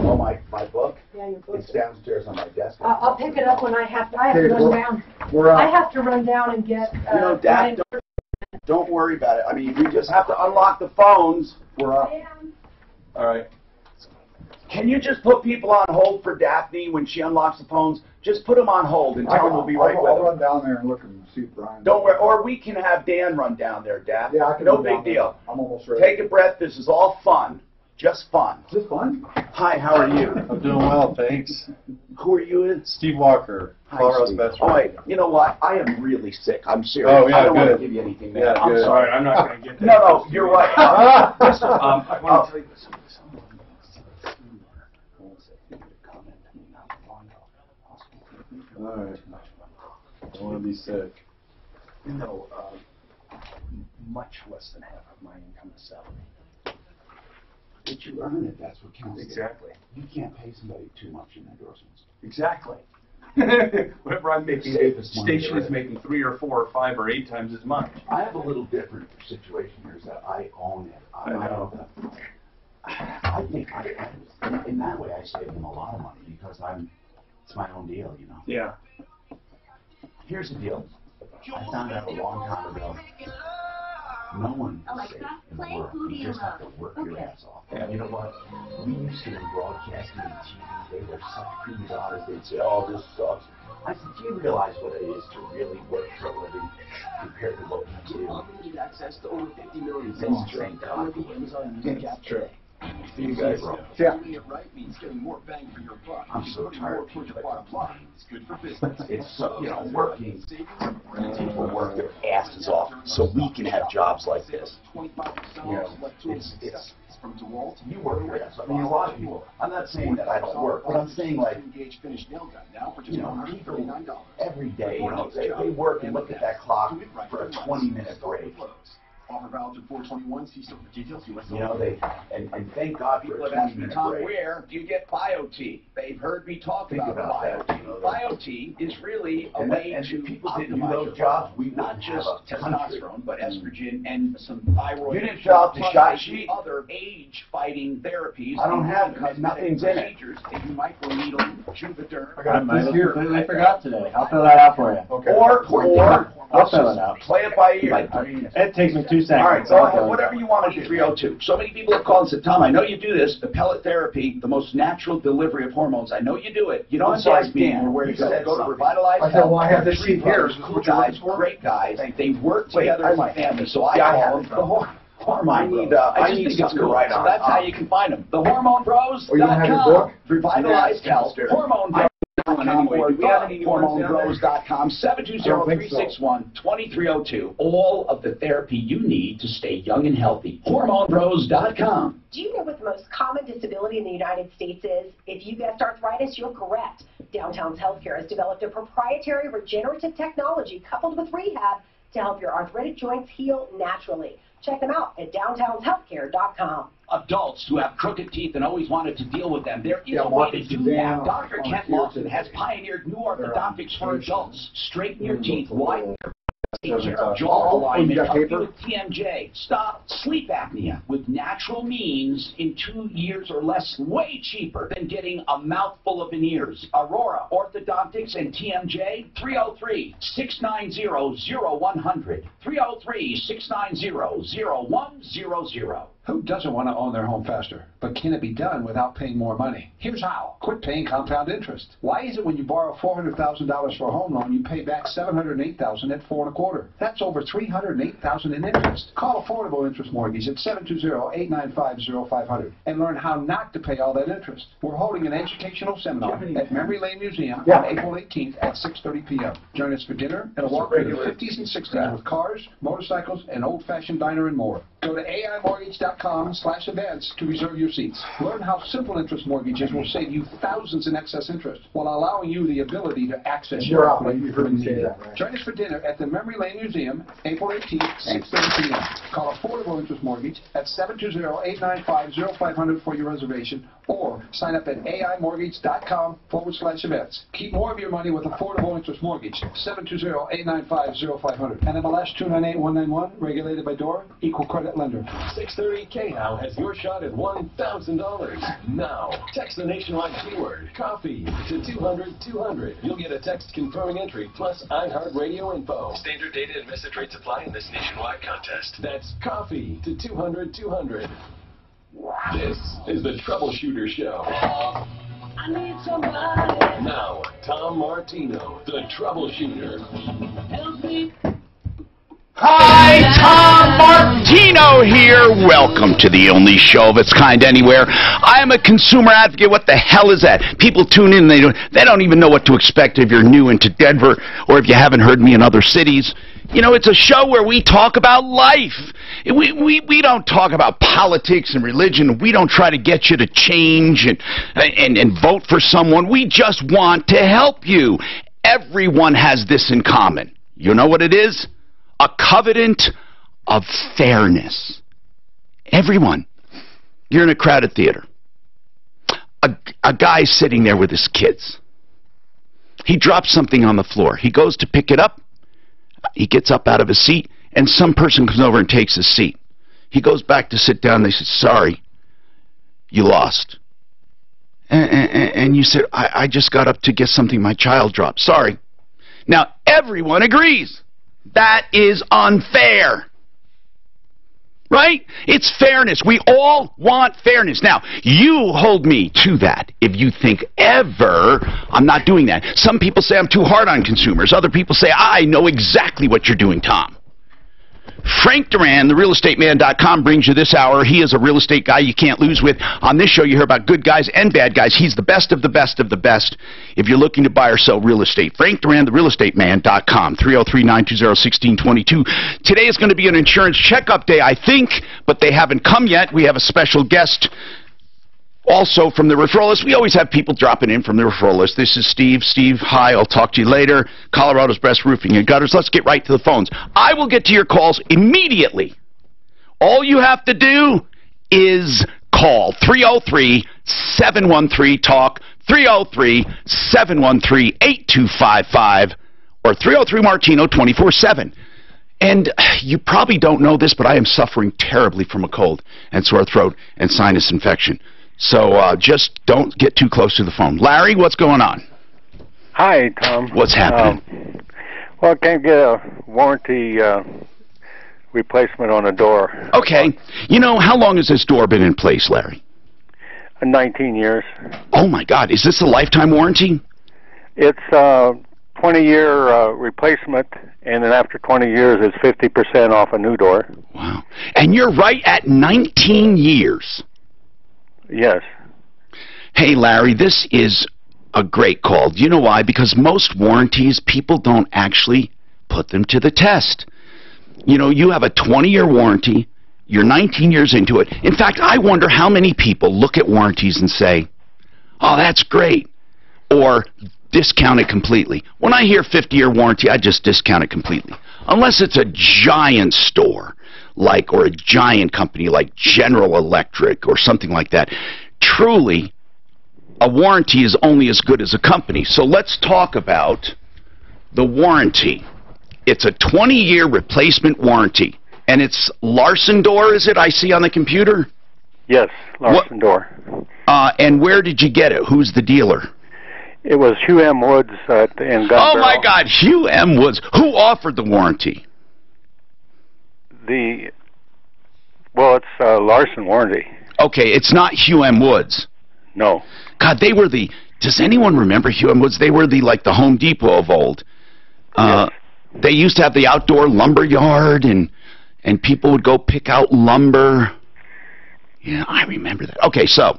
Oh, my book? Yeah, your book. It's downstairs on my desk. I'll pick it up when I have to. I have to run down. I have to run down and get. You know, Dad, don't worry about it. I mean, we just have to unlock the phones. We're up. All right. Can you just put people on hold for Daphne when she unlocks the phones? Just put them on hold and tell them we'll be right with them. I'll run down there and look and see if Brian. Don't worry. Or we can have Dan run down there, Daph. Yeah, I can. No big deal. I'm almost ready. Take a breath. This is all fun. Just fun. Is this fun? Hi, how are you? I'm doing well, thanks. Who are you? Steve Walker, Colorado's best friend. Oh, wait, you know what? I am really sick. I'm serious. Oh, yeah, I don't want to good. give you anything, man. Yeah, I'm good. sorry. I'm not going to get that. No, you're right. Listen, I want to tell you something. All right. I want to be sick. You know, much less than half of my income is salary. But you earn it. That's what counts. Exactly. You can't pay somebody too much in endorsements. Exactly. Whatever I'm making, the station is making 3 or 4 or 5 or 8 times as much. I have a little different situation here, is that I own it. I think in that way I save them a lot of money because it's my own deal, you know. Yeah. Here's the deal. I found out a long time ago. No one is safe in the world. You just have to work your ass off. And you know what? We used to in broadcasting and TV, they were such good honest. They'd say, "Oh, this sucks." I said, "Do you realize what it is to really work for a living compared to what we do?" Unlimited access to over 50 million That's true. That's true. See you guys. Yeah. Doing it right means getting more bang for your buck. I'm so tired. Towards your bottom line. It's good for business. It's so, you know, working. People work their asses off so we can have jobs like this. You know, it's from DeWalt. You work your ass off. I mean, a lot of people. I'm not saying that I don't work, but I'm saying like, you know, people every day, you know, they work and look at that clock for a 20-minute break. Offer valid to 421. See some details. You know, and thank God for a 20-minute Tom, break. where do you get BioT? They've heard me talk about BioT. BioT is really a way to people didn't do those jobs. We not just testosterone, but estrogen and some thyroid. You didn't fill out the shot sheet? Other age-fighting therapies. I don't have it. Nothing's in it. A microneedle, Jupiter. I completely forgot today. I'll fill that out for you. Okay. Or I'll fill it out. Play it by ear. I mean, it takes me 2 seconds. All right, go ahead. Whatever you want to do. 302. So many people have called and said, "Tom, I know you do this. The pellet therapy, the most natural delivery of hormones. I know you do it. You don't ask me where to go. Go to Revitalize. I said, well, I have this sheet here. Cool guys, great guys. They work together as a family. So I call them. I need something to write on. So that's how you can find them. The HormoneBros.com. Oh, you don't have your book? Revitalized Health. HormoneBros. Anyway, we have any HormoneBros.com, 720-361-2302. All of the therapy you need to stay young and healthy. HormoneBros.com. Do you know what the most common disability in the United States is? If you guessed arthritis, you're correct. Downtown's Healthcare has developed a proprietary regenerative technology coupled with rehab to help your arthritic joints heal naturally. Check them out at downtownshealthcare.com. Adults who have crooked teeth and always wanted to deal with them, there is a way to do that. Dr. Kent Lawson has pioneered new orthodontics for adults. Straighten your teeth, widen your jaw alignment, help you with TMJ. Stop sleep apnea with natural means in 2 years or less, way cheaper than getting a mouthful of veneers. Aurora Orthodontics and TMJ, 303-690-0100. 303-690-0100. Who doesn't want to own their home faster? But can it be done without paying more money? Here's how. Quit paying compound interest. Why is it when you borrow $400,000 for a home loan, you pay back $708,000 at 4 1/4? That's over $308,000 in interest. Call Affordable Interest Mortgage at 720-895-0500 and learn how not to pay all that interest. We're holding an educational seminar at Memory Lane Museum on April 18th at 6:30 p.m. Join us for dinner and a walk through the 50s and 60s with cars, motorcycles, and old-fashioned diner and more. Go to aimortgage.com/events to reserve your seats. Learn how simple interest mortgages will save you thousands in excess interest while allowing you the ability to access your equity. Join us for dinner at the Memory Lane Museum, April 18th, 6:30 p.m. Call Affordable Interest Mortgage at 720-895-0500 for your reservation or sign up at aimortgage.com/events. Keep more of your money with Affordable Interest Mortgage, 720-895-0500. NMLS 298191, regulated by DORA, equal credit lender. 6:30. Larry Cahow has your shot at $1,000. Now, text the nationwide keyword coffee to 200-200. You'll get a text confirming entry plus iHeartRadio info. Standard data and message rates apply in this nationwide contest. That's coffee to 200-200. This is the Troubleshooter Show. I need somebody. Now, Tom Martino, the Troubleshooter. Help me. Hi, Tom Martino here. Welcome to the only show of its kind anywhere. I am a consumer advocate. What the hell is that? People tune in, they don't even know what to expect if you're new into Denver or if you haven't heard me in other cities. You know, it's a show where we talk about life. We don't talk about politics and religion. We don't try to get you to change and vote for someone. We just want to help you. Everyone has this in common. You know what it is? A covenant of fairness. Everyone. You're in a crowded theater. A guy's sitting there with his kids. He drops something on the floor. He goes to pick it up. He gets up out of his seat, and some person comes over and takes his seat. He goes back to sit down, and they say, sorry, you lost. And you said, I just got up to get something my child dropped. Sorry. Now, everyone agrees. That is unfair. Right? It's fairness. We all want fairness. Now, you hold me to that if you think ever I'm not doing that. Some people say I'm too hard on consumers. Other people say, I know exactly what you're doing, Tom. Frank Duran, therealestateman.com, brings you this hour. He is a real estate guy you can't lose with. On this show, you hear about good guys and bad guys. He's the best of the best of the best if you're looking to buy or sell real estate. Frank Duran, therealestateman.com, 303-920-1622. Today is going to be an insurance checkup day, I think, but they haven't come yet. We have a special guest also from the referral list. We always have people dropping in from the referral list. This is Steve. Steve, hi, I'll talk to you later. Colorado's Best Roofing and Gutters. Let's get right to the phones. I will get to your calls immediately. All you have to do is call 303-713-TALK, 303-713-8255, or 303-MARTINO 24/7. And you probably don't know this, but I am suffering terribly from a cold and sore throat and sinus infection. So just don't get too close to the phone. Larry, what's going on? Hi, Tom. What's happening? Well, I can't get a warranty replacement on a door. Okay. You know, how long has this door been in place, Larry? 19 years. Oh, my God. Is this a lifetime warranty? It's a 20-year replacement, and then after 20 years, it's 50% off a new door. Wow. And you're right at 19 years. Yes. Hey, Larry, this is a great call. Do you know why? Because most warranties, people don't actually put them to the test. You know, you have a 20-year warranty. You're 19 years into it. In fact, I wonder how many people look at warranties and say, oh, that's great, or discount it completely. When I hear 50-year warranty, I just discount it completely. Unless it's a giant store, or a giant company like General Electric or something like that. Truly, a warranty is only as good as a company. So let's talk about the warranty. It's a 20-year replacement warranty. And it's Larson door, is it? I see on the computer? Yes, Larson door. And where did you get it? Who's the dealer? It was Hugh M. Woods in Gun Oh, my God, Hugh M. Woods. Who offered the warranty? Well, it's Larson warranty. Okay, it's not Hugh M. Woods. No. God, they were does anyone remember Hugh M. Woods? They were like the Home Depot of old. Yes. They used to have the outdoor lumber yard, and people would go pick out lumber. Yeah, I remember that. Okay, so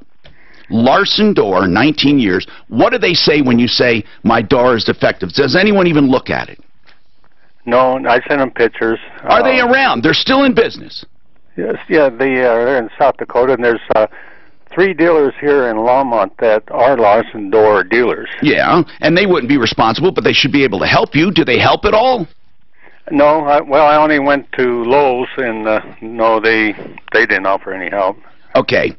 Larson door, 19 years. What do they say when you say, my door is defective? Does anyone even look at it? No, I sent them pictures. Are they around? They're still in business? Yes, yeah, they're in South Dakota, and there's 3 dealers here in Longmont that are Larson door dealers. Yeah, and they wouldn't be responsible, but they should be able to help you. Do they help at all? No, I only went to Lowe's, and no, they didn't offer any help. Okay.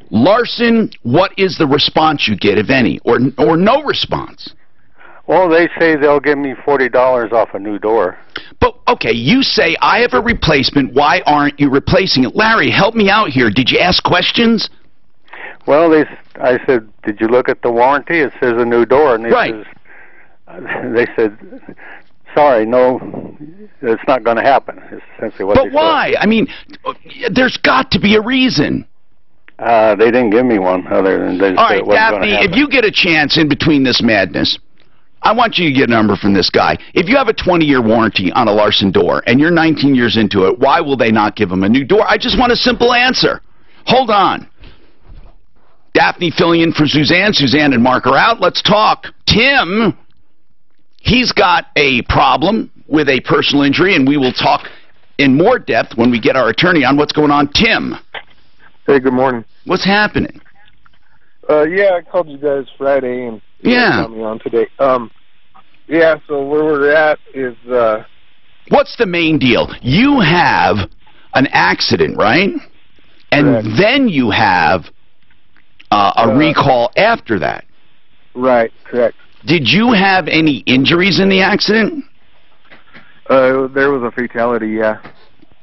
Larson, what is the response you get, if any, or no response? Well, they say they'll give me $40 off a new door. But, okay, you say I have a replacement. Why aren't you replacing it? Larry, help me out here. Did you ask questions? Well, I said, did you look at the warranty? It says a new door. And they said, sorry, no, it's not going to happen. Is essentially what they said. But why? I mean, there's got to be a reason. They didn't give me one other than they said it wasn't going to happen. Daphne, if you get a chance in between this madness, I want you to get a number from this guy. If you have a 20-year warranty on a Larson door and you're 19 years into it, why will they not give him a new door? I just want a simple answer. Hold on. Daphne filling in for Suzanne. Suzanne and Mark are out. Let's talk. Tim, he's got a problem with a personal injury, and we will talk in more depth when we get our attorney on. What's going on? Tim. Hey, good morning. What's happening? Yeah, I called you guys Friday, and you guys got me on today. Yeah, so where we're at is... What's the main deal? You have an accident, right? And correct. Then you have a recall after that. Right, correct. Did you have any injuries in the accident? There was a fatality, yeah.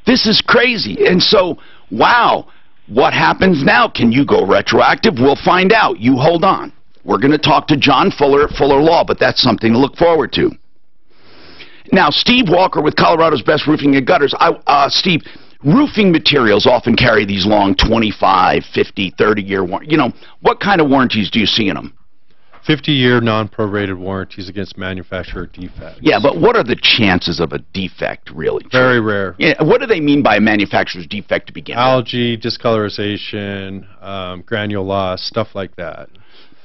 This is crazy. And so, wow, what happens now? Can you go retroactive? We'll find out. You hold on. We're going to talk to John Fuller at Fuller Law, but that's something to look forward to. Now, Steve Walker with Colorado's Best Roofing and Gutters. Steve, roofing materials often carry these long 25, 50, 30-year warranties. You know, what kind of warranties do you see in them? 50-year non-prorated warranties against manufacturer defects. Yeah, but what are the chances of a defect, really? Very rare. Yeah, what do they mean by a manufacturer's defect to begin with? Algae, discolorization, granule loss, stuff like that.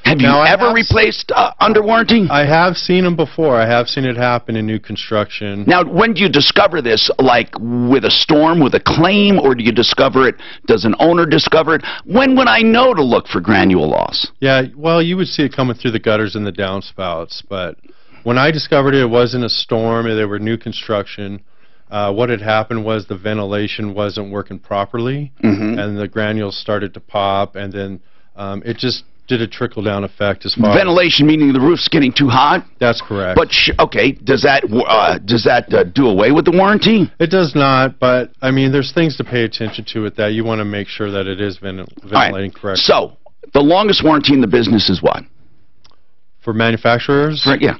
Have you ever replaced under warranty? I have seen them before. I have seen it happen in new construction. Now, when do you discover this? Like with a storm, with a claim, or do you discover it? Does an owner discover it? When would I know to look for granule loss? Yeah, well, you would see it coming through the gutters and the downspouts, but when I discovered it, it wasn't a storm. They were new construction. What had happened was the ventilation wasn't working properly, and the granules started to pop, and then it just did a trickle-down effect as far ventilation, meaning the roof's getting too hot? That's correct. But, okay, does that do away with the warranty? It does not, but, I mean, there's things to pay attention to with that. You want to make sure that it is ventilating correctly. So, the longest warranty in the business is what? For manufacturers? Yeah.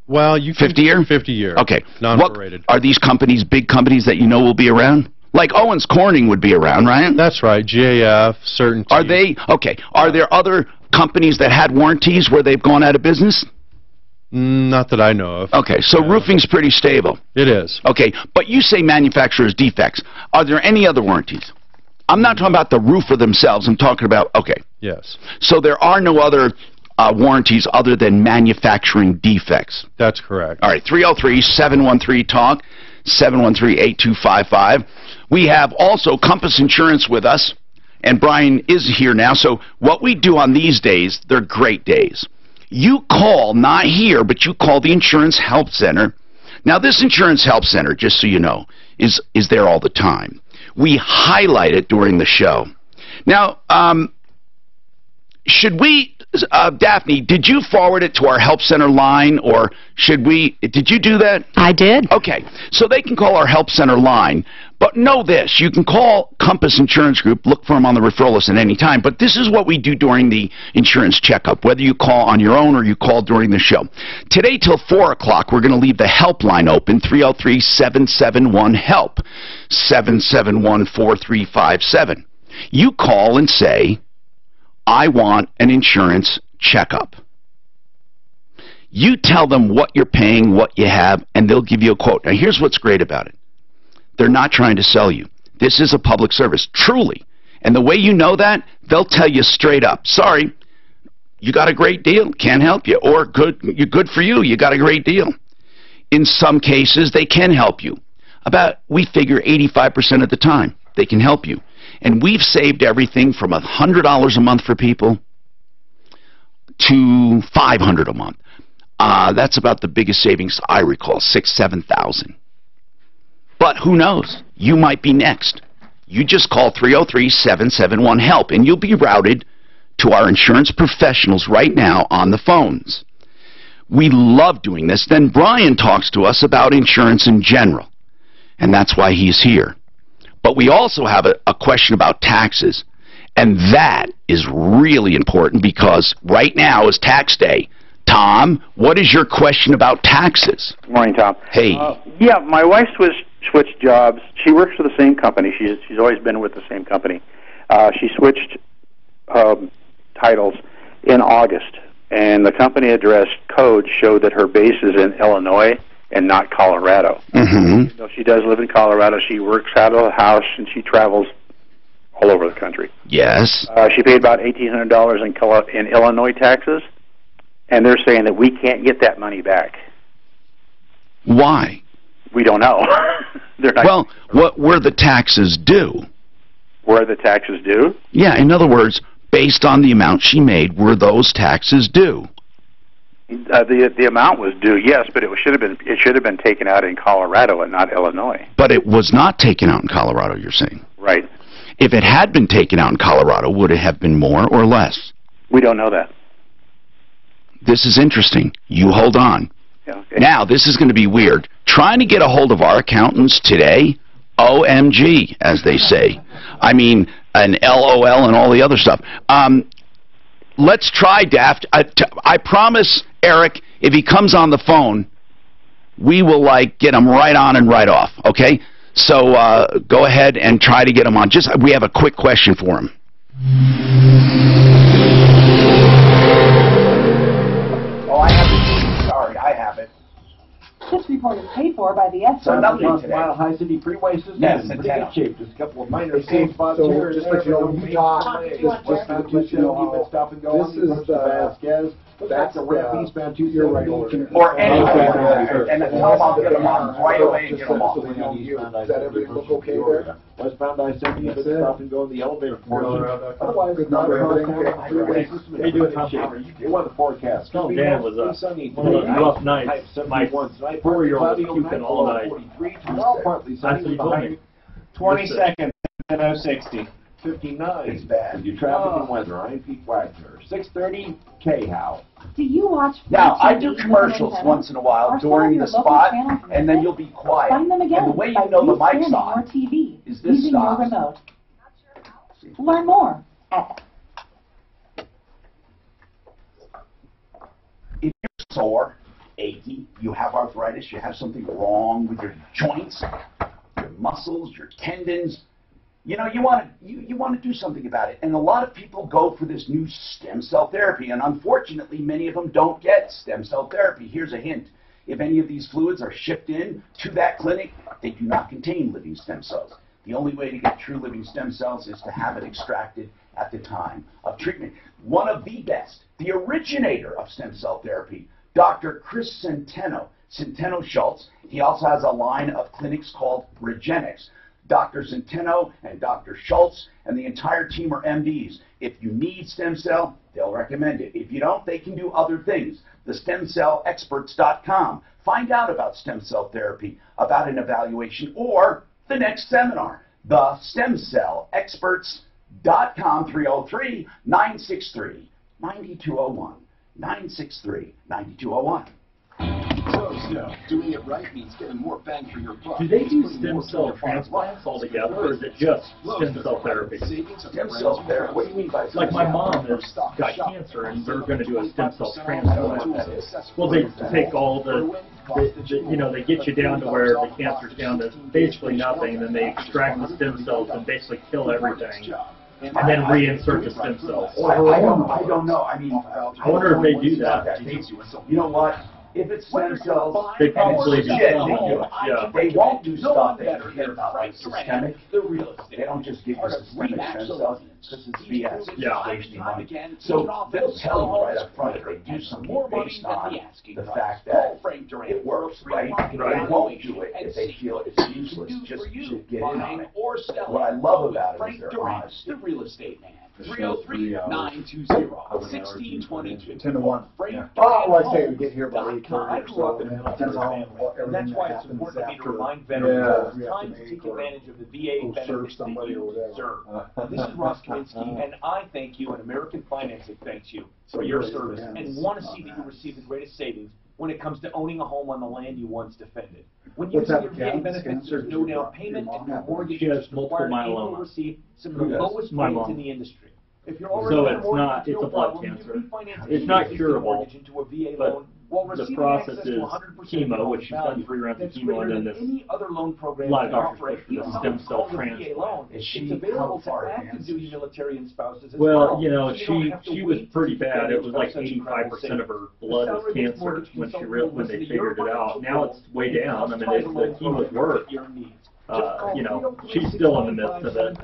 Well, you can... 50 year? 50 year. Okay. Non-prorated. Are these companies big companies that you know will be around? Like Owens Corning would be around, right? That's right. GAF, Certainty. Are they... Okay. Are there other companies that had warranties where they've gone out of business? Not that I know of. Okay, so roofing's pretty stable. It is. Okay, but you say manufacturer's defects. Are there any other warranties? I'm not talking about the roofer themselves. I'm talking about, okay. Yes. So there are no other warranties other than manufacturing defects. That's correct. All right, 303-713-TALK, 713-8255. We have also Compass Insurance with us. And Brian is here now. So what we do on these days, they're great days. You call, not here, but you call the Insurance Help Center. Now, this Insurance Help Center, just so you know, is there all the time. We highlight it during the show. Now, should we, Daphne, did you forward it to our Help Center line, or did you do that? I did. Okay, so they can call our Help Center line. But know this, you can call Compass Insurance Group, look for them on the referral list at any time, but this is what we do during the insurance checkup, whether you call on your own or you call during the show. Today till 4 o'clock, we're going to leave the helpline open, 303-771-HELP, 771-4357. You call and say, I want an insurance checkup. You tell them what you're paying, what you have, and they'll give you a quote. Now, here's what's great about it. They're not trying to sell you. This is a public service, truly. And the way you know that, they'll tell you straight up, sorry, you got a great deal, can't help you. Or you're good for you, you got a great deal. In some cases, they can help you. We figure 85% of the time, they can help you. And we've saved everything from $100 a month for people to $500 a month. That's about the biggest savings I recall, $6,000 to $7,000. But who knows? You might be next. You just call 303-771-HELP, and you'll be routed to our insurance professionals right now on the phones. we love doing this. Then Brian talks to us about insurance in general, and that's why he's here. But we also have a question about taxes, and that is really important because right now is tax day. Tom, what is your question about taxes? Good morning, Tom. Hey. Yeah, my wife switched jobs. She works for the same company. She's always been with the same company. She switched titles in August, and the company address code showed that her base is in Illinois and not Colorado. Mm-hmm. So she does live in Colorado. She works out of the house, and she travels all over the country. Yes. She paid about $1,800 in Illinois taxes, and they're saying that we can't get that money back. Why? We don't know. They're not. Well, what were the taxes due? Were the taxes due? Yeah, in other words, based on the amount she made, were those taxes due? The amount was due, yes, but it should have been taken out in Colorado and not Illinois. But it was not taken out in Colorado, you're saying? Right. If it had been taken out in Colorado, would it have been more or less? We don't know that. This is interesting. You hold on. Yeah, okay. Now, this is going to be weird. Trying to get a hold of our accountants today, OMG, as they say. I mean, an LOL and all the other stuff. Let's try Daft. I promise, Eric, if he comes on the phone, we will, get him right on and right off, okay? So go ahead and try to get him on. We have a quick question for him. Oh, I have it. Sorry, I have it. This report is paid for by the S. So nothing today. Mile High City Freeway system. Yes, in it's pretty good shape. Just a couple of minor spots here. Just let you know, Utah. Just let you know, stop and go. This is Vasquez. That's the ramp eastbound 270. Or any and tell them I'll get them on right away and get them off. Is that everything look okay there? Westbound I-70, but stop and go in the elevator portion. Otherwise, it's not a freeway system. How you doing, Tom? You want the forecast? Oh, Dan was sunny. One of those rough nights. My 4-year-old was puking all night. That's what you told me. 22nd at 060. 59 is bad. Your traffic and weather. I'm Pete Wagner. 6:30 K-How. Do you watch? Now, I do commercials once in a while during the spot, and then you'll be quiet. Find them again And the way you know the mic's on TV is this using stops. your remote. Learn more at If you're sore, achy, you have arthritis, you have something wrong with your joints, your muscles, your tendons, you want to do something about it. And a lot of people go for this new stem cell therapy, and unfortunately, many of them don't get stem cell therapy. Here's a hint. If any of these fluids are shipped in to that clinic, they do not contain living stem cells. The only way to get true living stem cells is to have it extracted at the time of treatment. One of the best, the originator of stem cell therapy, Dr. Chris Centeno Schultz. He also has a line of clinics called Regenerative. Dr. Centeno and Dr. Schultz and the entire team are MDs. If you need stem cell, they'll recommend it. If you don't, they can do other things. TheStemCellExperts.com. Find out about stem cell therapy, about an evaluation, or the next seminar. TheStemCellExperts.com, 303-963-9201. 963-9201. So, doing it right means getting more bang for your buck. Do they do stem cell transplants altogether, or is it just stem cell therapy? Stem cell therapy? What do you mean by Like my mom has got cancer, and they're going to do a stem cell transplant. Well, they take all they get you down to where the cancer's down to basically nothing, and then they extract the stem cells and basically kill everything, and then reinsert the stem cells. I don't know. I mean, I wonder if they do that. You know what? If it's stem cells, they probably do. They won't do stuff that forget about, like systemic. They don't just give you systemic stem cells because it's BS. Yeah. Wasting money. So they'll tell you right up front if they do something based on the fact that it works, right? They won't do it if they feel it's useless just to get in on it. What I love about it is they're honest. The real estate man. 303-920-1622. 10 to 1. Oh, I say we get here by 8:30 I grew up in a military family, and that's why it's important for me to remind veterans that it's time to take advantage of the VA benefits that you deserve. This is Ross Kaminsky, and I thank you, and American Financing thanks you for your service, and want to see that you receive the greatest savings when it comes to owning a home on the land you once defended. When using your VA benefits, there's no down payment and no mortgage interest required, and you'll receive some of the lowest rates in the industry. If you're already So it's a blood cancer. It's not curable, into a VA but loan while the receiving process access is to 100% chemo, which you've done 3 rounds of chemo, and then this any other loan program a lot of can doctors offer push for the stem cell transplant. It's available to active duty military and spouses as Well, you know, so you don't have to she was wait pretty to bad. It was like such incredible 85% of her blood was cancer when they figured it out. Now it's way down. I mean, the chemo's worked. You know, she's still in the midst of it.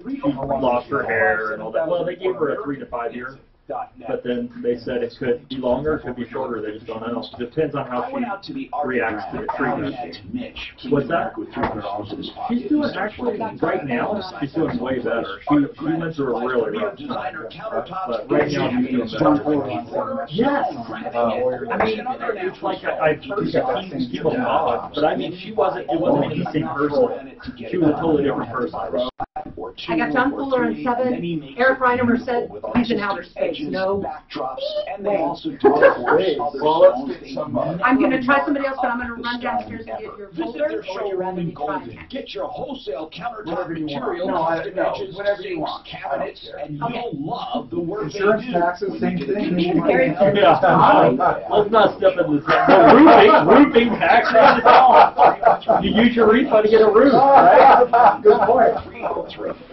She lost her hair and all that. Well, they gave her a 3 to 5 year, but then they said it could be longer, it could be shorter. They just don't know. It depends on how she reacts to the treatment. What's that? She's doing actually right now. She's doing way better. She went through a really rough time, but right now she's doing better. Yes. I mean, it's like I've seen people talk, but I mean, it wasn't even the same person. She was a totally different person. I got John Fuller on 7. Eric Reinemer said he's in outer space. No. And they also do I'm going to try somebody else, but I'm going to run downstairs and get your folder. Their showroom in Golden. Get your wholesale countertop material, custom edges, sinks, cabinets, and you'll love the work they do. Insurance taxes, same thing. Let's not step in this. Roofing taxes. You use your refund to get a roof, right? Good point.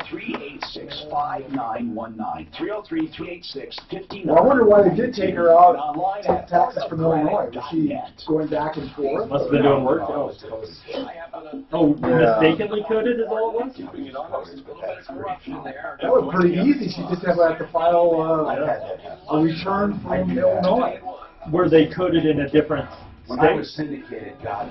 303-386-5919. 303-386-5919. Well, I wonder why they did take her out of taxes from Illinois. Was she going back and forth? Must have been doing work. Mistakenly coded is all it was? That was pretty easy. She just had to file a return from Illinois. Were they coded in a different When I was syndicated, God.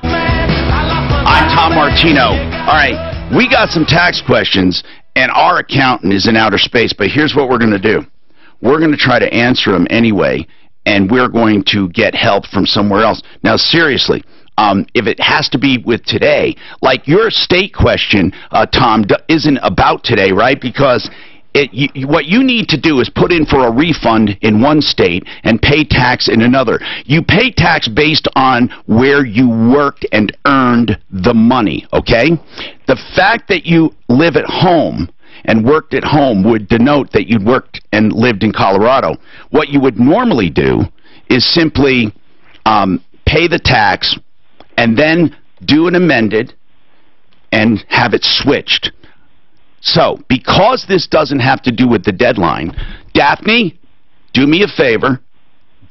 I'm Tom Martino. All right, we got some tax questions, and our accountant is in outer space, but here's what we're going to do. We're going to try to answer them anyway, and we're going to get help from somewhere else. Now, seriously, if it has to be with today, like your state question, Tom, isn't about today, right? Because what you need to do is put in for a refund in one state and pay tax in another. You pay tax based on where you worked and earned the money, okay? The fact that you live at home and worked at home would denote that you'd worked and lived in Colorado. What you would normally do is simply pay the tax and then do an amended and have it switched. So, because this doesn't have to do with the deadline, Daphne, do me a favor,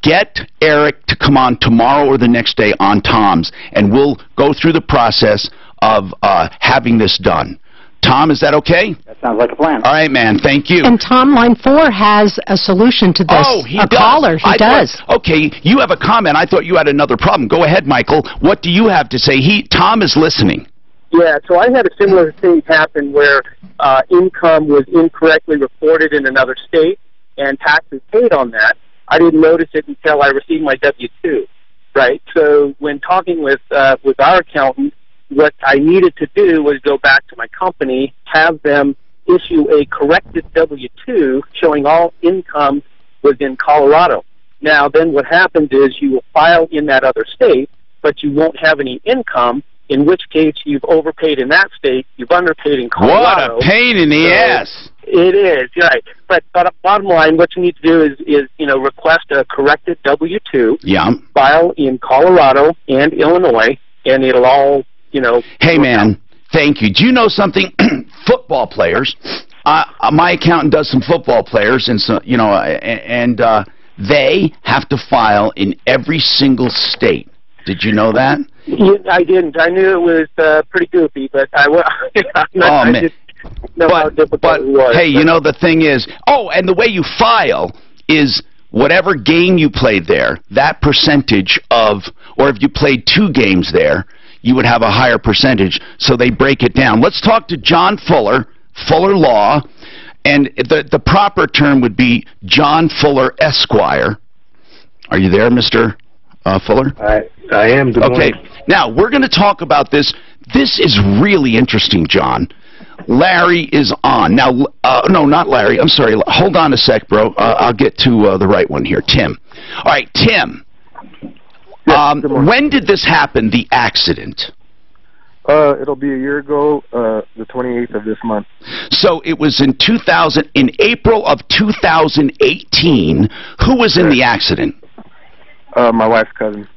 get Eric to come on tomorrow or the next day on Tom's, and we'll go through the process of having this done. Tom, is that okay? That sounds like a plan. All right, man. Thank you. And Tom, line 4 has a solution to this. Oh, he does. Caller. He does. Okay, you have a comment. I thought you had another problem. Go ahead, Michael. What do you have to say? Tom is listening. Yeah, so I had a similar thing happen where income was incorrectly reported in another state and taxes paid on that. I didn't notice it until I received my W-2, right? So when talking with our accountant, what I needed to do was go back to my company, have them issue a corrected W-2 showing all income was in Colorado. Now, then what happens is you will file in that other state, but you won't have any income, in which case you've overpaid in that state, you've underpaid in Colorado. What a pain in the ass. It is, right. But bottom line, what you need to do is request a corrected W-2, file in Colorado and Illinois, and it'll all, Hey, man, thank you. Do you know something? Football players, my accountant does some football players, and so, and they have to file in every single state. Did you know that? I didn't. I knew it was pretty goofy, but I just know how difficult it was. Hey, the thing is, and the way you file is whatever game you played there, that percentage of, or if you played 2 games there, you would have a higher percentage, so they break it down. Let's talk to John Fuller, Fuller Law, and the proper term would be John Fuller Esquire. Are you there, Mr. Fuller? I am. Good morning. Now, we're going to talk about this. This is really interesting, John. Larry is on. Now, no, not Larry. I'm sorry. Hold on a sec, bro. I'll get to the right one here. Tim. All right, Tim. When did this happen, the accident? It'll be a year ago, the 28th of this month. So it was in April of 2018. Who was in the accident? My wife's cousin.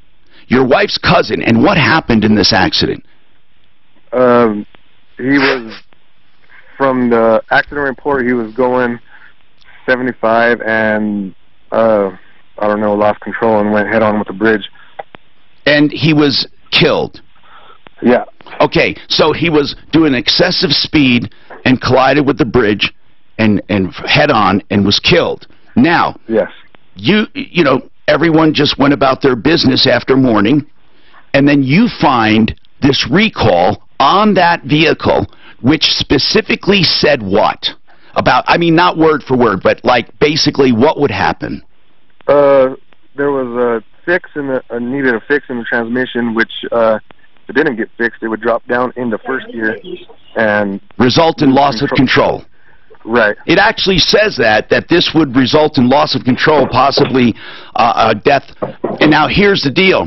Your wife's cousin. And what happened in this accident? He was, from the accident report, he was going 75 and, I don't know, lost control and went head-on with the bridge. And he was killed? Yeah. Okay, so he was doing excessive speed and collided with the bridge and head-on and was killed. Now, yes, you know, everyone just went about their business after morning, and then you find this recall on that vehicle, which specifically said what? About, I mean, not word for word, but like basically what would happen? There was a fix in the, needed a fix in the transmission, which, if it didn't get fixed, it would drop down into first gear and result in loss of control. Right. It actually says that this would result in loss of control, possibly death. And now here's the deal.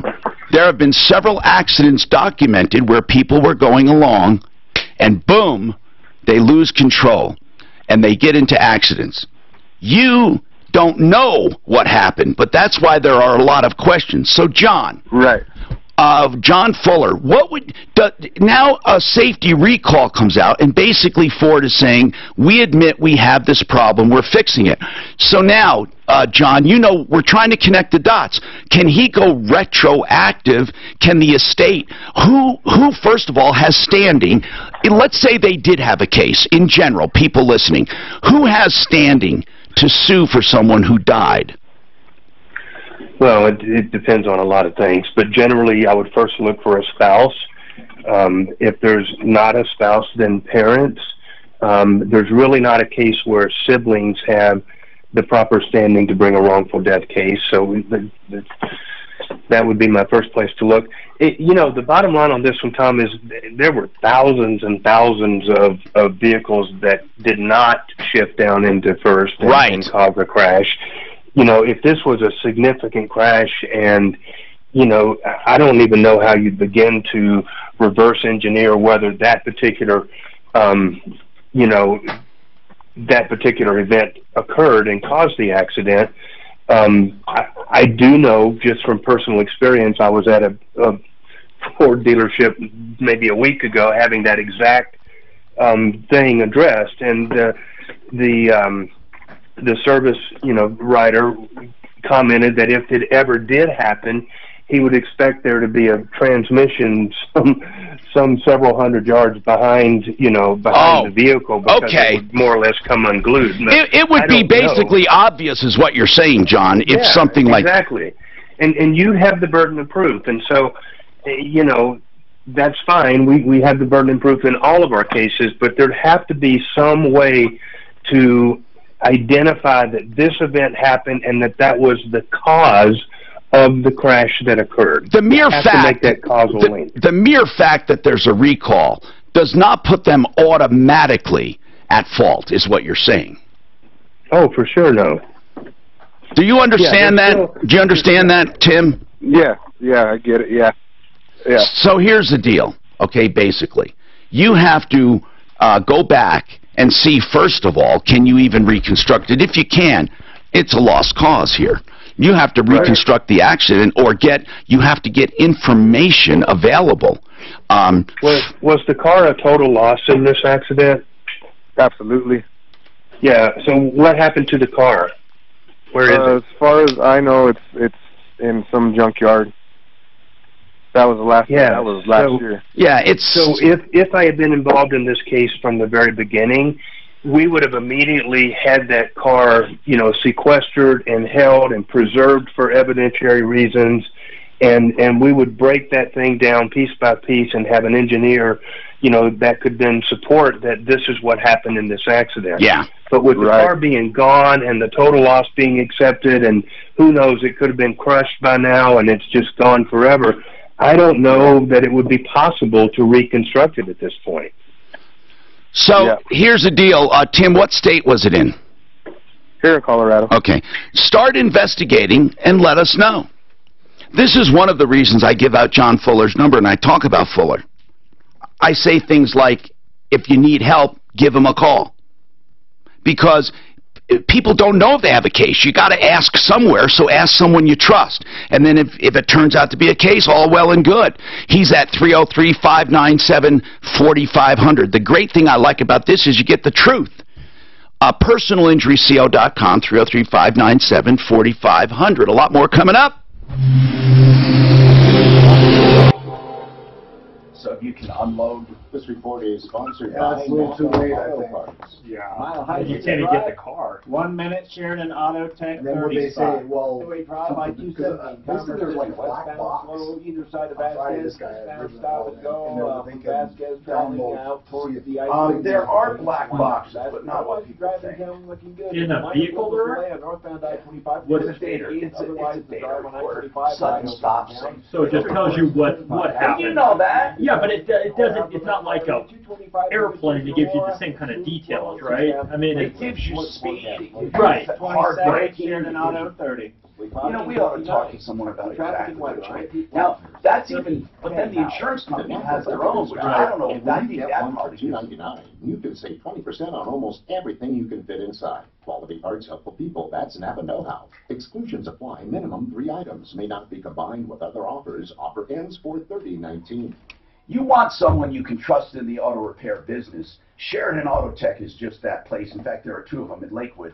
There have been several accidents documented where people were going along and boom, they lose control and they get into accidents. You don't know what happened, but that's why there are a lot of questions. So John. Right. John Fuller, what would now a safety recall comes out, and basically Ford is saying, we admit we have this problem, we're fixing it. So now, John, you know, we're trying to connect the dots. Can he go retroactive? Can the estate, who first of all has standing? Let's say they did have a case, in general, people listening. Who has standing to sue for someone who died? Well, it depends on a lot of things, but generally I would first look for a spouse. If there's not a spouse, then parents. There's really not a case where siblings have the proper standing to bring a wrongful death case, so that would be my first place to look. You know, the bottom line on this one, Tom, is there were thousands and thousands of vehicles that did not shift down into first and cause a crash. You know, if this was a significant crash and, you know, I don't even know how you'd begin to reverse engineer whether that particular, you know, that particular event occurred and caused the accident. I do know just from personal experience, I was at a Ford dealership maybe a week ago having that exact thing addressed, and the service, you know, writer commented that if it ever did happen, he would expect there to be a transmission some several hundred yards behind, you know, behind the vehicle, because it would more or less come unglued. It would be basically obvious is what you're saying, John, if something like... Exactly. And you have the burden of proof, and so, you know, that's fine. We have the burden of proof in all of our cases, but there'd have to be some way to identify that this event happened and that was the cause of the crash that occurred. The mere fact to make that causal link. The mere fact that there's a recall does not put them automatically at fault, is what you're saying. Oh, for sure, no. Do you understand that? Do you understand that, Tim? Yeah, I get it, yeah. So here's the deal, okay, basically. You have to go back and see, first of all, can you even reconstruct it? If you can, it's a lost cause here. You have to reconstruct the accident, or you have to get information available. Was the car a total loss in this accident? Absolutely. Yeah, so what happened to the car? Where is it? As far as I know, it's in some junkyard. That was the last. Yeah, that was last year. Yeah, it's so. If I had been involved in this case from the very beginning, we would have immediately had that car, you know, sequestered and held and preserved for evidentiary reasons, and we would break that thing down piece by piece and have an engineer, you know, that could then support that this is what happened in this accident. Yeah. But with the car being gone and the total loss being accepted, and who knows, it could have been crushed by now and it's just gone forever. I don't know that it would be possible to reconstruct it at this point. So here's the deal. Tim, what state was it in? Here in Colorado. Okay. Start investigating and let us know. This is one of the reasons I give out John Fuller's number and I talk about Fuller. I say things like, if you need help, give him a call. Because people don't know if they have a case. You got to ask somewhere, so ask someone you trust. And then if it turns out to be a case, all well and good. He's at 303-597-4500. The great thing I like about this is you get the truth. Personalinjuryco.com, 303-597-4500. A lot more coming up. So you can unload. This report is sponsored Yeah, by it's a little too late, I Auto think. Parts. Yeah. You can't even get the car. 1 minute, Sheridan Auto Tech, And then when they say, well, Highway Drive, something- because, basically there's like a black box either side of on Friday, Vasquez, this guy had driven stop out, and go, and they're from thinking Vasquez download, traveling out towards the ice. There are black boxes, but not what people think. Looking good. In a vehicle there? Northbound I-25. What It's a data. Otherwise, It's a the data drive on report. I-25. Sudden stops. So it just tells you what happened. You know that. Yeah, but it doesn't. It's not like a airplane that gives you the same kind of details, right? I mean, It gives you speed. Right. Hard braking. Sheridan Auto 30. We ought to talk to someone about exactly what's right. Now, that's even, but then the insurance company has their own, which I don't know if that Get one for $2.99. You can save 20% on almost everything you can fit inside. Quality parts, helpful people. That's Napa know-how. Exclusions apply. Minimum 3 items. May not be combined with other offers. Offer ends 4/30/19. You want someone you can trust in the auto repair business. Sheridan Auto Tech is just that place. In fact, there are 2 of them in Lakewood,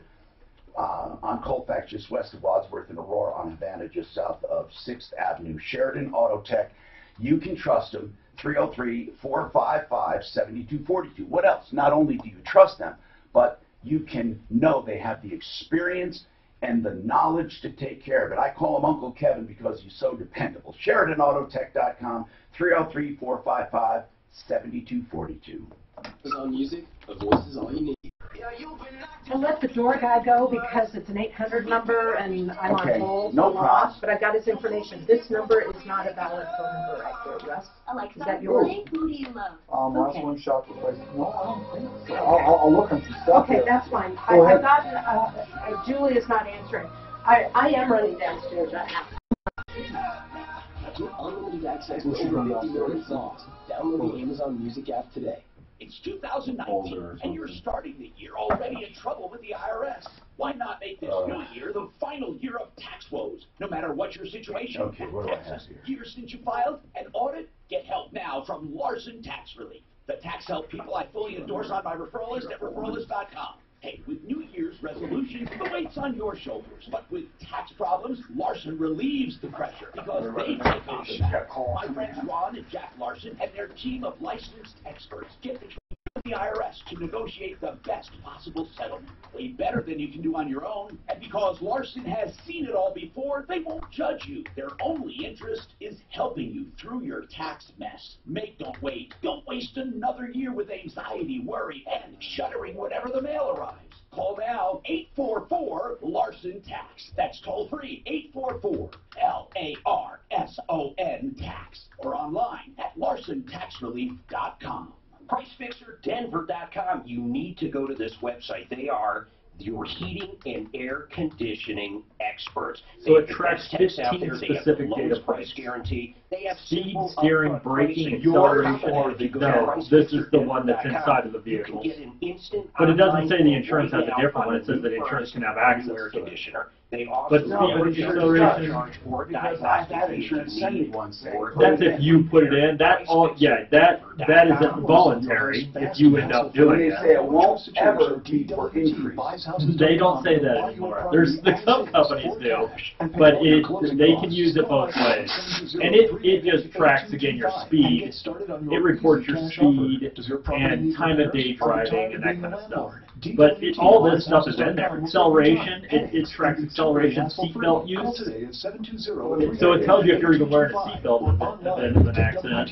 on Colfax, just west of Wadsworth, and Aurora on Havana, just south of 6th Avenue. Sheridan Auto Tech. You can trust them. 303-455-7242. What else? Not only do you trust them, but you can know they have the experience and the knowledge to take care of it. I call him Uncle Kevin because he's so dependable. SheridanAutoTech.com, 303-455-7242. It's on music, a voice is all you need. And let the door guy go because it's an 800 number and I'm Okay, on hold. no I'm problem. lost, but I got his information. This number is not a valid phone number right there, Russ. Is that yours? Who do you love? Last one shot the place. No, I don't think so. I'll look on some stuff Okay, here. that's fine. Go ahead. I've gotten, Julie is not answering. I am running downstairs right now. Get unlimited access to over 50 million songs. Download the Amazon Music app today. It's 2019, and you're starting the year already in trouble with the IRS. Why not make this new year the final year of tax woes? No matter what your situation, Okay, what do I have taxes, here? years since you filed, an audit, get help now from Larson Tax Relief. The tax help people I fully endorse on my referral list at referralist.com. Hey, with New Year's resolutions, the weight's on your shoulders. But with tax problems, Larson relieves the pressure because they take on the matter. My friends Ron and Jack Larson and their team of licensed experts get the the IRS to negotiate the best possible settlement. Way better than you can do on your own. And because Larson has seen it all before, they won't judge you. Their only interest is helping you through your tax mess. Don't wait. Don't waste another year with anxiety, worry, and shuddering whenever the mail arrives. Call now, 844-LARSON-TAX. That's toll free, 844-LARSON TAX. Or online at LarsonTaxRelief.com. PriceFixerDenver.com. You need to go to this website. They are your heating and air conditioning experts. So it They have the tracks best techs out 15 there. They have the specific lowest data price points. guarantee. They have Speed, simple steering, upfront braking, pricing. Yours acceleration. or if you go to No, this is the one that's PriceFixerDenver.com, inside of the you vehicle. can get an instant But it doesn't online say the insurance has right a now different one. on It says the that new insurance can have first access air to it. conditioner. They also But have speed, braking, acceleration, Because I had insurance send me one saying. that's if you put it in. That isn't voluntary if you end up doing They say it. it won't ever be for increase. They don't say that anymore. There's some companies do, but they can use it both ways. And it just tracks again your speed. It reports your speed and time of day driving and that kind of stuff. But all this stuff is in there. Acceleration, it tracks acceleration, seatbelt use. So it tells you if you're even wearing a seatbelt at the end of an accident.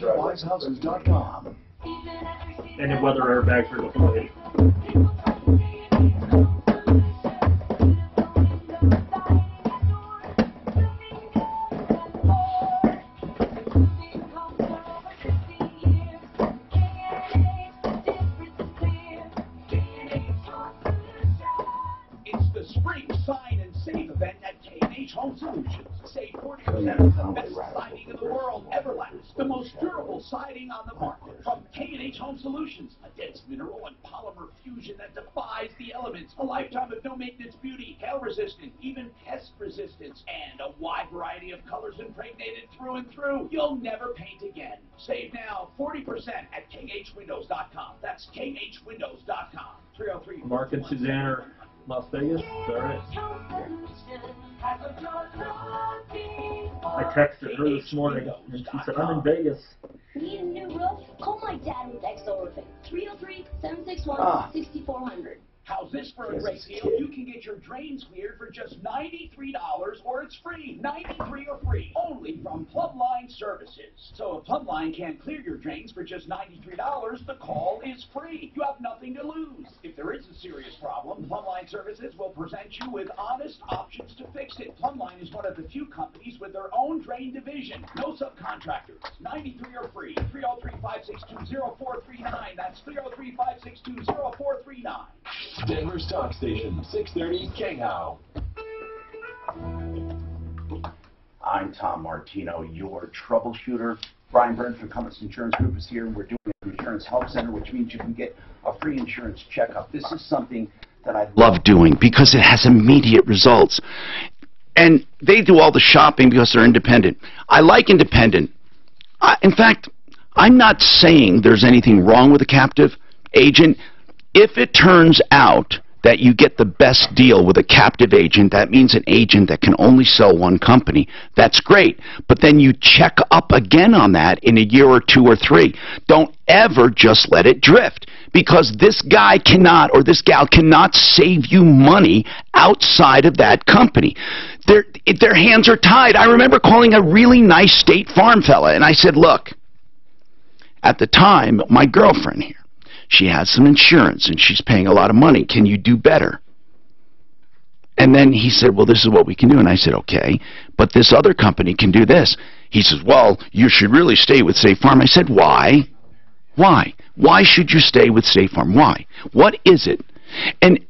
And then whether airbags are deployed. the spring sign and save event at K&H Home Solutions. Save 40% on the best siding in the world, Everlast, the most durable siding on the market. From K&H Home Solutions, a dense mineral and polymer fusion that defies the elements, a lifetime of no maintenance beauty, hail resistant, even pest resistance, and a wide variety of colors impregnated through and through. You'll never paint again. Save now 40% at khwindows.com. That's khwindows.com. 303. Mark and Suzanne are Las Vegas. Is that right? I texted her this morning and she said, I'm in Vegas. Need a new roof? Call my dad with Exo Roofing. 303-761-6400. How's this for a great deal? You can get your drains cleared for just $93 or it's free. 93 or free. Only from Plumline Services. So if Plumline can't clear your drains for just $93, the call is free. You have nothing to lose. If there is a serious problem, Plumline Services will present you with honest options to fix it. Plumline is one of the few companies with their own drain division. No subcontractors. 93 or free. 303-562-0439. That's 303-562-0439. Denver's Talk Station, 630 KHOW. I'm Tom Martino, your troubleshooter. Brian Burns from Compass Insurance Group is here, and we're doing an insurance help center, which means you can get a free insurance checkup. This is something that I love doing because it has immediate results. And they do all the shopping because they're independent. I like independent. In fact, I'm not saying there's anything wrong with a captive agent. If it turns out that you get the best deal with a captive agent, that means an agent that can only sell one company. That's great. But then you check up again on that in a year or two or three. Don't ever just let it drift, because this guy cannot, or this gal cannot save you money outside of that company. Their hands are tied. I remember calling a really nice State Farm fella, and I said, look, at the time, my girlfriend here, she has some insurance, and she's paying a lot of money. Can you do better? And then he said, well, this is what we can do. And I said, okay, but this other company can do this. He says, well, you should really stay with State Farm. I said, why? Why? Why should you stay with State Farm? Why? What is it? And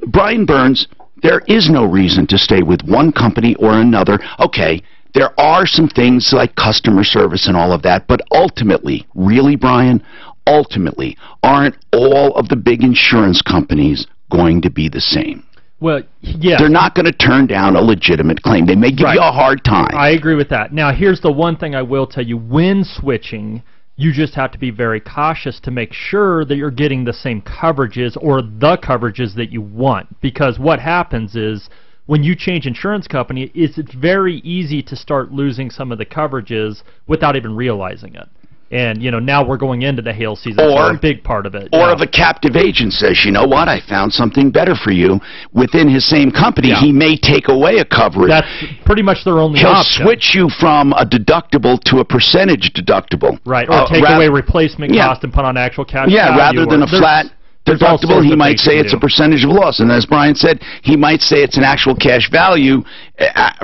Brian Burns, there is no reason to stay with one company or another. Okay, there are some things like customer service and all of that, but ultimately, really, Brian, ultimately, aren't all of the big insurance companies going to be the same? Well, yeah. They're not going to turn down a legitimate claim. They may give you a hard time. I agree with that. Now, here's the one thing I will tell you. When switching, you just have to be very cautious to make sure that you're getting the same coverages or the coverages that you want. Because what happens is, when you change insurance company, it's very easy to start losing some of the coverages without even realizing it. And, you know, now we're going into the hail season, so a big part of it. Or if a captive agent says, you know what, I found something better for you, within his same company, he may take away a coverage. That's pretty much their only option. He'll switch you from a deductible to a percentage deductible. Right, or take away replacement cost and put on actual cash value. Yeah, rather than a flat deductible, he might say it's a percentage of loss. And as Brian said, he might say it's an actual cash value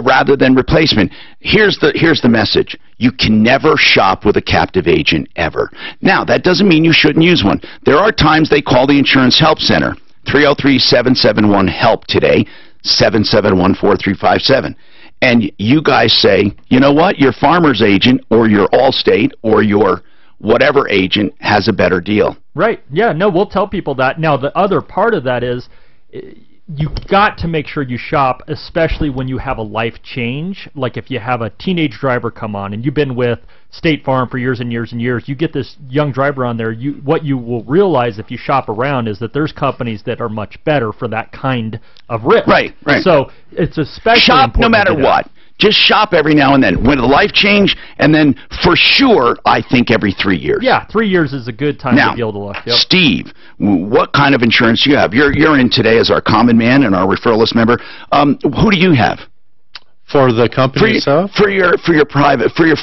rather than replacement. Here's the message. You can never shop with a captive agent, ever. Now, that doesn't mean you shouldn't use one. There are times they call the Insurance Help Center, 303-771-HELP today, 771-4357. And you guys say, you know what, your Farmer's agent or your Allstate or your whatever agent has a better deal. Right. Yeah, no, we'll tell people that. Now, the other part of that is you got to make sure you shop, especially when you have a life change. Like if you have a teenage driver come on and you've been with State Farm for years and years and years, you get this young driver on there, what you will realize if you shop around is that there's companies that are much better for that kind of risk. Right, right. So it's especially shop no matter what. Just shop every now and then. When the life change, and then for sure, I think every 3 years. Yeah, 3 years is a good time to be able to look. Yep. Steve, what kind of insurance do you have? You're in today as our common man and our referral list member. Who do you have? For the company itself? For your private, for your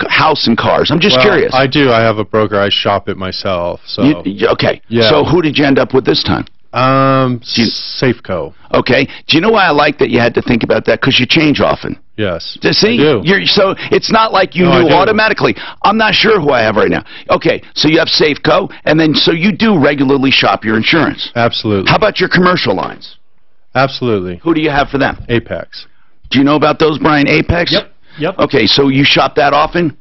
house and cars. I'm just curious. I do. I have a broker. I shop it myself. So okay. Yeah. So who did you end up with this time? Safeco. Okay. Do you know why I like that you had to think about that? Because you change often. Yes. See? I do. So it's not like you knew automatically. I'm not sure who I have right now. Okay. So you have Safeco, and then so you do regularly shop your insurance. Absolutely. How about your commercial lines? Absolutely. Who do you have for them? Apex. Do you know about those, Brian? Apex? Yep. Okay, so you shop that often?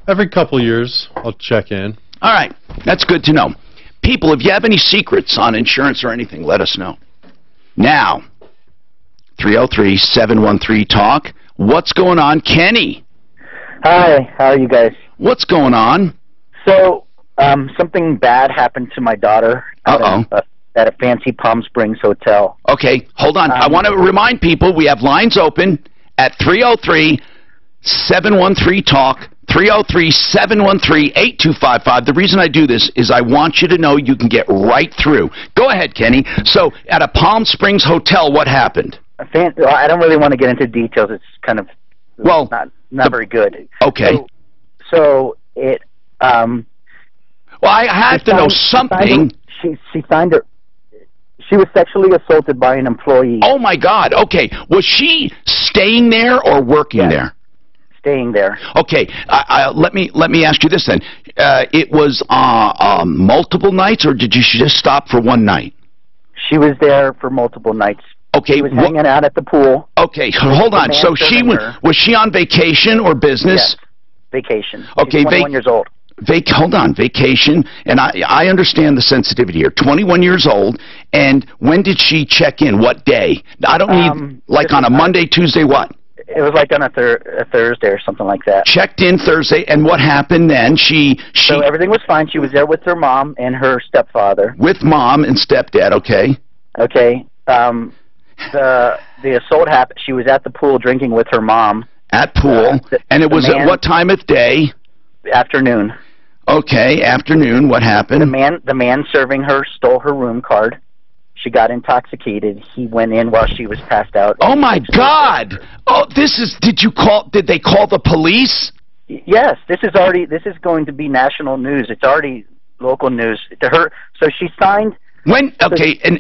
Every couple years, I'll check in. All right, that's good to know. People, if you have any secrets on insurance or anything, let us know. Now, 303-713-TALK. What's going on, Kenny? Hi, how are you guys? What's going on? So, something bad happened to my daughter at a fancy Palm Springs hotel. Okay, hold on. I want to remind people we have lines open at 303-713-TALK, 303-713-8255. The reason I do this is I want you to know you can get right through. Go ahead, Kenny. So, at a Palm Springs hotel, what happened? I don't really want to get into details. It's kind of not very good. Okay. So it. Well, I have to know something. She signed her. She was sexually assaulted by an employee. Oh my God. Okay. Was she staying there or working there? Staying there. Okay. Let me ask you this then. It was multiple nights, or did you just stop for one night? She was there for multiple nights. Okay. She was hanging out at the pool. Okay. Hold on. So she was she on vacation or business? Yes. Vacation. Okay. She's 21 years old. Hold on, vacation, and I understand the sensitivity here. 21 years old, and when did she check in? What day? I don't need, like on a Monday, Tuesday, what? It was like on a Thursday or something like that. Checked in Thursday, and what happened then? So everything was fine. She was there with her mom and her stepfather. With mom and stepdad, okay. Okay. The assault happened. She was at the pool drinking with her mom. At pool, and it was at what time of day? Afternoon. Okay, afternoon. What happened? The man serving her stole her room card. She got intoxicated. He went in while she was passed out. Oh my God! Oh, did they call the police? Yes, this is going to be national news. It's already local news to her. So she signed. When? Okay, and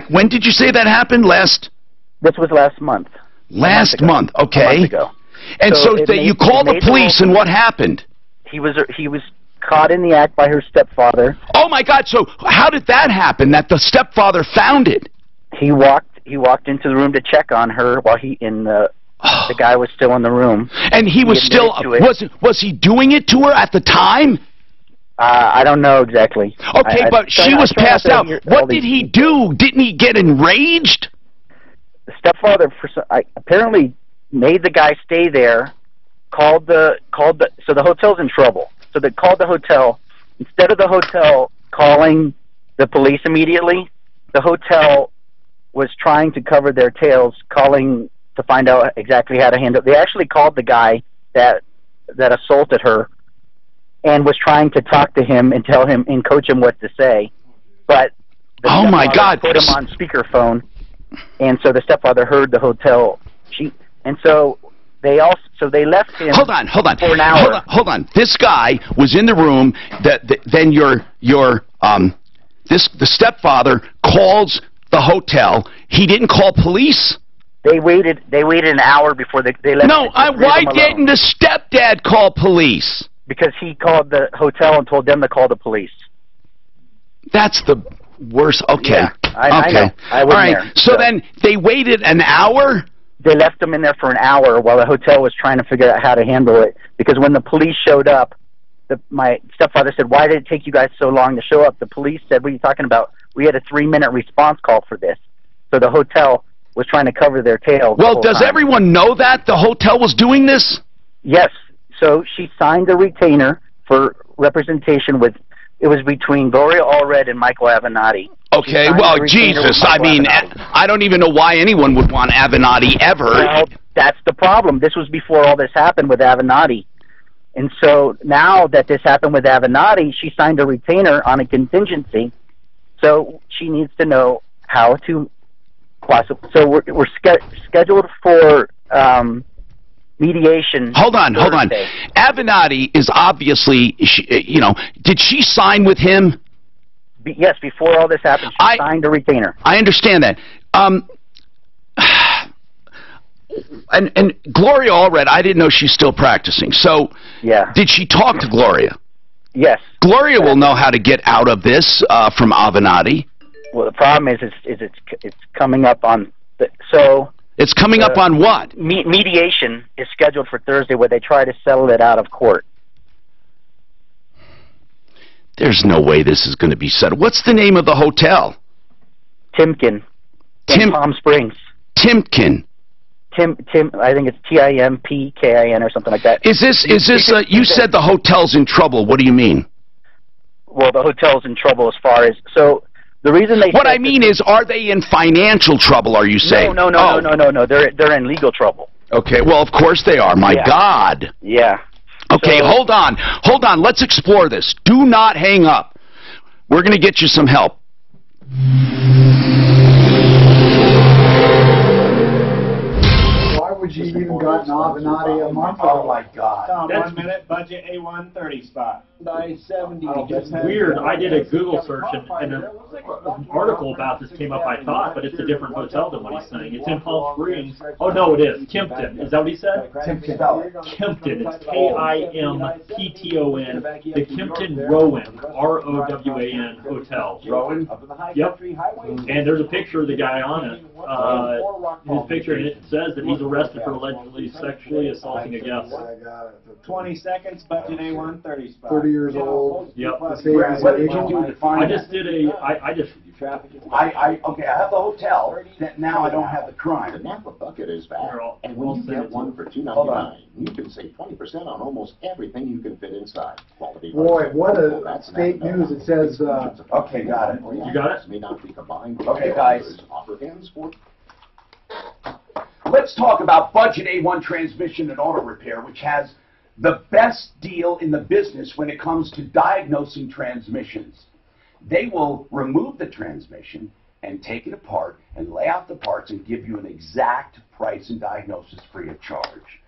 when did you say that happened? This was last month. Last month. Okay. A month ago. And so you called the police, and what happened? He was caught in the act by her stepfather. Oh my God! So how did that happen? That the stepfather found it? He walked into the room to check on her while the guy was still in the room. And he was still was he doing it to her at the time? I don't know exactly. Okay, but she was passed out. What did he do? Didn't he get enraged? The stepfather apparently made the guy stay there. So the hotel's in trouble. So they called the hotel. Instead of the hotel calling the police immediately, the hotel was trying to cover their tails, calling to find out exactly how to handle it. They actually called the guy that assaulted her and was trying to talk to him and tell him and coach him what to say. But the stepfather put him on speakerphone, and so the stepfather heard the hotel. They left him. Hold on. For an hour. Hold on. This guy was in the room. Then the stepfather calls the hotel. He didn't call police. They waited an hour before they left. No, why didn't the stepdad call police? Because he called the hotel and told them to call the police. That's the worst. Okay. Yeah, I know. I wasn't All right. there, So then they waited an hour. They left him in there for an hour while the hotel was trying to figure out how to handle it. Because when the police showed up, my stepfather said, "Why did it take you guys so long to show up?" The police said, "What are you talking about? We had a 3-minute response call for this." So the hotel was trying to cover their tails. Well, does everyone know that the hotel was doing this? Yes. So she signed a retainer for representation it was between Gloria Allred and Michael Avenatti. Okay, well, Jesus, I mean, I don't even know why anyone would want Avenatti ever. Well, that's the problem. This was before all this happened with Avenatti. And so now that this happened with Avenatti, she signed a retainer on a contingency. So she needs to know how to possibly. So we're scheduled for mediation. Hold on. Avenatti is obviously, did she sign with him? Yes, before all this happened, she signed a retainer. I understand that. And Gloria Allred, I didn't know she's still practicing. So, yeah. Did she talk to Gloria? Yes. Gloria will know how to get out of this from Avenatti. Well, the problem is it's coming up on It's coming up on what? Mediation is scheduled for Thursday, where they try to settle it out of court. There's no way this is going to be settled. What's the name of the hotel? Timken. In Palm Springs. Timken. Tim. I think it's Timpkin or something like that. Is this? You said the hotel's in trouble. What do you mean? Well, the hotel's in trouble as far as the reason they. What I mean is, are they in financial trouble? Are you saying? No. They're in legal trouble. Okay. Well, of course they are. My God. Yeah. Okay. Hold on. Let's explore this. Do not hang up. We're going to get you some help. Would you even got Avenatti a month ago? Oh my God! Tom, 1 minute budget A130 spot. 970. That's weird. I did a Google search and an article about this came up. I thought, but it's a different hotel than what he's saying. It's in Palm Springs. Oh no, it is Kimpton. Is that what he said? Kimpton. Kimpton. It's Kimpton. The Kimpton Rowan, ROWAN hotel. Rowan. Yep. And there's a picture of the guy on it. His picture, and it says that he's arrested for allegedly sexually assaulting a guest. 20 seconds, budget A130 spot. 30 years old. Yep. What did you do to find I just did a. Okay, I have the hotel. Now I don't have the crime. The Napa bucket is back, and when you get one for $2.99, you can save 20% on almost everything you can fit inside. Quality. Boy, what a state news! It says. Okay, got it. You got it. May not be combined. Okay, guys. Offer ends for. Let's talk about Budget A1 Transmission and Auto Repair, which has the best deal in the business when it comes to diagnosing transmissions. They will remove the transmission and take it apart and lay out the parts and give you an exact price and diagnosis free of charge.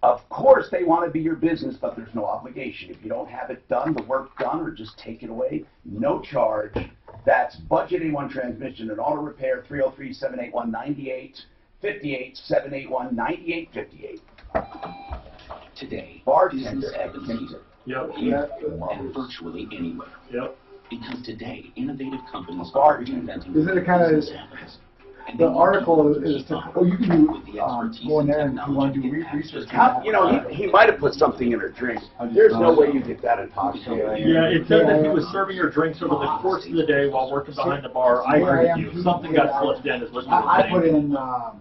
Of course, they want to be your business, but there's no obligation. If you don't have it done, the work done, or just take it away, no charge. That's Budget A1 Transmission and Auto Repair, 303-781-9858, 781-9858. Today, bartender business happens here and virtually anywhere. Yep. Because today, innovative companies are reinventing. Isn't it kind of the article is to, you can do go in there and you want to do research. He might have put something in her drink. There's no way you get that in Australia. Yeah, it said that he was serving her drinks over the course of the day while working behind the bar. I agree with you. Something got slipped in, is what you were saying. I put in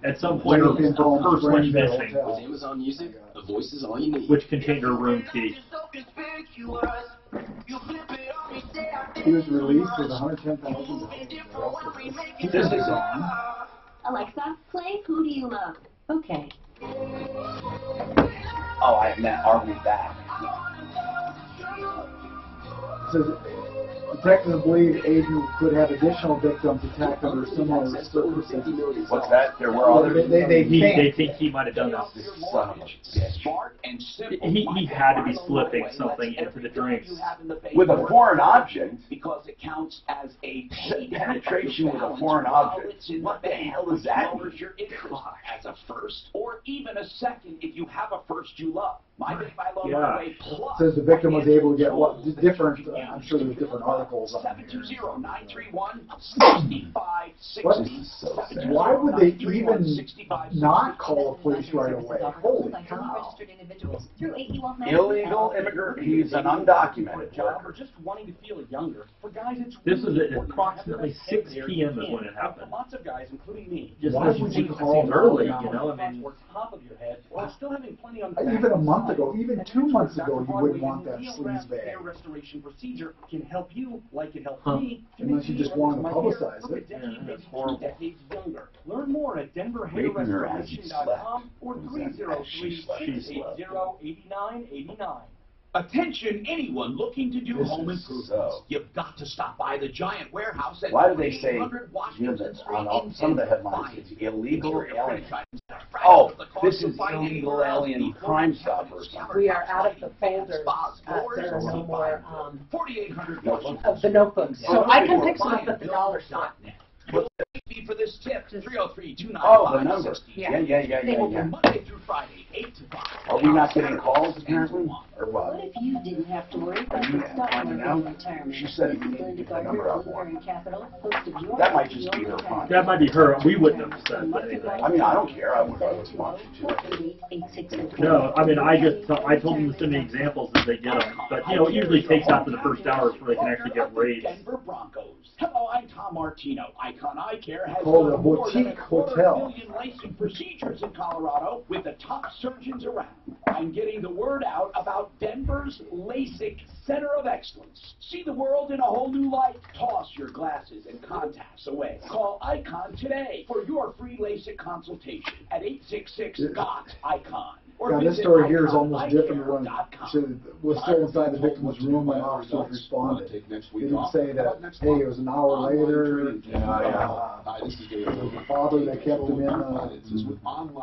at some point her purse went missing, With Amazon Music, the voice is all you need. which contained her room key. He was released with $110,000. This is on. Alexa, play Who Do You Love? Okay. Oh, I meant, are we back? It says, detectives believe agent could have additional victims attacked under similar circumstances. What's that? There were others. They think he might have done this. Son of a bitch. He had to be slipping something into the drinks. With a foreign object? Because it counts as a penetration with a foreign object. What the hell is that? Your interest as a first or even a second if you have a first you love. My Bank by Loan Runaway Plus. Says the victim was able to get what different. I'm sure there's different articles on here. 720-931-6560. Why would they even not call the police right away? Holy cow! Illegal immigrant. He's an undocumented worker. Just wanting to feel younger. For guys, it's This is at approximately 6 p.m. is when it happened. Lots of guys, including me. Just Why would you call early, now? you know? I mean, top of your head, while still having plenty on. Even a month ago, even 2 months ago, you wouldn't want that sleaze bag. Hair restoration procedure can help you like it helped me. Unless you just want to publicize it. That's horrible. Decades younger. Learn more at DenverHairRestoration.com or 303-680-8989. Attention, anyone looking to do home improvements. You've got to stop by the giant warehouse at Why do they say 800 Washington Street on some of the headlines it's illegal alien? Oh, This is illegal alien crime stopper. We are out of the folders. There are no more of the notebooks. So I can pick some up at the dollar store. For this tip, 303-295-60. Oh, the number. Yeah. Monday through Friday, 8 to 5. Are we not getting calls apparently? Or what? What if you didn't have to worry about the stuff in your retirement? She said, Linda the number Gardner, up for Blueberry Capital, host of your that might just be her fund. That might be her. We wouldn't have said anything. I mean, I don't care. I wouldn't want you to. No, I mean, I told them to send me examples as they get them. But, you know, it usually takes after the first hour before they can actually get raised. Denver Broncos. Hello, I'm Tom Martino. Icon Eye Care has Called a more than boutique 250 hotel. million LASIK procedures in Colorado with the top surgeons around. I'm getting the word out about Denver's LASIK Center of Excellence. See the world in a whole new light. Toss your glasses and contacts away. Call Icon today for your free LASIK consultation at 866-GOT-ICON. Now, this story here is almost different when she was still inside the victim's room when officers responded. They didn't say that, hey, it was an hour later. It was the father that kept him in the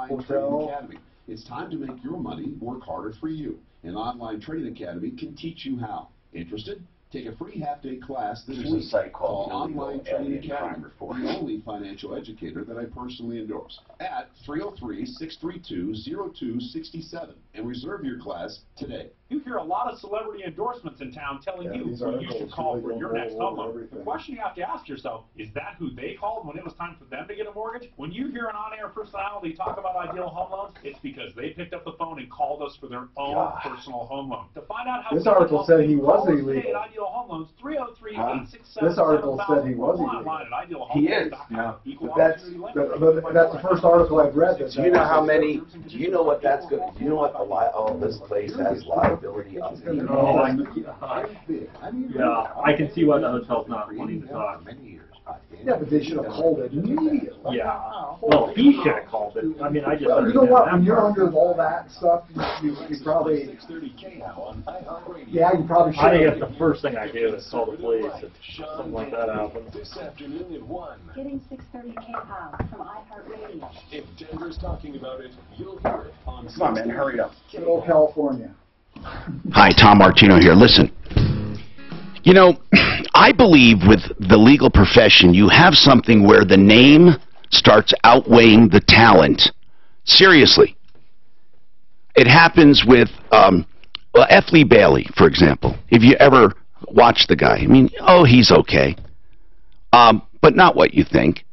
hotel. It's time to make your money work harder for you. An online trading academy can teach you how. Interested? Take a free half-day class this week. There's a site called Online Trading Academy, the only financial educator that I personally endorse. At 303-632-0267 and reserve your class today. You hear a lot of celebrity endorsements in town telling you who you should call for your next home loan. The question you have to ask yourself, is that who they called when it was time for them to get a mortgage? When you hear an on-air personality talk about Ideal Home Loans, it's because they picked up the phone and called us for their own personal home loan. To find out how This article said he was illegal. Ideal Home Loans, 303-867-7000. This article said he was illegal. He is. But that's the first article I've read. Do you know how many? Do you know what that's good? Do you know what the this place has liability on? Yeah, I can see why the hotel's not wanting to talk. Yeah, but they should have called it immediately. Yeah. Well, he should have called it. I mean, I just. Well, you know what? When you're under all that stuff, you probably. Yeah, you probably should. I think that's the first thing I do is call the police if something like that happens. This afternoon at 1. Getting 630K Pow from iHeartRadio. If Denver's talking about it, you'll hear it on. Come on, man, hurry up. Hello, California. Hi, Tom Martino here. Listen, you know, I believe with the legal profession, you have something where the name starts outweighing the talent. Seriously. It happens with F. Lee Bailey, for example. If you ever watch the guy, I mean, oh, he's okay. But not what you think.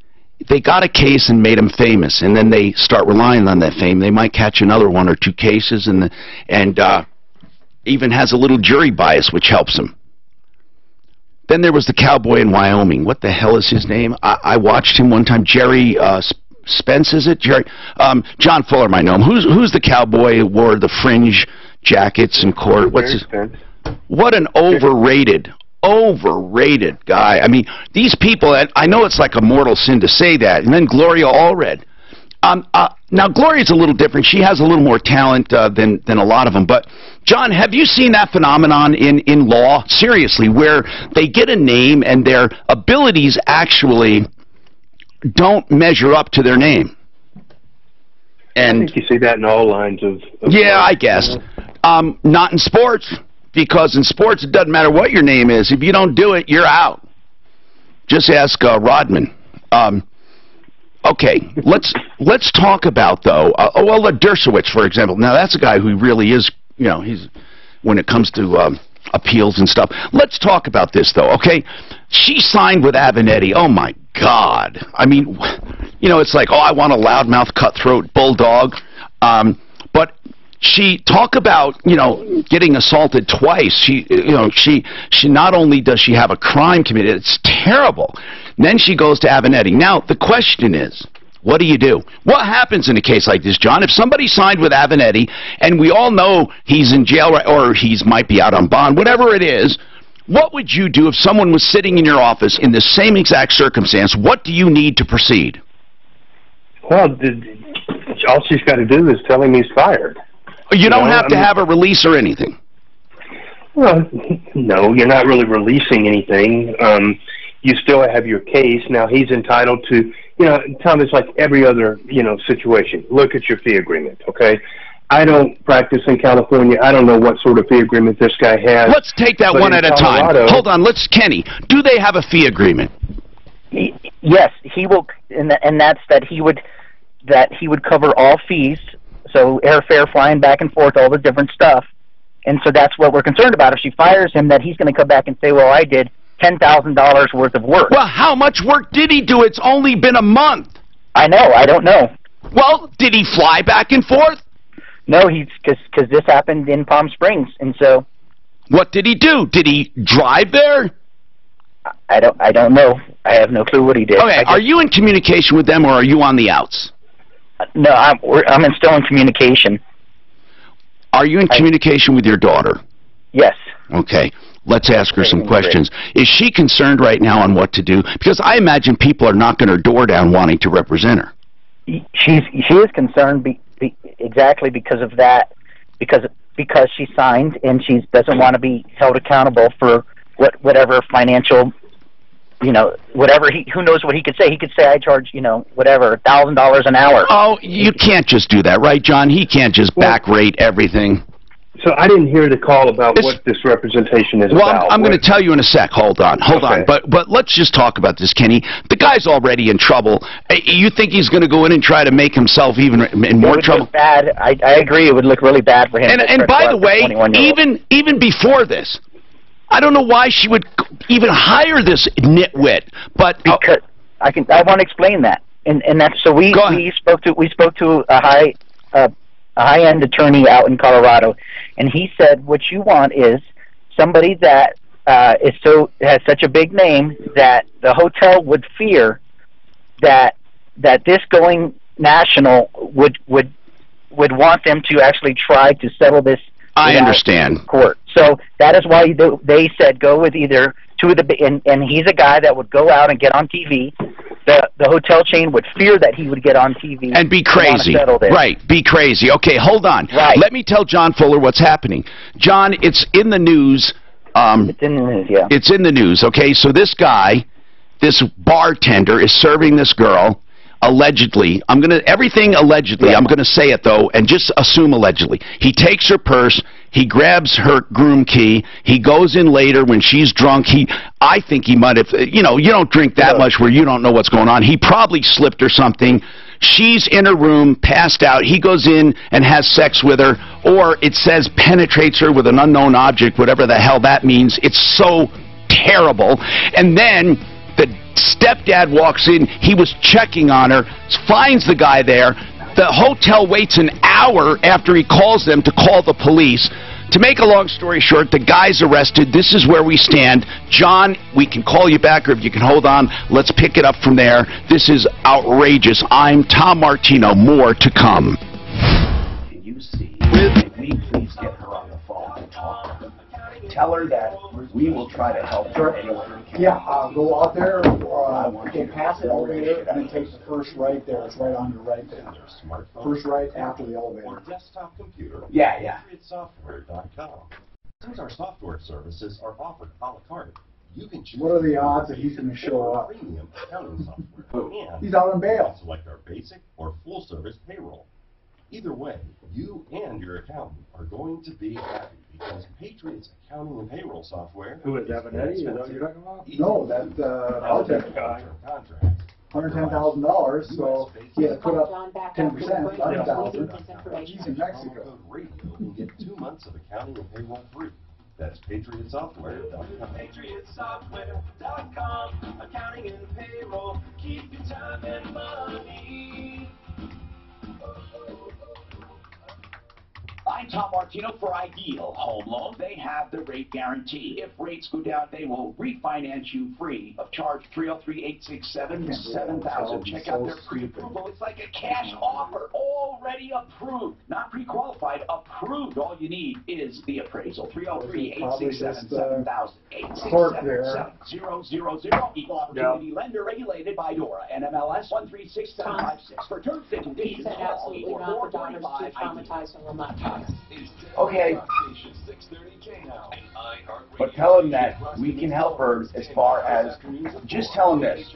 They got a case and made him famous, and then they start relying on that fame. They might catch another 1 or 2 cases, and even has a little jury bias, which helps him. Then there was the cowboy in Wyoming. What the hell is his name? I watched him one time. Jerry Spence, is it? Jerry? John Fuller might know him. Who's the cowboy who wore the fringe jackets in court? What's his? What an overrated guy. I mean, these people, I know it's like a mortal sin to say that. And then Gloria Allred. Now, Gloria's a little different. She has a little more talent than a lot of them. But, John, have you seen that phenomenon in law? Seriously, where they get a name and their abilities actually don't measure up to their name? And I think you see that in all lines of yeah, I guess. Not in sports, because in sports it doesn't matter what your name is. If you don't do it, you're out. Just ask Rodman. Okay, let's talk about though. Well, Dershowitz, for example. Now that's a guy who really is, you know, he's when it comes to appeals and stuff. Let's talk about this though. Okay, she signed with Avenatti. Oh my God! I mean, you know, it's like, oh, I want a loudmouth, cutthroat bulldog. But she talk about, you know, getting assaulted twice. She not only does she have a crime committed, it's terrible. Then she goes to Avenatti. Now, the question is, what do you do? What happens in a case like this, John? If somebody signed with Avenatti, and we all know he's in jail, or he might be out on bond, whatever it is, what would you do if someone was sitting in your office in the same exact circumstance? What do you need to proceed? Well, all she's got to do is tell him he's fired. You don't have to have a release or anything. Well, no, you're not really releasing anything. You still have your case. Now, he's entitled to, you know, Tom, it's like every other, you know, situation. Look at your fee agreement, okay? I don't practice in California. I don't know what sort of fee agreement this guy has. Let's take that one at a time. Hold on, Kenny, do they have a fee agreement? Yes, he will, and that's that he would cover all fees, so airfare, flying back and forth, all the different stuff, And so that's what we're concerned about. If she fires him, that he's going to come back and say, well, I did $10,000 worth of work. Well, how much work did he do? It's only been a month. I know. I don't know. Well, did he fly back and forth? No, because this happened in Palm Springs, and so. What did he do? Did he drive there? I don't know. I have no clue what he did. Okay, are you in communication with them, or are you on the outs? No, I'm still in communication. Are you in communication with your daughter? Yes. Okay. Let's ask her some questions. Is she concerned right now on what to do? Because I imagine people are knocking her door down wanting to represent her. She is concerned exactly because of that, because she signed and she doesn't want to be held accountable for whatever financial, whatever who knows what he could say. He could say, I charge, whatever, $1,000 an hour. Oh, you can't just do that, right, John? He can't just back rate everything. So I didn't hear the call about what this representation is about. Well, I'm going to tell you in a sec. Hold on. But let's just talk about this, Kenny. The guy's already in trouble. You think he's going to go in and try to make himself even in more trouble? Look bad. I agree. It would look really bad for him. And by the way, even before this, I don't know why she would even hire this nitwit. But because I want to explain that. And that's so we spoke to a high-end attorney out in Colorado, and he said what you want is somebody that has such a big name that the hotel would fear that this going national would want them to actually try to settle this. I understand. Court. So that is why they said go with either two of the and he's a guy that would go out and get on TV. The hotel chain would fear that he would get on TV and be crazy. Right, be crazy. Okay, hold on. Right. Let me tell John Fuller what's happening. John, it's in the news. It's in the news, yeah. It's in the news, okay? So this guy, this bartender, is serving this girl, allegedly. Everything allegedly. Yeah. I'm going to say it, though, and just assume allegedly. He takes her purse. He grabs her groom key. He goes in later when she's drunk. I think he might have, you don't drink that much where you don't know what's going on. He probably slipped or something. She's in her room, passed out. He goes in and has sex with her, or it says penetrates her with an unknown object, whatever the hell that means. It's so terrible. And then the stepdad walks in. He was checking on her, finds the guy there. The hotel waits an hour after he calls them to call the police. To make a long story short, the guy's arrested. This is where we stand. John, we can call you back, or if you can hold on, let's pick it up from there. This is outrageous. I'm Tom Martino. More to come. Can you see? Can we please get her on the phone and talk to her? Tell her that we will try to help her any way we can. Yeah, go out there, get past the elevator, and then take the first right there. It's right on your right there. First right after the elevator. Or desktop computer. Yeah. PatriotSoftware.com. Since our software services are offered a la carte, you can choose. What are the odds that he's going to show up? Premium accounting software. And he's out on bail. Select our basic or full service payroll. Either way, you and your accountant are going to be happy because Patriot's accounting and payroll software. Who is Evan Eddie? Is that what you're talking about? No, that's guy. $110,000, so he had to put up 10%, $100,000. He's in Mexico. Code radio and get 2 months of accounting and payroll free. That's PatriotSoftware.com. PatriotSoftware.com. Accounting and payroll. Keep your time and money. I'm Tom Martino for Ideal Home Loan. They have the rate guarantee. If rates go down, they will refinance you free of charge. 303-867-7000. Check out their pre-approval. It's like a cash offer. Already approved. Not pre-qualified. Approved. All you need is the appraisal. 303-867-7000. 867-7000. Equal Opportunity Lender regulated by DORA. NMLS 136756. For terms and conditions, call 445. Traumatized and will not talk. Okay. But tell him that we can help her as far as, just tell him this.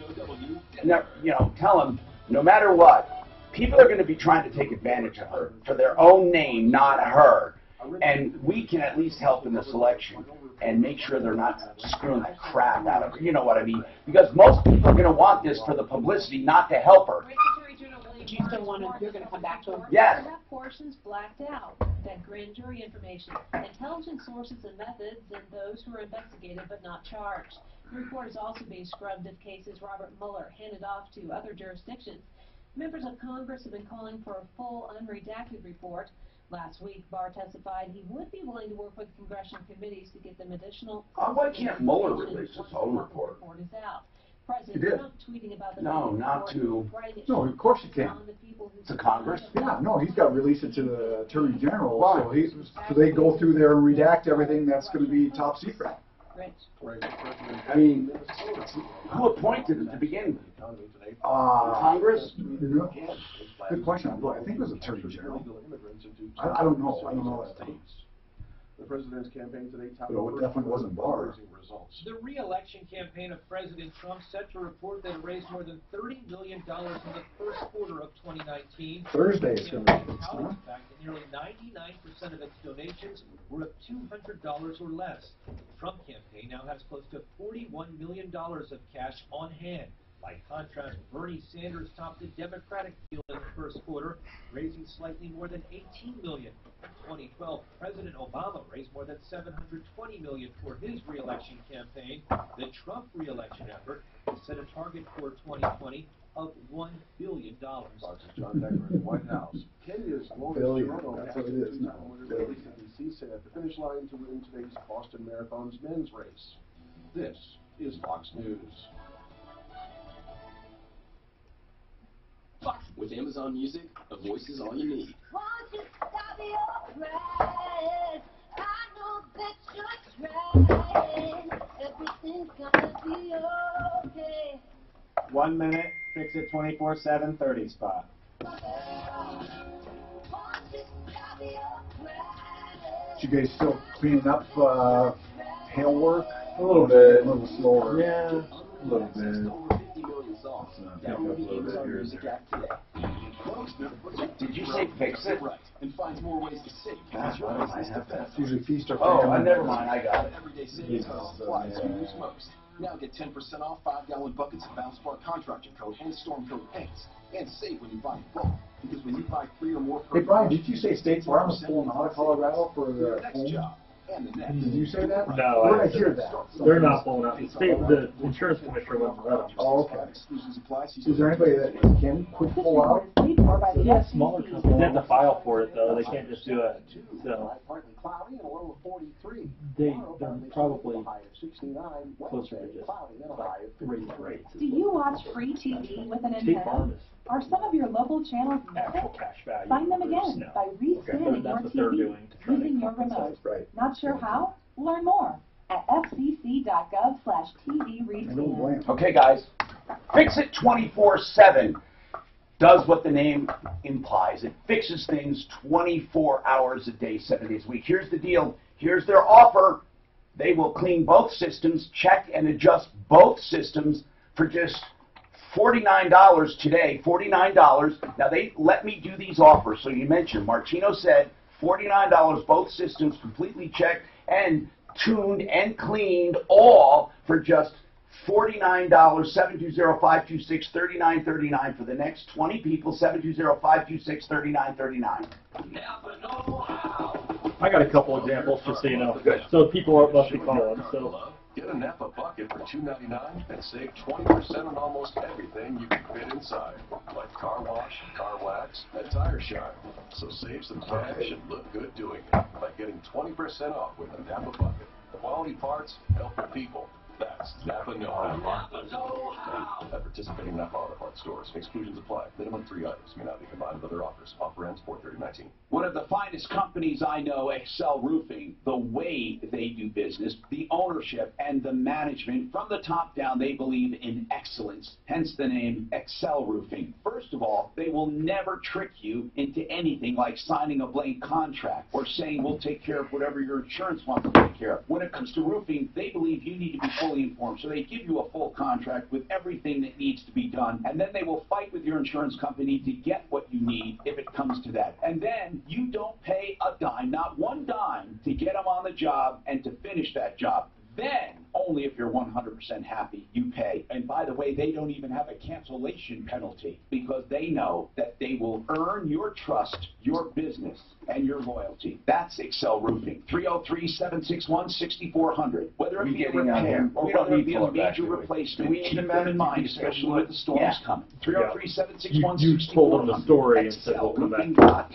Tell him, no matter what, people are going to be trying to take advantage of her for their own name, not her. And we can at least help in the selection and make sure they're not screwing the crap out of her. You know what I mean? Because most people are going to want this for the publicity, not to help her. You still want to, you're going to come back to him? Yes. That portion's blacked out. That grand jury information, intelligence sources and methods, and those who are investigated but not charged. The report is also being scrubbed if cases Robert Mueller handed off to other jurisdictions. Members of Congress have been calling for a full unredacted report. Last week, Barr testified he would be willing to work with congressional committees to get them additional. Why can't Mueller release his own report? Is out. President He did. Trump tweeting about the No, not to. No, of course you can. To Congress? Yeah, no, he's got to release it to the Attorney General. Why? So they go through there and redact everything that's going to be top secret. I mean, who appointed it to begin with? Congress? Good question. I think it was Attorney General. I don't know. I don't know that. The president's campaign today But it definitely wasn't Barr. The re-election campaign of President Trump set to report that it raised more than $30 million in the first quarter of 2019. Thursday is going to be The fact that nearly 99% of its donations were of $200 or less. The Trump campaign now has close to $41 million of cash on hand. By contrast, Bernie Sanders topped the Democratic field in the first quarter, raising slightly more than $18 million. In 2012, President Obama raised more than $720 million for his re-election campaign. The Trump re-election effort set a target for 2020 of $1 billion. John Decker in the White House. Kenya's Lawrence Toronto athletes released in D.C. say at the finish line to win today's Boston Marathon's men's race. This is Fox News. With Amazon Music, a voice is all you need. Won't you stop your crying? I know that you're trying. Everything's gonna be okay. 1 minute, fix it 24/7, 30 spot. You guys still cleaning up hail work? A little bit. A little slower. Yeah, a little bit. Did you say fix it? And finds more ways to save That's cash. right. I have that. It's usually feast or Oh, never mind. I got it. Everyday savings applies to use most. Now get 10% off 5-gallon buckets of Valspar contractor coat and storm coat paints. And save when you buy bulk. Because when you buy 3 or more per Hey Brian, did you say State Farm was pulling out of Colorado for the next home? job and the next. Did you say that? No, Where did I hear that? They're not pulling out. The insurance commissioner wouldn't let them. Oh, okay. Is there anybody that can quick pull out? Yeah, smaller companies. They have to file for it though. They can't just do it. So Partly cloudy and a low of 43. they're probably closer to just raise rates. Do you watch free TV with an State antenna? Farm is Are some of your local channels actual missing? cash value. Find them again No. by rescanning That's your what they're TV doing to try to using your compensate. remote. Not sure how? Learn more at fcc.gov/TV rescan. Okay, guys. Fix It 24/7 does what the name implies. It fixes things 24 hours a day, 7 days a week. Here's the deal. Here's their offer. They will clean both systems, check and adjust both systems for just $49 today, $49. Now, they let me do these offers. So you mentioned, Martino said $49, both systems completely checked and tuned and cleaned, all for just $49, 720-526-3939 for the next 20 people, 720-526-3939. I got a couple examples just so you know. So people must be calling. So Get a Napa bucket for $2.99 and save 20% on almost everything you can fit inside, like car wash, car wax, and tire shine. So save some cash and look good doing it by getting 20% off with a Napa bucket. Quality parts, helpful people. That's Napa Know-How. At participating Napa Auto Parts stores, exclusions apply. Minimum 3 items may not be combined with other offers. Offer ends 4/30/19. One of the finest companies I know, Excel Roofing, the way they do business, the ownership and the management, from the top down, they believe in excellence, hence the name Excel Roofing. First of all, they will never trick you into anything like signing a blank contract or saying we'll take care of whatever your insurance wants to take care of. When it comes to roofing, they believe you need to be fully informed, so they give you a full contract with everything that needs to be done, and then they will fight with your insurance company to get what you need if it comes to that. And then you don't pay a dime, not one dime, to get them on the job and to finish that job. Then, only if you're 100% happy, you pay. And by the way, they don't even have a cancellation penalty because they know that they will earn your trust, your business, and your loyalty. That's Excel Roofing. 303-761-6400. Whether it be a repair or whether it be a major replacement, keep them in mind, especially with the storms coming. 303-761-6400. You told them the story and said we'll come back.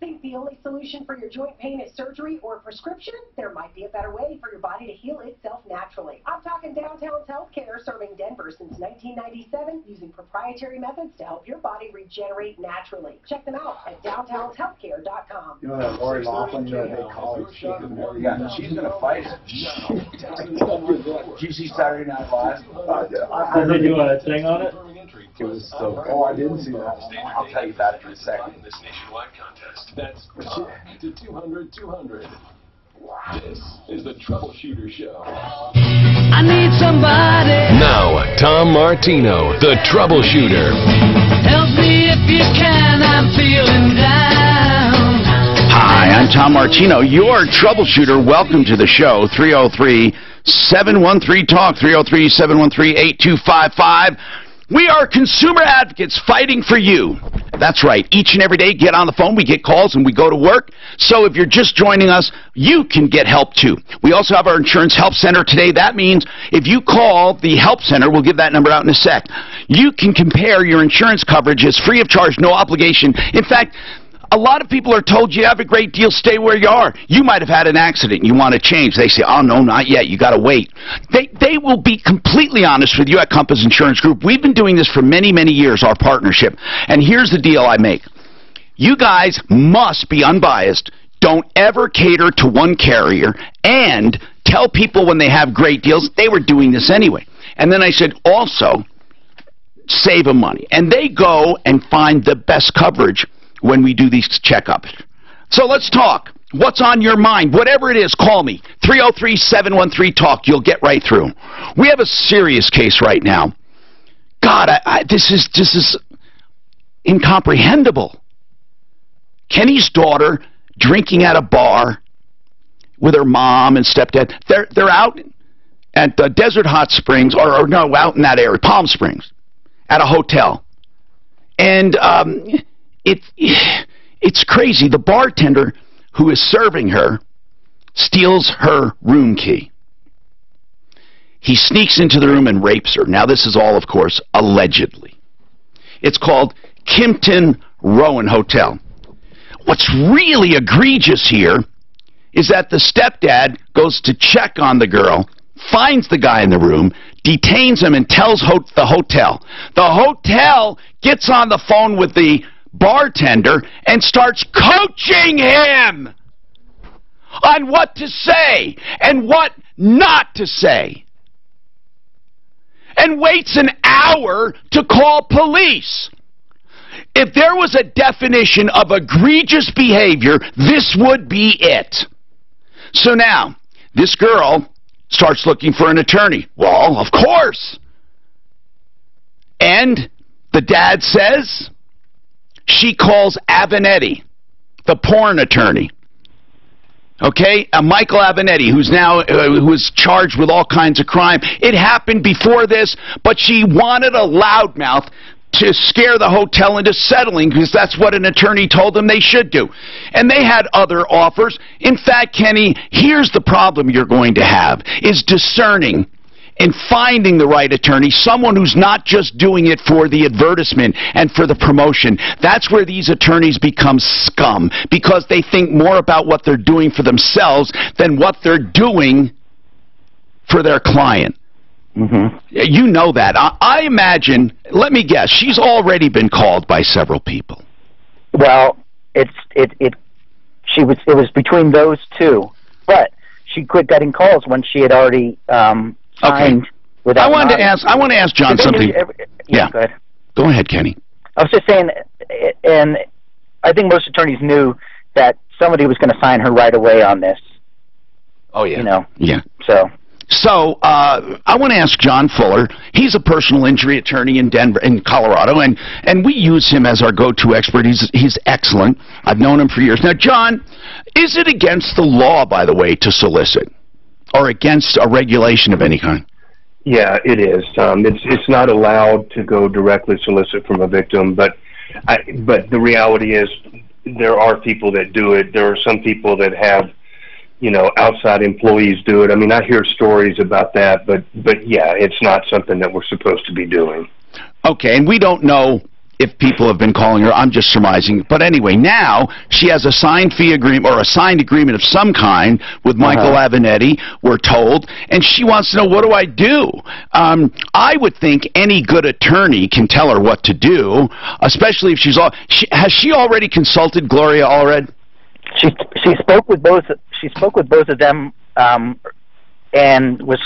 Think the only solution for your joint pain is surgery or prescription? There might be a better way for your body to heal itself naturally. I'm talking Downtown's Healthcare, serving Denver since 1997, using proprietary methods to help your body regenerate naturally. Check them out at downtownshealthcare.com. You know that Lori Laughlin, you know, they call her, yeah, she's going to fight it. Did you see Saturday Night Live? Did they do a thing on it? It was so cool. Oh, I didn't see that. I'll tell you about it in a second. This nationwide contest. That's to 200-200. This is the Troubleshooter Show. I need somebody. Now, Tom Martino, the Troubleshooter. Help me if you can, I'm feeling down. Hi, I'm Tom Martino, your troubleshooter. Welcome to the show. 303-713-TALK, 303-713-8255. We are consumer advocates fighting for you. That's right. Each and every day, get on the phone, we get calls, and we go to work. So if you're just joining us, you can get help too. We also have our insurance help center today. That means if you call the help center, we'll give that number out in a sec, you can compare your insurance coverage. It's free of charge, no obligation. In fact, a lot of people are told you have a great deal, stay where you are. You might have had an accident, you want to change. They say, oh, no, not yet, you got to wait. They will be completely honest with you at Compass Insurance Group. We've been doing this for many, many years, our partnership. And here's the deal I make. You guys must be unbiased. Don't ever cater to one carrier, and tell people when they have great deals, they were doing this anyway. And then I said, also, save them money. And they go and find the best coverage when we do these checkups. So let's talk. What's on your mind? Whatever it is, call me. 303-713-TALK. You'll get right through. We have a serious case right now. God, this is incomprehensible. Kenny's daughter drinking at a bar with her mom and stepdad. They're out at Desert Hot Springs, or no, out in that area, Palm Springs, at a hotel. And it's crazy. The bartender who is serving her steals her room key. He sneaks into the room and rapes her. Now, this is all, of course, allegedly. It's called Kimpton Rowan Hotel. What's really egregious here is that the stepdad goes to check on the girl, finds the guy in the room, detains him, and tells the hotel. The hotel gets on the phone with the bartender and starts coaching him on what to say and what not to say, and waits an hour to call police. If there was a definition of egregious behavior, this would be it. So now, this girl starts looking for an attorney. Well, of course. And the dad says she calls Avenatti, the porn attorney. Okay, Michael Avenatti, who's charged with all kinds of crime. It happened before this, but she wanted a loudmouth to scare the hotel into settling, because that's what an attorney told them they should do. And they had other offers. In fact, Kenny, here's the problem you're going to have, is discerning and finding the right attorney, someone who's not just doing it for the advertisement and for the promotion. That's where these attorneys become scum, because they think more about what they're doing for themselves than what they're doing for their client. Mm-hmm. You know that. I imagine, let me guess, she's already been called by several people. Well, it was between those two, but she quit getting calls when she had already signed. Without I want to ask John something. Yeah, go ahead. Go ahead, Kenny. I was just saying, and I think most attorneys knew that somebody was going to sign her right away on this. Oh yeah. You know. Yeah. So I want to ask John Fuller. He's a personal injury attorney in Denver, in Colorado, and we use him as our go-to expert. He's excellent. I've known him for years. Now, John, is it against the law, by the way, to solicit or against a regulation of any kind? Yeah, it is. It's not allowed to go directly solicit from a victim, but the reality is there are people that do it. There are some people that have, outside employees do it. I mean, I hear stories about that, but yeah, it's not something that we're supposed to be doing. Okay, and we don't know if people have been calling her. I'm just surmising. But anyway, now she has a signed fee agreement, or a signed agreement of some kind with Michael Avenatti, we're told, and she wants to know, what do I do? I would think any good attorney can tell her what to do, especially if has she already consulted Gloria Allred? She spoke with both. She spoke with both of them, and was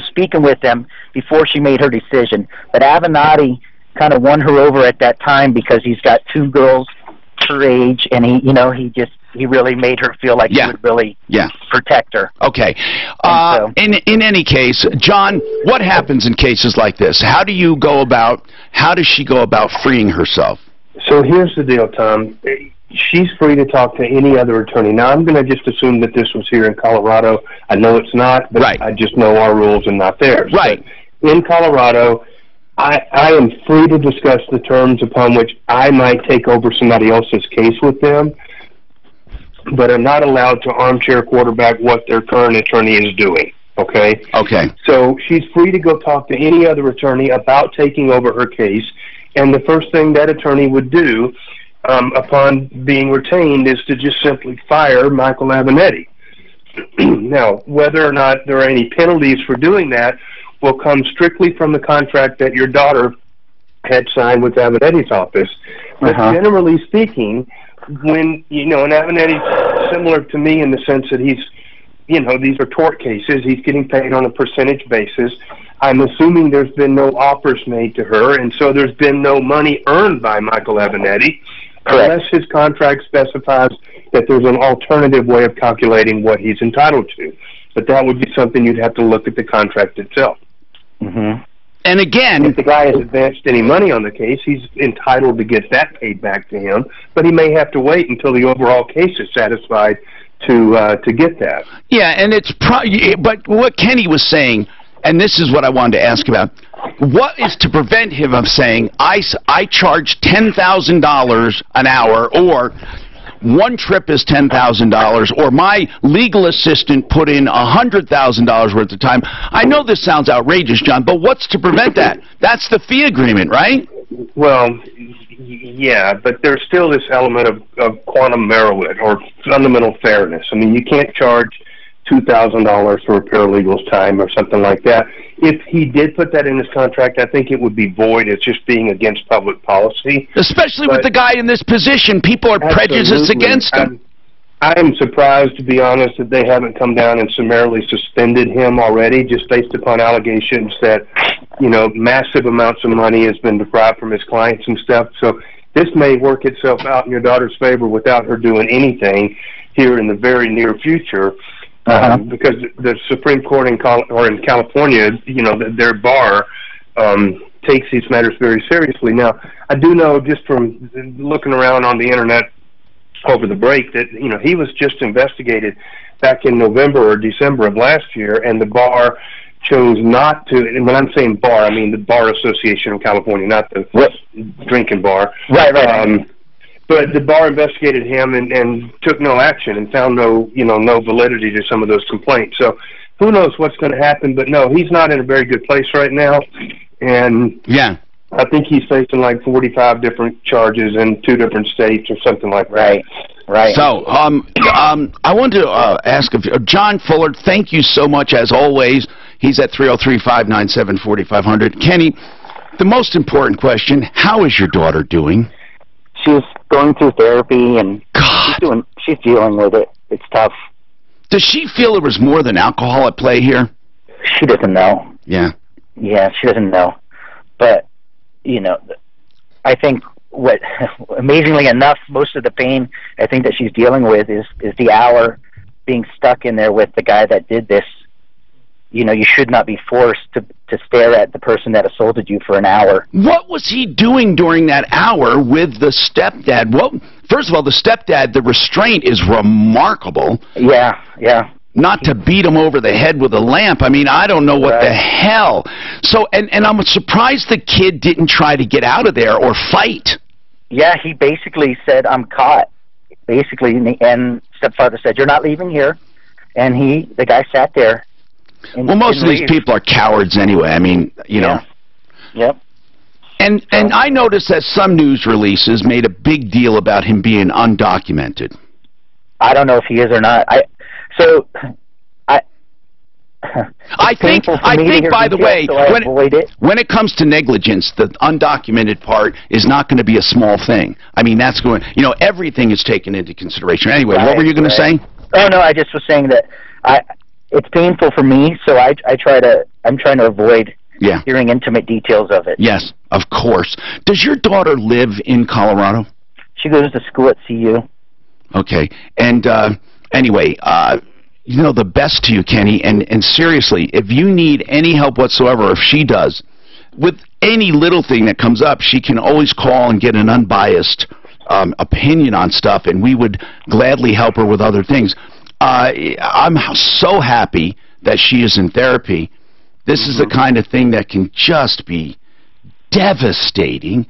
speaking with them before she made her decision. But Avenatti kind of won her over at that time because he's got 2 girls her age, and he really made her feel like he would really protect her. Okay. In any case, John, what happens in cases like this? How does she go about freeing herself? So here's the deal, Tom. She's free to talk to any other attorney. Now, I'm going to just assume that this was here in Colorado. I know it's not, but I just know our rules and not theirs. Right. But in Colorado, I am free to discuss the terms upon which I might take over somebody else's case with them, but I'm not allowed to armchair quarterback what their current attorney is doing. Okay? Okay. So she's free to go talk to any other attorney about taking over her case, and the first thing that attorney would do upon being retained is to just simply fire Michael Avenatti. Now, whether or not there are any penalties for doing that will come strictly from the contract that your daughter had signed with Avenatti's office. But generally speaking, when, and Avenatti's similar to me in the sense that he's, these are tort cases. He's getting paid on a percentage basis. I'm assuming there's been no offers made to her, and so there's been no money earned by Michael Avenatti, unless his contract specifies that there's an alternative way of calculating what he's entitled to. But that would be something you'd have to look at the contract itself. And again, if the guy has advanced any money on the case, he's entitled to get that paid back to him, but he may have to wait until the overall case is satisfied to get that. Yeah, and but what Kenny was saying, and this is what I wanted to ask about, what is to prevent him of saying, I charge $10,000 an hour, or one trip is $10,000, or my legal assistant put in $100,000 worth of time? I know this sounds outrageous, John, but what's to prevent that? That's the fee agreement, right? Well, yeah, but there's still this element of quantum merit, or fundamental fairness. I mean, you can't charge $2,000 for a paralegal's time or something like that. If he did put that in his contract, I think it would be void as just being against public policy. Especially with the guy in this position. People are prejudiced against him. I am surprised, to be honest, that they haven't come down and summarily suspended him already, just based upon allegations that, massive amounts of money has been defrauded from his clients and stuff. So this may work itself out in your daughter's favor without her doing anything here in the very near future. Because the Supreme Court in California, their bar takes these matters very seriously. Now, I do know just from looking around on the internet over the break that he was just investigated back in November or December of last year, and the bar chose not to. And when I'm saying bar, I mean the Bar Association of California, not the drinking bar. Right. But the bar investigated him and took no action and found no validity to some of those complaints. So who knows what's going to happen? But no, he's not in a very good place right now. And I think he's facing like 45 different charges in 2 different states or something like that. Right. So, I want to ask John Fuller, thank you so much as always. He's at 303-597-4500. Kenny, the most important question, how is your daughter doing? She's going through therapy, and she's dealing with it. It's tough. Does she feel there was more than alcohol at play here? She doesn't know. Yeah, she doesn't know. But, I think amazingly enough, most of the pain I think that she's dealing with is the hour being stuck in there with the guy that did this. You should not be forced to stare at the person that assaulted you for an hour. What was he doing during that hour with the stepdad? Well, first of all, the stepdad, the restraint is remarkable. Yeah. not to beat him over the head with a lamp. I mean, I don't know what the hell. So, and I'm surprised the kid didn't try to get out of there or fight. Yeah, he basically said, "I'm caught." Basically, and stepfather said, "You're not leaving here." And the guy sat there. Well, most of these people are cowards anyway. I mean, you know. Yep. And I noticed that some news releases made a big deal about him being undocumented. I don't know if he is or not. I think, by the way, when it comes to negligence, the undocumented part is not going to be a small thing. I mean, that's going, you know, everything is taken into consideration. Anyway, what were you going to say? Oh, no, I just was saying that it's painful for me, so I'm trying to avoid hearing intimate details of it. Yes, of course. Does your daughter live in Colorado? She goes to school at CU. Okay. And anyway, you know, the best to you, Kenny, and seriously, if you need any help whatsoever, if she does, with any little thing that comes up, she can always call and get an unbiased opinion on stuff, and we would gladly help her with other things. I'm so happy that she is in therapy. This is the kind of thing that can just be devastating.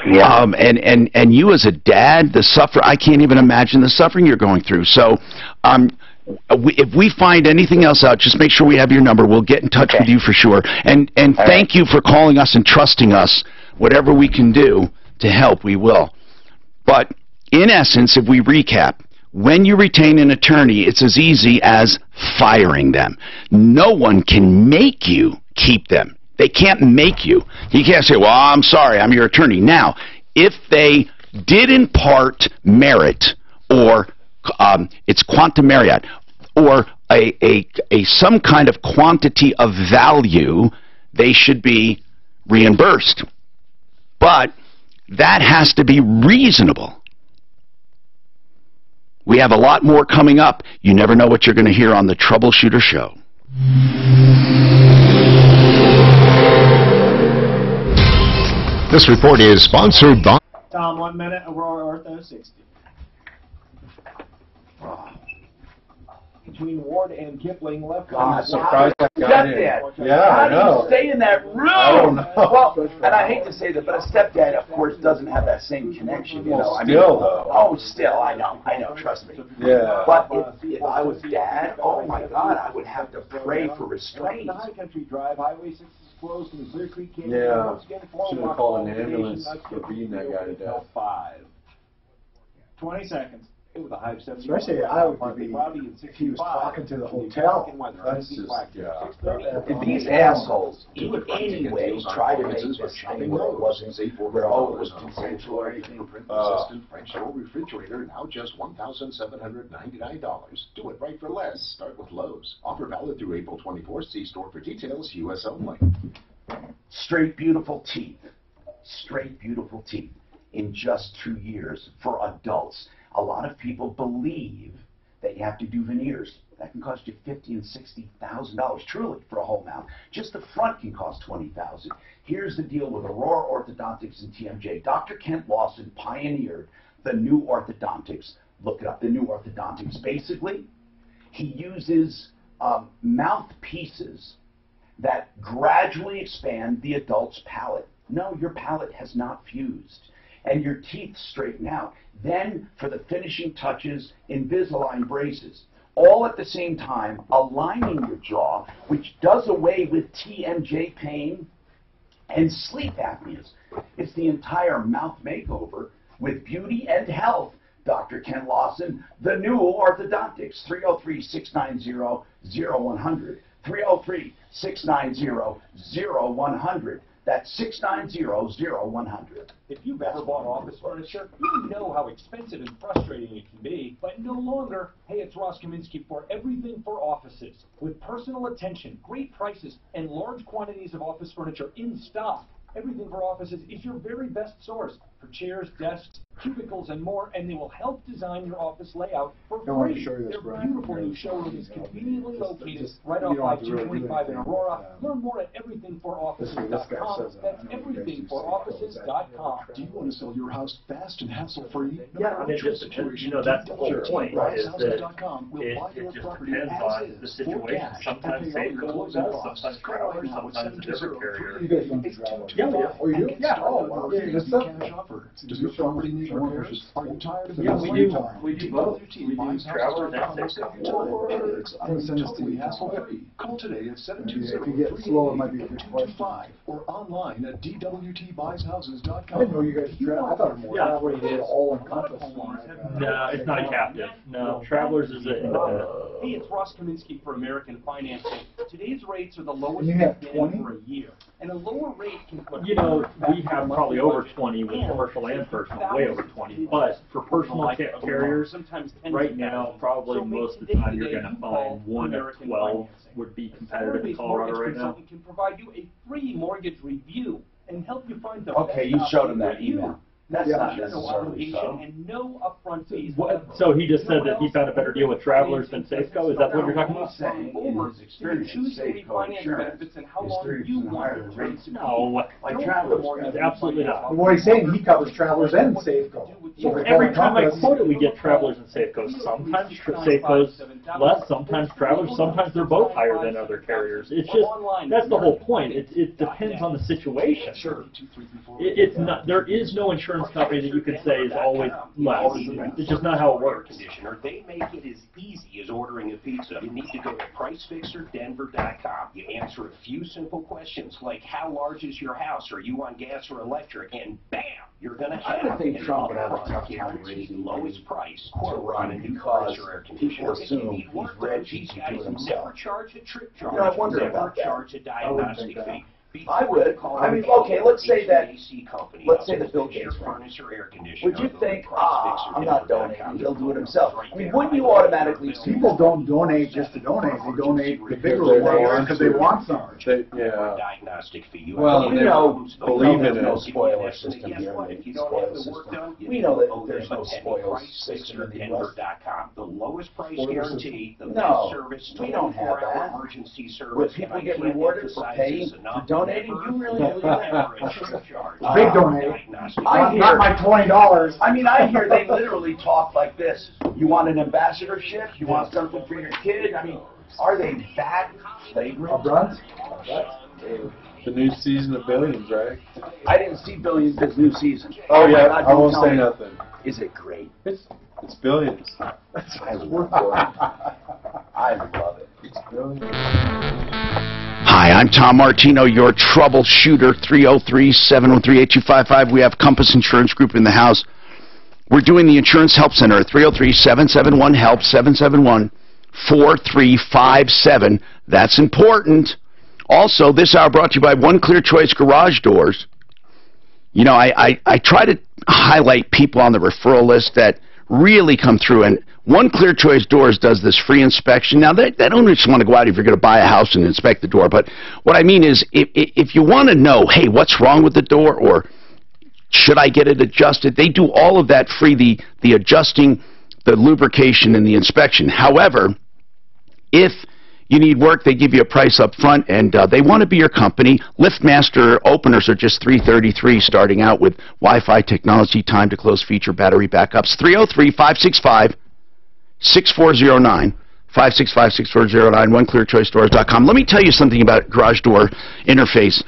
Yeah. And you as a dad, I can't even imagine the suffering you're going through. So, if we find anything else out, just make sure we have your number. We'll get in touch with you for sure. And thank you for calling us and trusting us. Whatever we can do to help, we will. But in essence, if we recap, when you retain an attorney, it's as easy as firing them. No one can make you keep them. They can't make you. You can't say, well, I'm sorry, I'm your attorney. Now, if they did in part merit, or it's quantum merit, or some kind of quantity of value, they should be reimbursed. But that has to be reasonable. We have a lot more coming up. You never know what you're going to hear on the Troubleshooter Show. This report is sponsored by Tom, 1 minute, Aurora Ortho 60. Between Ward and Kipling, left. I'm surprised I got in. Yeah, How I know. do you stay in that room? I don't know. Well, and I hate to say that, but a stepdad, of course, doesn't have that same connection. You know, I mean, still, I know, trust me. Yeah. But if I was dad, oh my God, I would have to pray for restraint. High Country Drive, Highway 6 is closed in the Clear Creek Canyon. Yeah. Once again, Should have called an ambulance for beating that guy to death. 5. 20 seconds. It was a high 70. Especially I would be if he was talking to the hotel. That's just, These assholes, in any way, try to make this thing where it wasn't safe, where all it was consensual or anything. Resistant French door refrigerator, now just $1,799. Do it right for less. Start with Lowe's. Offer valid through April 24th. See store for details. U.S. only. Straight beautiful teeth. Straight beautiful teeth in just 2 years for adults. A lot of people believe that you have to do veneers. That can cost you $50,000 and $60,000, truly, for a whole mouth. Just the front can cost $20,000. Here's the deal with Aurora Orthodontics and TMJ. Dr. Kent Lawson pioneered the new orthodontics. Look it up, the new orthodontics. Basically, he uses mouthpieces that gradually expand the adult's palate. No, your palate has not fused. And your teeth straighten out. Then, for the finishing touches, Invisalign braces. All at the same time, aligning your jaw, which does away with TMJ pain and sleep apneas. It's the entire mouth makeover with beauty and health. Dr. Ken Lawson, the new orthodontics, 303-690-0100. 303-690-0100. That's 690-0100. If you've ever bought office furniture, you know how expensive and frustrating it can be, but no longer. Hey, it's Ross Kaminsky for everything for offices. With personal attention, great prices, and large quantities of office furniture in stock. Everything for Offices is your very best source for chairs, desks, cubicles and more, and they will help design your office layout for I want to free. show you this, Their Brian. beautiful new showroom is conveniently located Just- right you off don't have to really do 225 in anything. Aurora. Learn more at everythingforoffices.com. This guy says that. That's everythingforoffices.com. Do you want to sell your house fast and hassle-free? Yeah, I mean, just, you know, that's the whole point, is that it just depends on the situation. Sometimes Safeco does, sometimes Travelers, sometimes a different carrier. You guys don't do Travelers? Yeah. Oh, you do? Yeah. Oh, wow. Cash offer. Does your property need repairs? Are you tired of the Yeah, we do both. We do Travelers Travelers and Safeco. It's totally hassle-free. Call today at If you get slow, it might be a good question. 720-382-5 or online at dwtbuyshouses.com. I didn't know you guys I thought it was more all-encompassing. No, it's not a captive. No, Travelers is an independent. Hey, it's Ross Kaminsky for American Financing. Today's rates are the lowest And you have they've been 20? for a year. And a lower rate can put... You know, we have probably over 20 with commercial and personal, way over 20. But for personal carriers, right now, probably most of the time you're going to find 1 of 12 would be competitive in Colorado right now. Can provide you a free mortgage review and help you find the Okay, you showed him that email. That's not no necessarily obligation so. and no upfront fees. So he just said that he found a better deal with Travelers than Safeco? Is that what you're talking about? In his experience, Safeco insurance is 3 higher rates. No, Like Travelers. absolutely not. What he's saying, he covers Travelers and Safeco. So Every time I quote it, we get Travelers and Safeco. Sometimes Safeco's less, sometimes Travelers, sometimes they're both higher than other carriers. It's just, that's the whole point. It depends on the situation. Sure. It's not, there is no insurance company that you could say is always less. It's just not how it works. Conditioner, they make it as easy as ordering a pizza. You need to go to PriceFixerDenver.com. You answer a few simple questions like how large is your house? Are you on gas or electric? And bam, you're going to have I would think an Trump would have a upfront tough time guaranteed raising lowest price to to run a new because compressor air conditioner. people If you assume need work he's done, rich, these he can guys do it himself. never charge a trip charge, You know, I wonder never about that. charge a diagnostic fee. I would. I mean, okay, let's say that, Company let's say that Bill Gates your won. furnace or air conditioner. Would you think, I'm not donating, he'll do it himself? I mean, wouldn't you automatically... People don't donate just to donate, they donate the bigger ones because they want something. Diagnostic fee. Well, You we know, believe there's in no it. spoiler system here. If you don't have the work done, We know that there's them no a penny. spoil system in the US. PriceFixerDenver.com. The lowest price Spoiler guarantee, the system? best No, service, we don't have 24-hour that. emergency service. Would people and I get can't rewarded for emphasize paying, this for enough. donating? Never, You really never believe that? a trip charge. Big donate. Diagnostic Not my $20. I mean, I hear they literally talk like this. You want an ambassadorship? You want something for your kid? I mean, are they that flagrant? Brunt? The new season of Billions, right? I didn't see Billions this new season. Oh yeah, God, I won't don't say tell me. nothing. Is it great? It's Billions. I love it. I love it. It's Billions. Hi, I'm Tom Martino, your troubleshooter, 303-713-8255. We have Compass Insurance Group in the house. We're doing the Insurance Help Center at 303-771-HELP, 771-4357. That's important. Also, this hour brought to you by One Clear Choice Garage Doors. You know, I try to highlight people on the referral list that really come through, and One Clear Choice Doors does this free inspection. Now, they don't just want to go out if you're going to buy a house and inspect the door, but what I mean is if you want to know, hey, what's wrong with the door, or should I get it adjusted, they do all of that free, the adjusting, the lubrication, and the inspection. However, if you need work, they give you a price up front, and they want to be your company. LiftMaster openers are just $333, starting out with Wi-Fi technology, time to close feature, battery backups. 303-565-6409. 565-6409, OneClearChoiceDoors.com. Let me tell you something about garage door interface.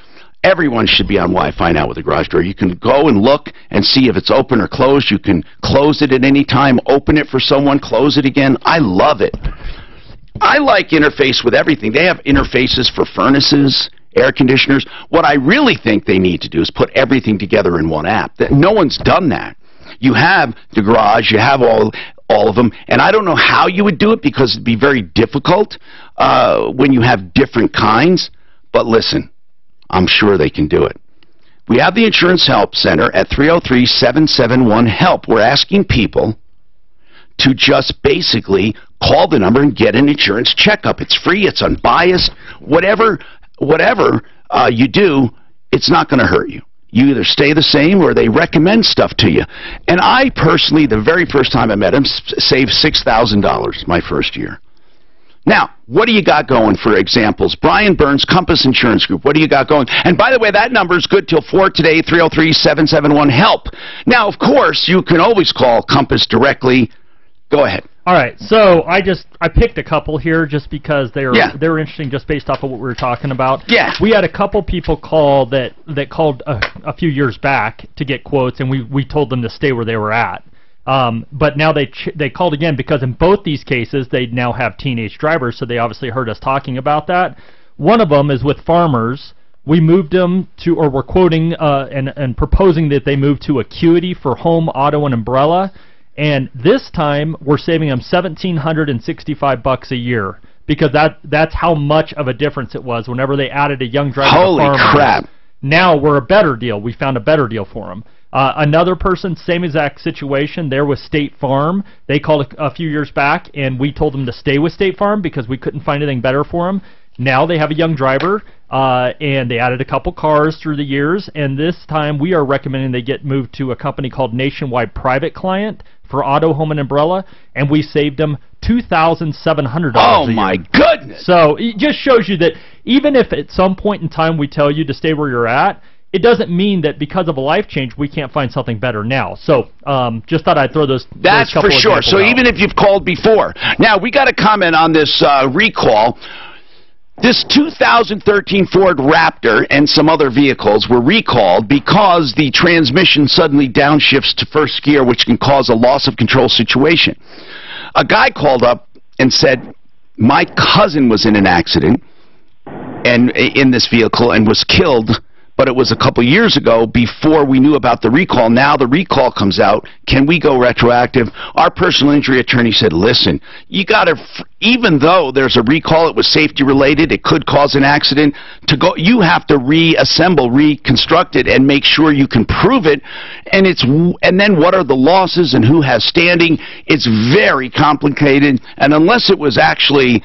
Everyone should be on Wi-Fi now with a garage door. You can go and look and see if it's open or closed. You can close it at any time, open it for someone, close it again. I love it. I like interface with everything. They have interfaces for furnaces, air conditioners. What I really think they need to do is put everything together in one app. No one's done that. You have the garage, you have all of them, and I don't know how you would do it because it'd be very difficult when you have different kinds, but listen, I'm sure they can do it. We have the Insurance Help Center at 303-771-HELP. We're asking people to just basically call the number and get an insurance checkup. It's free, it's unbiased. Whatever you do, it's not going to hurt you. You either stay the same or they recommend stuff to you. And I personally, the very first time I met him, saved $6,000 my first year. Now, what do you got going for examples? Brian Burns, Compass Insurance Group. What do you got going? And by the way, that number is good till 4 today, 303-771-HELP. Now, of course, you can always call Compass directly. Go ahead. All right, so I picked a couple here just because they're interesting just based off of what we were talking about. Yeah. We had a couple people call that called a few years back to get quotes, and we told them to stay where they were at. But now they called again because in both these cases they now have teenage drivers, so they obviously heard us talking about that. One of them is with farmers. We moved them to, or we're quoting and proposing that they move to Acuity for home, auto, and umbrella. And this time we're saving them $1,765 a year because that's how much of a difference it was whenever they added a young driver. Holy crap! Now we're a better deal. We found a better deal for them. Another person, same exact situation. They're with State Farm. They called a few years back, and we told them to stay with State Farm because we couldn't find anything better for them. Now they have a young driver, and they added a couple cars through the years, and this time we are recommending they get moved to a company called Nationwide Private Client for auto, home, and umbrella, and we saved them $2,700 Oh, my goodness! So it just shows you that even if at some point in time we tell you to stay where you're at, it doesn't mean that because of a life change we can't find something better now. So just thought I'd throw those That's couple for sure. So out. even if you've called before. Now, we got to comment on this recall. This 2013 Ford Raptor and some other vehicles were recalled because the transmission suddenly downshifts to first gear, which can cause a loss of control situation. A guy called up and said, my cousin was in an accident and in this vehicle and was killed, but it was a couple years ago before we knew about the recall. Now the recall comes out. Can we go retroactive? Our personal injury attorney said, listen, you got to, even though there's a recall, it was safety related, it could cause an accident, you have to reassemble, reconstruct it, and make sure you can prove it. And then what are the losses and who has standing? It's very complicated, and unless it was actually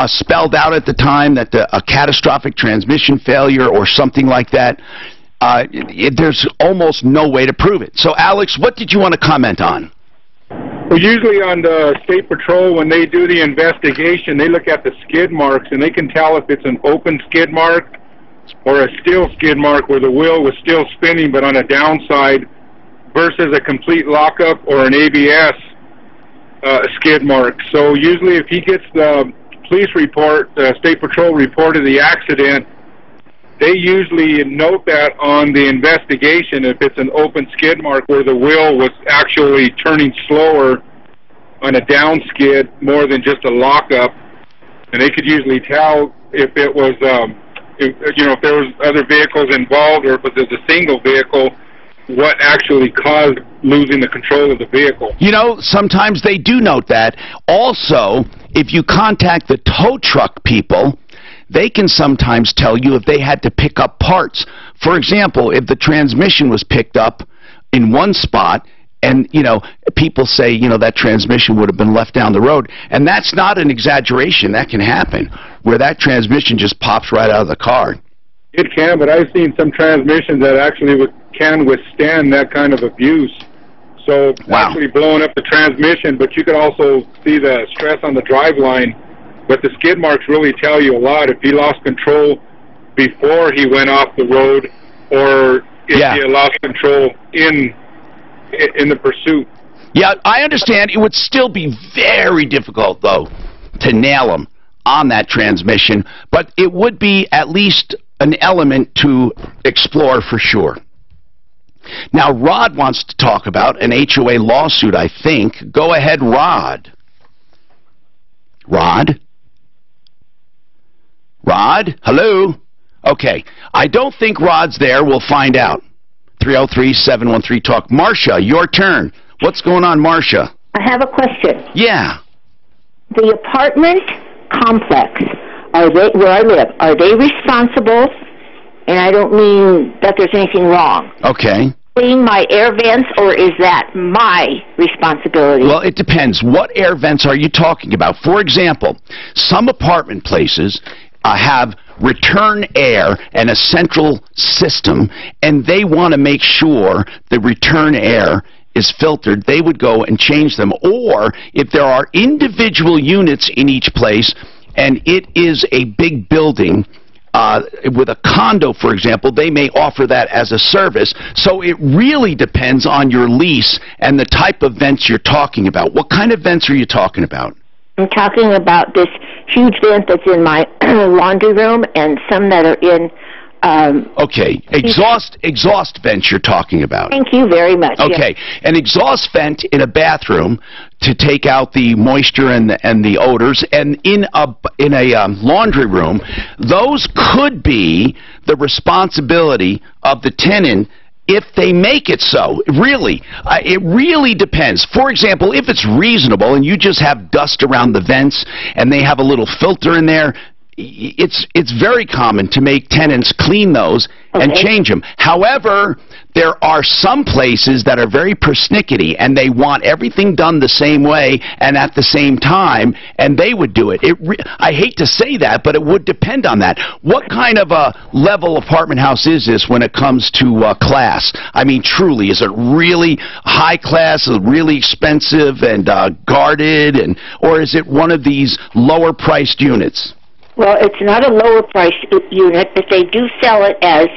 spelled out at the time that a catastrophic transmission failure or something like that, there's almost no way to prove it. So, Alex, what did you want to comment on? Well, usually on the State Patrol, when they do the investigation, they look at the skid marks, and they can tell if it's an open skid mark or a still skid mark where the wheel was still spinning but on a downside versus a complete lockup or an ABS skid mark. So usually if he gets the police report, State Patrol report of the accident, they usually note that on the investigation if it's an open skid mark where the wheel was actually turning slower on a down skid more than just a lockup, and they could usually tell if it was, if there was other vehicles involved or if it was a single vehicle, what actually caused losing the control of the vehicle. You know, sometimes they do note that. Also, if you contact the tow truck people, they can sometimes tell you if they had to pick up parts. For example, if the transmission was picked up in one spot and, people say, that transmission would have been left down the road. And that's not an exaggeration. That can happen, where that transmission just pops right out of the car. It can, but I've seen some transmissions that actually can withstand that kind of abuse. So actually blowing up the transmission, but you can also see the stress on the driveline. But the skid marks really tell you a lot. If he lost control before he went off the road, or if he lost control in the pursuit. Yeah, I understand. It would still be very difficult, though, to nail him on that transmission. But it would be at least an element to explore for sure. Now, Rod wants to talk about an HOA lawsuit, I think. Go ahead, Rod. Rod? Rod? Hello? Okay. I don't think Rod's there. We'll find out. 303-713-TALK. Marcia, your turn. What's going on, Marcia? I have a question. Yeah. The apartment complex, where I live, are they responsible? And I don't mean that there's anything wrong. Okay. Clean my air vents, or is that my responsibility? Well, it depends. What air vents are you talking about? For example, some apartment places have return air and a central system, and they want to make sure the return air is filtered, they would go and change them. Or if there are individual units in each place and it is a big building, with a condo, for example, they may offer that as a service. So it really depends on your lease and the type of vents you're talking about. What kind of vents are you talking about? I'm talking about this huge vent that's in my laundry room and some that are in... okay, exhaust vents you're talking about. Thank you very much. Okay, yes. An exhaust vent in a bathroom to take out the moisture and the odors, and in a laundry room, those could be the responsibility of the tenant if they make it so. Really, it really depends. For example, if it's reasonable and you just have dust around the vents and they have a little filter in there, it's very common to make tenants clean those and change them. However, there are some places that are very persnickety and they want everything done the same way and at the same time, and they would do it. I hate to say that, but it would depend on that. What kind of a level apartment house is this when it comes to class? I mean, truly, is it really high class, really expensive and guarded, or is it one of these lower priced units? Well, it's not a lower price unit, but they do sell it as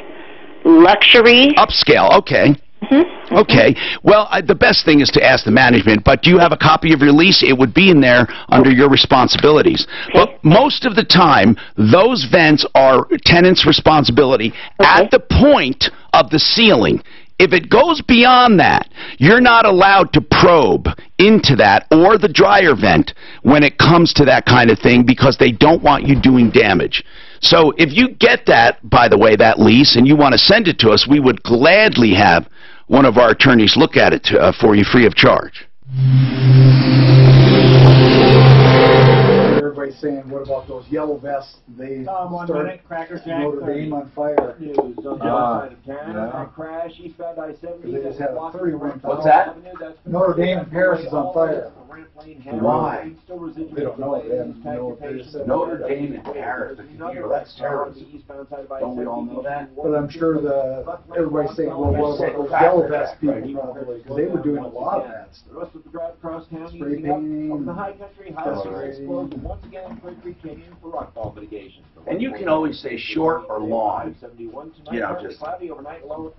luxury. Upscale, okay. Mm-hmm. Okay. Well, the best thing is to ask the management, but do you have a copy of your lease? It would be in there under your responsibilities. Okay. But most of the time, those vents are tenants' responsibility at the point of the ceiling. If it goes beyond that, you're not allowed to probe into that or the dryer vent when it comes to that kind of thing, because they don't want you doing damage. So if you get that, by the way, that lease, and you want to send it to us, we would gladly have one of our attorneys look at it for you free of charge. Everybody's saying, what about those yellow vests? They started Notre Dame on fire. News on the outside of town. Crash eastbound I-70. They just had a 31. What's that? Notre Dame in Paris is on fire. Why? They don't know. They haven't know. Notre Dame in Paris. That's terrorism. Don't we all know that? But I'm sure everybody's saying, well, what about those yellow vest people probably? Because they were doing a lot of that stuff. The rest of the drive across town, spray painting, the high country, highway explosion once again. Quick Canyon for rockfall mitigation. And you can always say short or long. You know, just cloudy overnight, low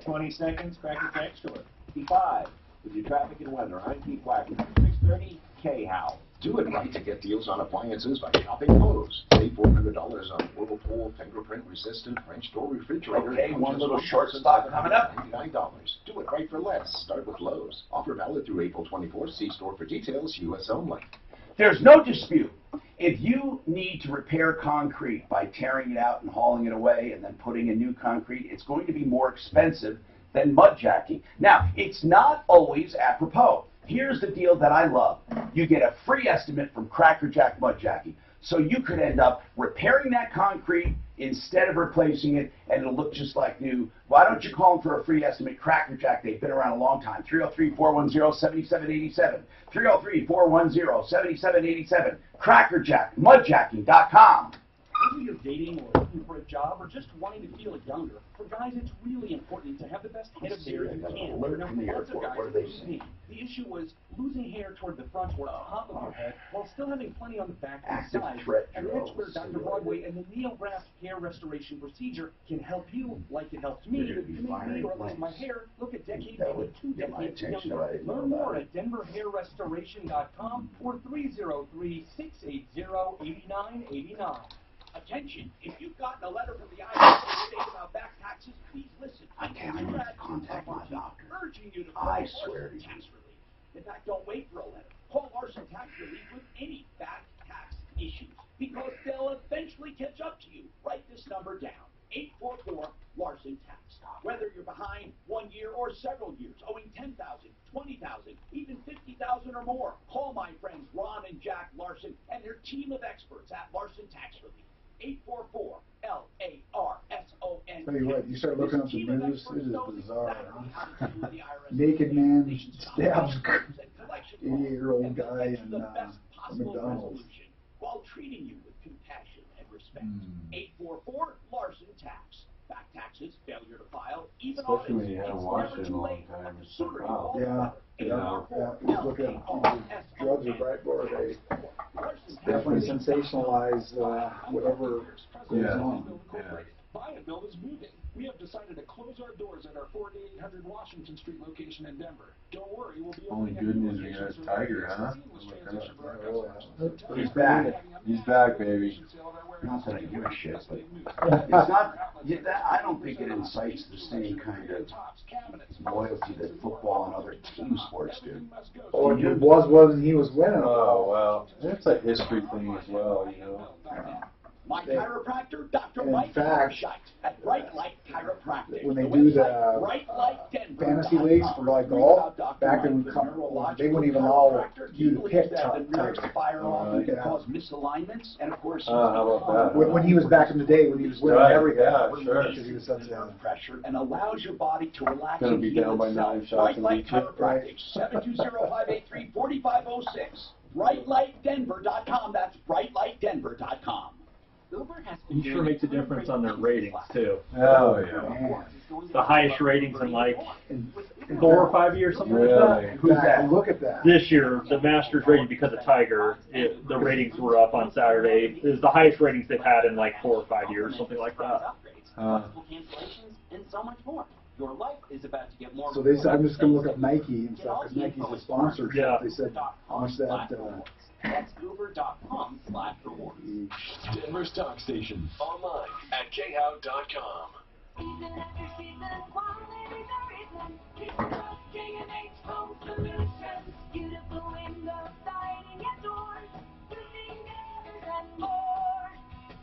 20 seconds. Cracker Jack short. P5 with your traffic and weather. I'm Pete Black. 6:30 K-How. Do it right to get deals on appliances by shopping Lowe's. Save $400 on Whirlpool fingerprint-resistant French door refrigerator. Okay, one little short stock coming up. $99. Do it right for less. Start with Lowe's. Offer valid through April 24th. See store for details. U.S. only. There's no dispute. If you need to repair concrete by tearing it out and hauling it away and then putting in new concrete, it's going to be more expensive than mudjacking. Now, it's not always apropos. Here's the deal that I love. You get a free estimate from Cracker Jack Mudjacking. So you could end up repairing that concrete instead of replacing it, and it'll look just like new. Why don't you call them for a free estimate? Cracker Jack, they've been around a long time. 303-410-7787. 303-410-7787. Cracker Jack, mudjacking.com. Whether you're dating or looking for a job or just wanting to feel younger, for guys it's really important to have the best head of hair you can. Now, for lots of guys, the issue was losing hair toward the front or top of your head while still having plenty on the back and side. And that's where Dr. Broadway and the NeoGraft hair restoration procedure can help you, like it helped me, to make me or at least my hair look a decade, maybe 2 decades younger. Learn more at denverhairrestoration.com or 303-680-8989. Attention, if you've gotten a letter from the IRS stating about back taxes, please listen. I need to contact my doctor. Urging you to I swear to you. tax relief. In fact, don't wait for a letter. Call Larson Tax Relief with any back tax issues, because they'll eventually catch up to you. Write this number down, 844-LARSON Tax. Whether you're behind 1 year or several years, owing $10,000, $20,000, even $50,000 or more, call my friends Ron and Jack Larson and their team of experts at Larson Tax Relief. 844-LARSON. Tell you what, you start looking up the news, it is bizarre. Naked man stabs 88-year-old guy in McDonald's. while treating you with compassion and respect. 844 Larson Tax. Back taxes, failure to file, even Especially when audits. you haven't It's watched never it in too a long late. time. The It's sooner you like, call, wow. the Yeah, you look at drugs or Breitbart, they definitely sensationalize whatever goes on. Buy and build is moving. We have decided to close our doors at our 4800 Washington Street location in Denver. Don't worry, we'll be Only good news is you got Tiger, huh? He's back. He's back, baby. Not that I give a shit, but it's not. I don't think it incites the same kind of loyalty that football and other team sports do. Oh, it wasn't he was winning. Oh, well. It's a history thing as well, you know. My chiropractor, Dr. In Mike fact, at Bright Light Chiropractic. when they do the fantasy leagues for like golf, back in they wouldn't even allow you to pick Tiger. Cause misalignments, and of course, how about that? When he was back in the day, when he was winning everything, yeah, sure. because he was such a pressure and allows your body to relax Gonna and be heal down by itself. 9 shots Bright in Light Egypt. Chiropractic, 720-583-4506. BrightLightDenver.com. That's BrightLightDenver.com. He sure makes a difference on their ratings too. Oh yeah. The highest ratings in like 4 or 5 years, something like that. Who's that? Look at that. This year, the Masters rating because of Tiger, the ratings were up on Saturday. It was the highest ratings they've had in like 4 or 5 years, something like that. Cancellations and so much more. Your life is about to get more. So they said, I'm just going to look up Nike and stuff, because Nike's a sponsor. Yeah. They said, how much that, That's Uber.com/rewards. Denver Stock Station. Online at khout.com.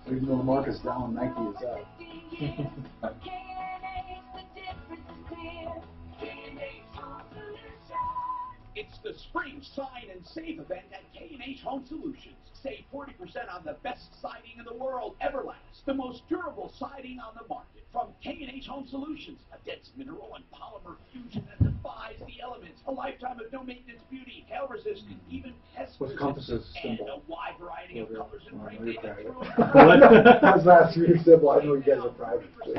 even though the market's down, Nike is up. It's the Spring Sign and Save event at K&H Home Solutions. Save 40% on the best siding in the world, Everlast, the most durable siding on the market. From K&H Home Solutions, a dense mineral and polymer fusion that defies the elements, a lifetime of no maintenance beauty, hail resistant, even pest resistant, and a wide variety of colors and frames. That was last year's symbol. I know you guys are private. So.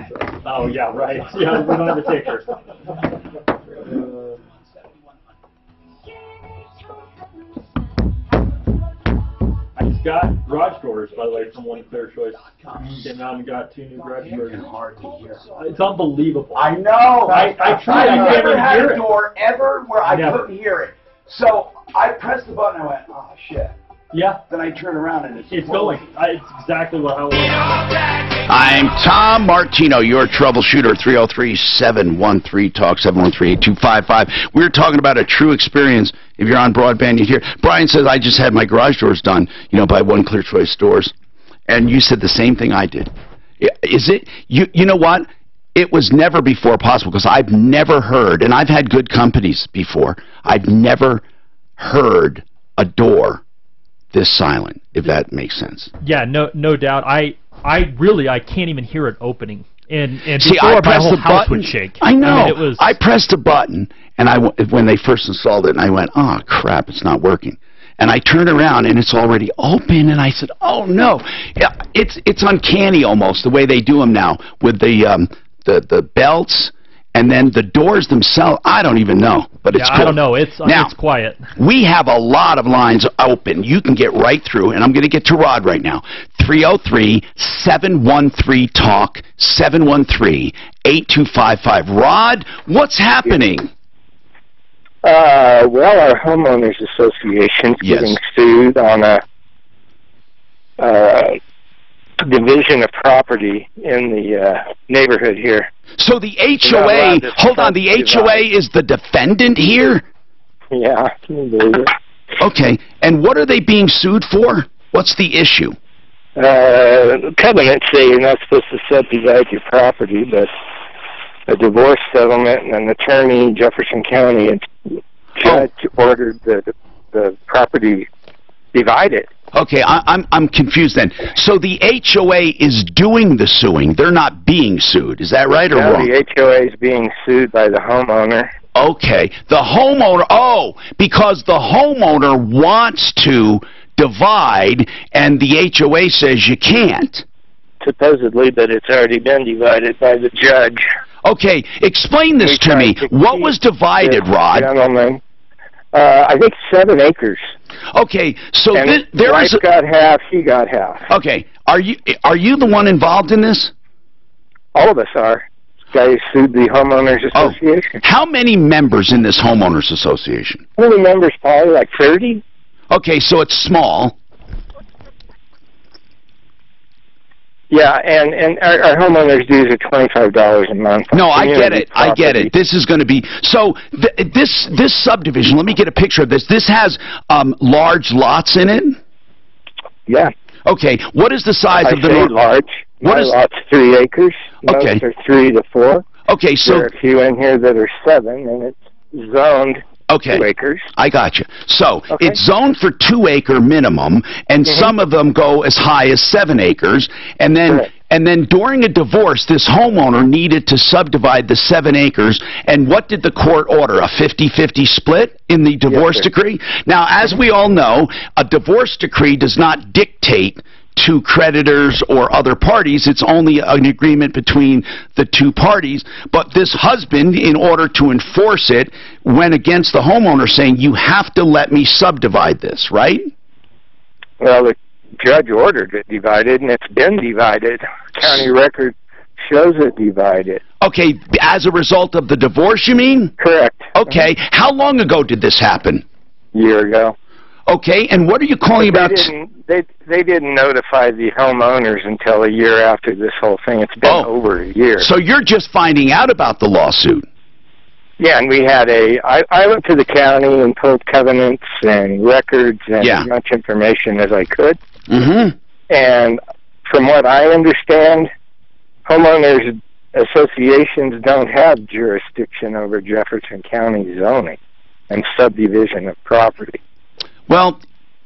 Oh yeah, right. Yeah, we don't have a picture. I just got garage doors, by the way, from one Clear Choice. Came out and got 2 new garage doors. It's unbelievable. I know. I never had a door ever where I couldn't hear it. So I pressed the button and I went, oh shit. Yeah. Then I turn around and it's going. It's exactly what I was. I'm Tom Martino, your troubleshooter, 303-713-TALK, 713-8255. We're talking about a true experience. If you're on broadband, you hear. Brian says, I just had my garage doors done, by One Clear Choice Doors. And you said the same thing I did. Is it? You know what? It was never before possible, because I've never heard, and I've had good companies before, I've never heard a door this silent, if that makes sense. Yeah, no doubt. I can't even hear it opening. And see, before, I pressed my whole the house button. would shake. I know. I mean, I pressed a button, and when they first installed it, and I went, oh crap, it's not working. And I turned around, and it's already open, and I said, oh no. Yeah, it's uncanny almost the way they do them now with the belts. And then the doors themselves, I don't even know, but it's cool. I don't know. It's quiet. We have a lot of lines open. You can get right through, and I'm going to get to Rod right now. 303-713-TALK, 713-8255. Rod, what's happening? Well, our homeowners association's getting sued on a division of property in the neighborhood here. So the HOA, hold on, the HOA is the defendant here? Yeah, can you believe it? Okay, and what are they being sued for? What's the issue? Covenants say you're not supposed to subdivide your property, but a divorce settlement and an attorney in Jefferson County and judge ordered the property divided. Okay, I'm confused then. So the HOA is doing the suing. They're not being sued. Is that right or wrong? The HOA is being sued by the homeowner. Okay. The homeowner, because the homeowner wants to divide, and the HOA says you can't? Supposedly, but it's already been divided by the judge. Okay, explain this to me. What was divided, Rod? Gentlemen, I think 7 acres. Okay, so and there wife is got half, he got half. Okay, are you the one involved in this? All of us are. Guy sued the homeowners association. How many members in this homeowners association? How many members? Probably like 30. Okay, so it's small. Yeah, and our homeowners dues are $25 a month. No, I get it. I get it. This is going to be so. This subdivision. Let me get a picture of this. This has large lots in it. Yeah. Okay. What is the size of the large? My lot's 3 acres. Okay. Most are 3 to 4. Okay, so there are a few in here that are 7, and it's zoned. 2 acres. I got you. So it's zoned for 2 acre minimum, and some of them go as high as 7 acres. And then during a divorce, this homeowner needed to subdivide the 7 acres. And what did the court order? A 50-50 split in the divorce decree? Now, as we all know, a divorce decree does not dictate to creditors or other parties. It's only an agreement between the 2 parties. But this husband, in order to enforce it, went against the homeowner saying, you have to let me subdivide this, right? Well, the judge ordered it divided, and it's been divided. County record shows it divided. Okay, as a result of the divorce, you mean? Correct. Okay, how long ago did this happen? A year ago. Okay, and what are you calling about? They didn't notify the homeowners until a year after this whole thing. It's been over a year. So you're just finding out about the lawsuit? Yeah, and we had I went to the county and pulled covenants and records and as much information as I could. And from what I understand, homeowners associations don't have jurisdiction over Jefferson County zoning and subdivision of property. Well,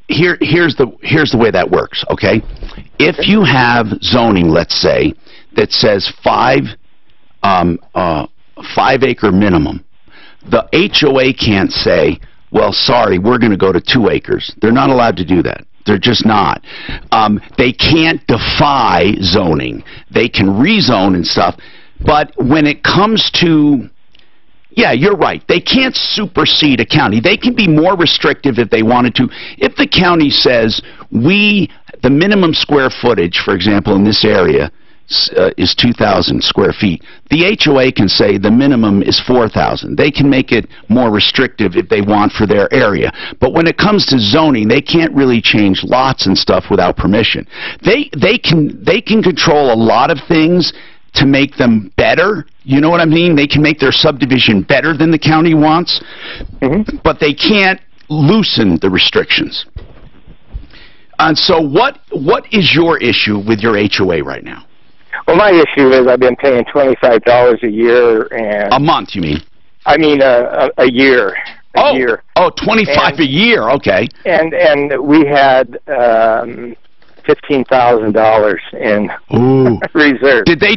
here's the way that works, okay? If you have zoning, let's say, that says 5 acre minimum, the HOA can't say, well, sorry, we're going to go to 2 acres. They're not allowed to do that. They're just not. They can't defy zoning. They can rezone and stuff. But when it comes to... Yeah, you're right. They can't supersede a county. They can be more restrictive if they wanted to. If the county says, the minimum square footage, for example, in this area is 2,000 square feet, the HOA can say the minimum is 4,000. They can make it more restrictive if they want for their area. But when it comes to zoning, they can't really change lots and stuff without permission. They can control a lot of things to make them better. You know what I mean? They can make their subdivision better than the county wants, but they can't loosen the restrictions. And so what is your issue with your HOA right now? Well, my issue is I've been paying $25 a year. And a month, you mean? I mean a year. A year. Oh, $25 a year, okay. And we had... $15,000 in reserve. Did they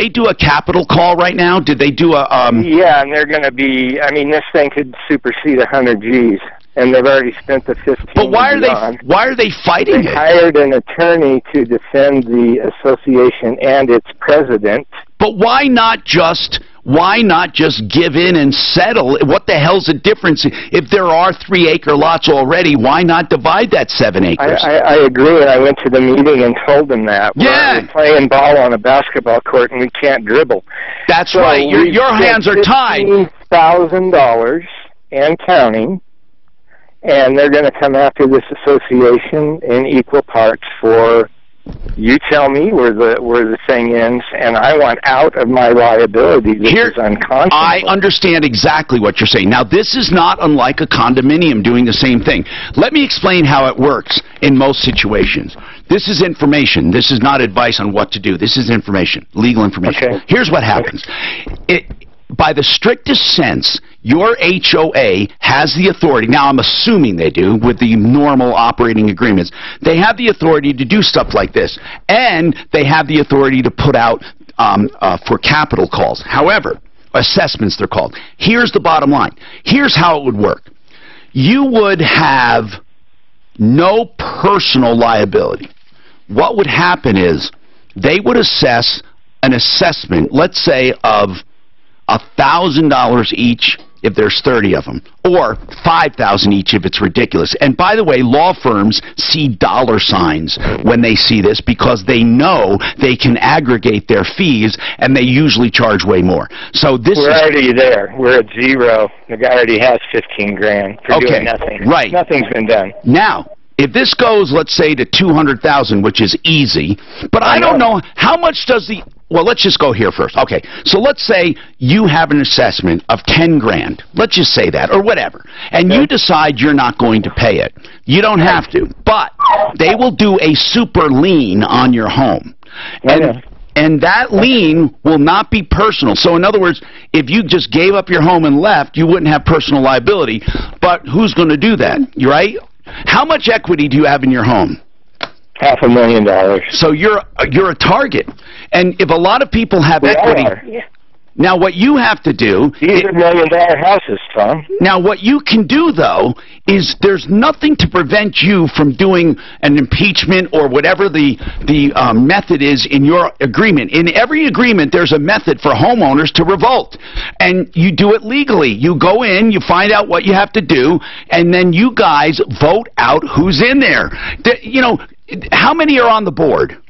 do a capital call right now? Did they do a Yeah, and they're going to be. I mean, this thing could supersede 100 G's, and they've already spent the 15. But why are they fighting They it? hired an attorney to defend the association and its president. But why not just give in and settle? What the hell's the difference? If there are 3 acre lots already, why not divide that 7 acres? I agree, and I went to the meeting and told them that. Yeah. We're playing ball on a basketball court, and we can't dribble. That's right. Your hands are tied. $15,000 and counting, and they're going to come after this association in equal parts for... You tell me where the thing ends, and I want out of my liability. This is unconscionable. I understand exactly what you're saying. Now, this is not unlike a condominium doing the same thing. Let me explain how it works in most situations. This is information. This is not advice on what to do. This is information, legal information. Okay. Here's what happens. By the strictest sense, your HOA has the authority, now I'm assuming they do with the normal operating agreements, they have the authority to do stuff like this, and they have the authority to put out for capital calls. However, assessments they're called. Here's the bottom line. Here's how it would work. You would have no personal liability. What would happen is they would assess an assessment, let's say, of $1,000 each if there's 30 of them, or $5,000 each if it's ridiculous. And by the way, law firms see dollar signs when they see this because they know they can aggregate their fees, and they usually charge way more. So we're already there. We're at zero. The guy already has 15 grand for doing nothing. Right. Nothing's been done. Now, if this goes, let's say, to 200,000, which is easy, but I don't know how much does the. Well, let's just go here first. Okay, so let's say you have an assessment of 10 grand. Let's just say that, or whatever. And you decide you're not going to pay it. You don't have to, but they will do a super lien on your home. And that lien will not be personal. So in other words, if you just gave up your home and left, you wouldn't have personal liability. But who's going to do that? You right? How much equity do you have in your home? $500,000. So you're a target. And if a lot of people have equity, now what you have to do. These are $1 million houses, Tom. Now what you can do though is there's nothing to prevent you from doing an impeachment or whatever the method is in your agreement. In every agreement, there's a method for homeowners to revolt, and you do it legally. You go in, you find out what you have to do, and then you guys vote out who's in there. You know. How many are on the board?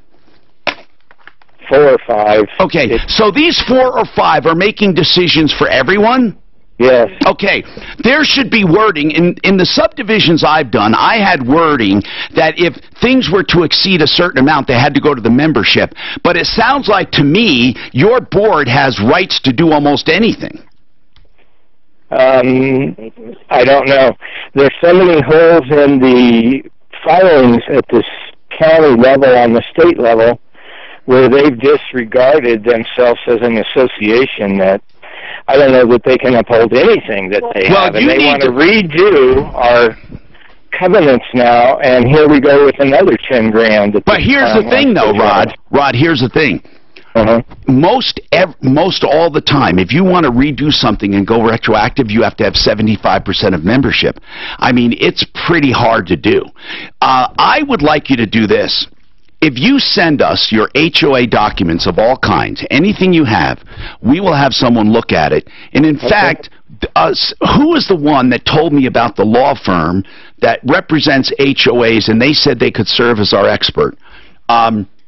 4 or 5. Okay, so these 4 or 5 are making decisions for everyone? Yes. Okay, there should be wording. In the subdivisions I've done, I had wording that if things were to exceed a certain amount, they had to go to the membership. But it sounds like to me, your board has rights to do almost anything. I don't know. There's so many holes in the filings at this county level, on the state level, where they've disregarded themselves as an association that I don't know that they can uphold anything that they have. And they want to redo our covenants now, and here we go with another 10 grand. But here's the thing, though, Rod. Rod, here's the thing. Most all the time, if you want to redo something and go retroactive, you have to have 75% of membership. I mean, it's pretty hard to do. I would like you to do this. If you send us your HOA documents of all kinds, anything you have, we will have someone look at it. And in fact, who is the one that told me about the law firm that represents HOAs, and they said they could serve as our expert?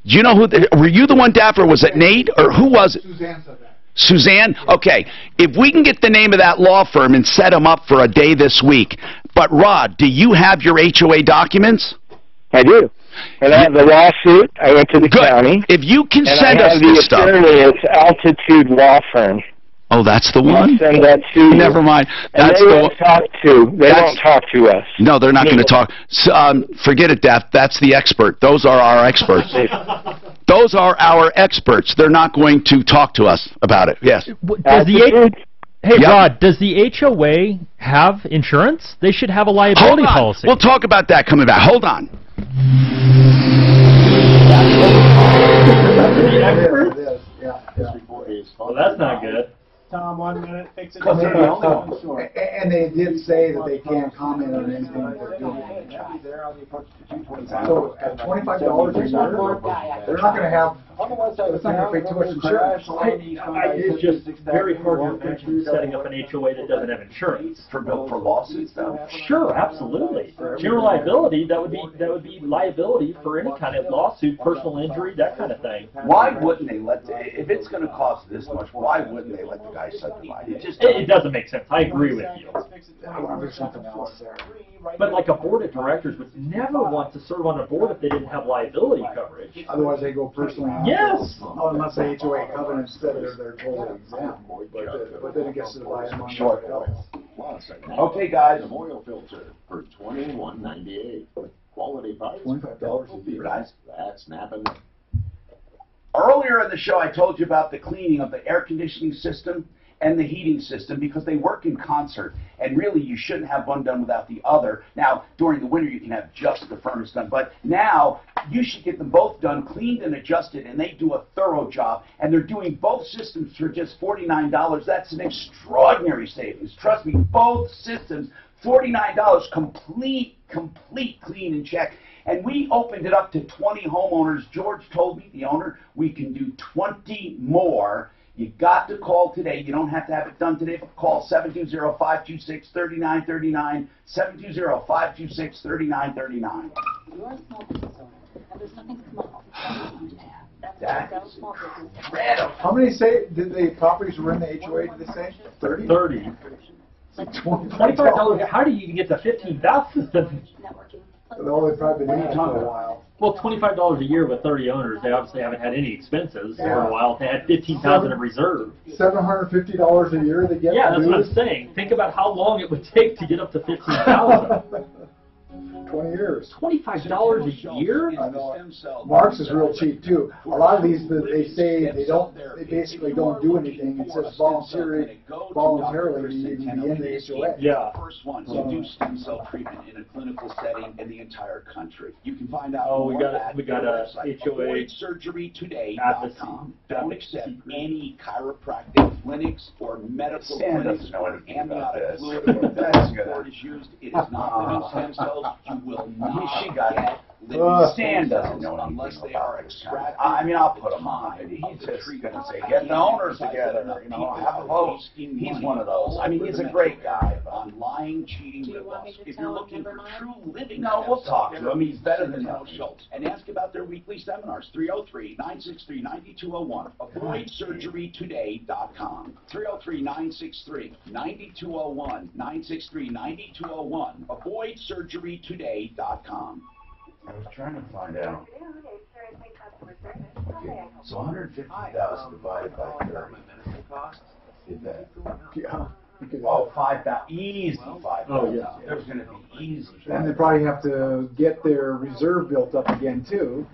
Do you know who? Were you the one, Daff, or was it Nate, or who was it? Suzanne said that. Suzanne? Okay. If we can get the name of that law firm and set them up for a day this week. But, Rod, do you have your HOA documents? I do. And I have the lawsuit. I went to the county. If you can send us this stuff. And I have the attorney. It's Altitude Law Firm. Oh, that's the one? I'll send that to you. Never mind. That's and they won't talk to. They won't talk to us. No, they're not going to talk. Forget it, Daff. That's the expert. Those are our experts. Those are our experts. They're not going to talk to us about it. Yes. Hey, Rod, does the HOA have insurance? They should have a liability policy. We'll talk about that coming back. Hold on. Well, that's not good. Tom, 1 minute, fix it. And they did say that they can't comment on anything that they're doing. So at $25 a year, they're not going to have. It's not going to pay too much insurance. It's just very hard to imagine setting up an HOA that doesn't have insurance for lawsuits, though. Sure, absolutely. General liability, that would be liability for any kind of lawsuit, personal injury, that kind of thing. Why wouldn't they if it's going to cost this much? Why wouldn't they let the guy subdivide it? It doesn't make sense. I agree with you. There's something else there. But like a board of directors would never want to serve on a board if they didn't have liability coverage. Otherwise, they go personally. Yes. Unless the HOA covenants said they're totally exempt. But then it gets to the buy among short. Okay, guys. Oil filter for $21.98. Quality price. $25 a year, guys. That's snapping. Earlier in the show, I told you about the cleaning of the air conditioning system and the heating system because they work in concert, and really you shouldn't have one done without the other. Now, during the winter you can have just the furnace done, but now you should get them both done, cleaned and adjusted, and they do a thorough job, and they're doing both systems for just $49. That's an extraordinary savings. Trust me, both systems $49, complete clean and check. And we opened it up to 20 homeowners. George told me, the owner, we can do 20 more. You got to call today. You don't have to have it done today. Call 720-526-3939, 720-526-3939. You're a small business owner, and there's nothing small you to have. That That's small business. incredible. How many did the properties were in the HOA, did they say? 30? 30. $25. How do you even get to 15,000? Well, they've probably been in it for a while. Well, $25 a year with 30 owners. They obviously haven't had any expenses for a while. They had 15,000 in reserve. $750 a year to get. Yeah, that's what I'm saying. Think about how long it would take to get up to 15,000. 20 years. $25 a year? I know. Mark's is real cheap too. A lot of these that they say they basically don't do anything. It says voluntarily you can be in the HOA. Yeah. First ones to do stem cell treatment in a clinical setting in the entire country. You can find out more we got a HOA surgerytoday.com. Don't accept any chiropractic clinics or medical clinics or amniotic fluid or support is used. It is not living stem cells. You will not get Stan doesn't know unless they are extracted. I mean, I'll put him on. He's just going to say, get the owners together, have a vote. He's one of those. I mean, he's a great guy. On lying, cheating with us. If you're looking for true living, we'll talk to him. He's better than Schultz. And ask about their weekly seminars. 303-963-9201. AvoidSurgeryToday.com. 303-963-9201. 963-9201. AvoidSurgeryToday.com. I was trying to find out. Okay, so 150,000 divided by 30. Did that? Yeah. Oh, 5,000. Easy 5,000. Oh, yeah. There's going to be easy. And they probably have to get their reserve built up again too.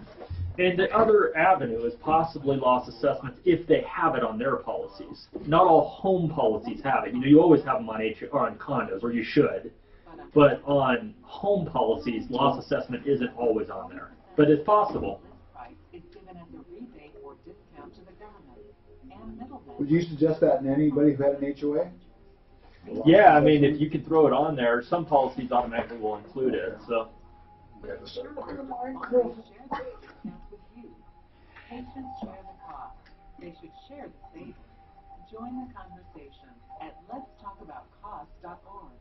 And the other avenue is possibly loss assessments if they have it on their policies. Not all home policies have it. You always have them on condos, or you should. But on home policies, loss assessment isn't always on there. But it's possible. Would you suggest that in anybody who had an HOA? Yeah, I mean, if you could throw it on there, some policies automatically will include it. So. Patients share the cost. They should share the savings. Join the conversation at letstalkaboutcost.org.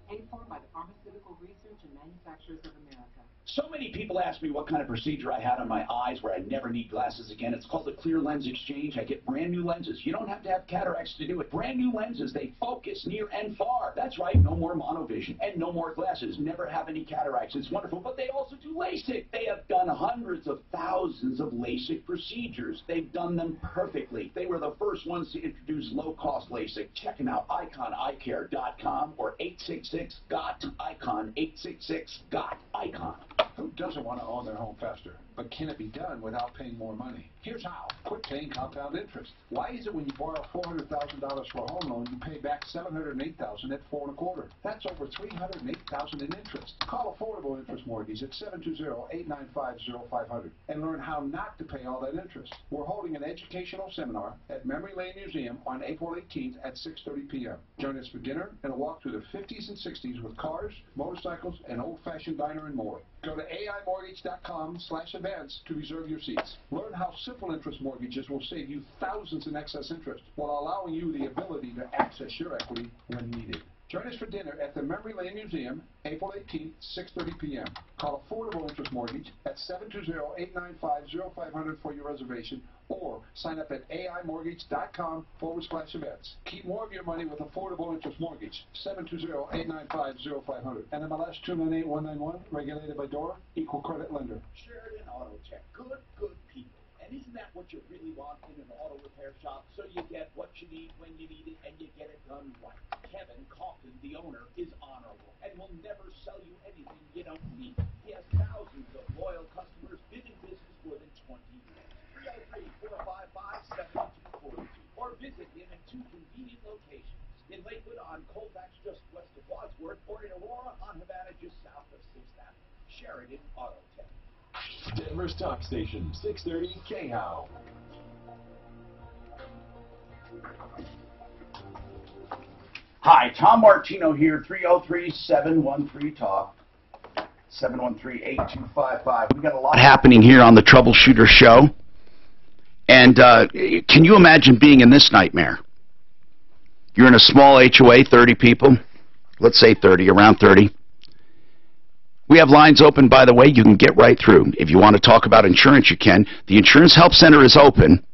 Paid for by the Pharmaceutical Research and Manufacturers of America. So many people ask me what kind of procedure I had on my eyes where I never need glasses again. It's called the clear lens exchange. I get brand new lenses. You don't have to have cataracts to do it. Brand new lenses, they focus near and far. That's right, no more monovision and no more glasses. Never have any cataracts. It's wonderful, but they also do LASIK. They have done hundreds of thousands of LASIK procedures. They've done them perfectly. They were the first ones to introduce low-cost LASIK. Check them out, iconeyecare.com or 866-GOT-ICON, 866-GOT-ICON. Who doesn't want to own their home faster? But can it be done without paying more money? Here's how. Quit paying compound interest. Why is it when you borrow $400,000 for a home loan, you pay back $708,000 at 4 1/4? That's over $308,000 in interest. Call Affordable Interest Mortgage at 720-895-0500 and learn how not to pay all that interest. We're holding an educational seminar at Memory Lane Museum on April 18th at 6:30 p.m. Join us for dinner and a walk through the 50s and 60s with cars, motorcycles, an old-fashioned diner and more. Go to aimortgage.com/events to reserve your seats. Learn how simple interest mortgages will save you thousands in excess interest while allowing you the ability to access your equity when needed. Join us for dinner at the Memory Lane Museum, April 18th, 6:30 p.m. Call Affordable Interest Mortgage at 720-895-0500 for your reservation or sign up at aimortgage.com/events. Keep more of your money with Affordable Interest Mortgage, 720-895-0500. And MLS 298191, regulated by DORA, equal credit lender. Sheridan Auto Check. Good people. And isn't that what you really want in an auto repair shop? So you get what you need when you need it and you get it done right. Kevin Calkin, the owner, is honorable and will never sell you anything you don't need. He has thousands of loyal customers, been in business more than 20 years. 303-455-7242 or visit him in 2 convenient locations. In Lakewood on Colfax just west of Wadsworth or in Aurora on Havana just south of 6th Avenue. Sheridan Auto Tech. Denver's Talk Station, 630 KHOW. Hi, Tom Martino here, 303-713-TALK, 713-8255. We got a lot happening here on the Troubleshooter Show. And can you imagine being in this nightmare? You're in a small HOA, 30 people. Let's say 30, around 30. We have lines open, by the way. You can get right through. If you want to talk about insurance, you can. The Insurance Help Center is open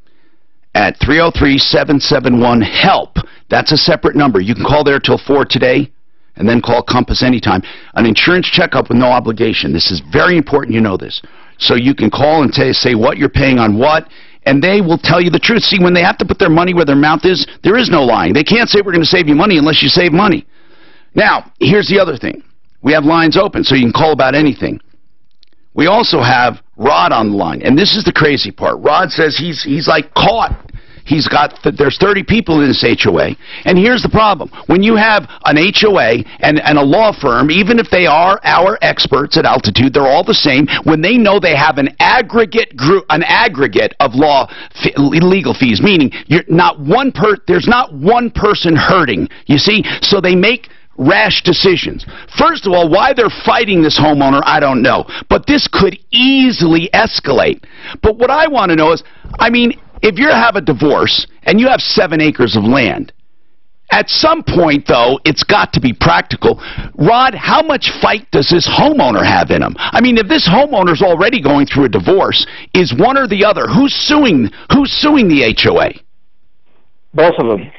at 303-771-HELP. That's a separate number. You can call there till 4 today, and then call Compass anytime. An insurance checkup with no obligation. This is very important you know this. So you can call and say what you're paying on what, and they will tell you the truth. See, when they have to put their money where their mouth is, there is no lying. They can't say we're going to save you money unless you save money. Now, here's the other thing. We have lines open, so you can call about anything. We also have Rod on the line, and this is the crazy part. Rod says he's like caught. There's 30 people in this HOA, and here's the problem. When you have an HOA and a law firm, even if they are our experts at Altitude, they're all the same. When they know they have an aggregate of legal fees, meaning there's not one person hurting. You see, so they make rash decisions. First of all, why they're fighting this homeowner, I don't know. But this could easily escalate. But what I want to know is, I mean, if you have a divorce and you have 7 acres of land, at some point, though, it's got to be practical. Rod, how much fight does this homeowner have in him? I mean, if this homeowner's already going through a divorce, is one or the other? Who's suing the HOA? Both of them.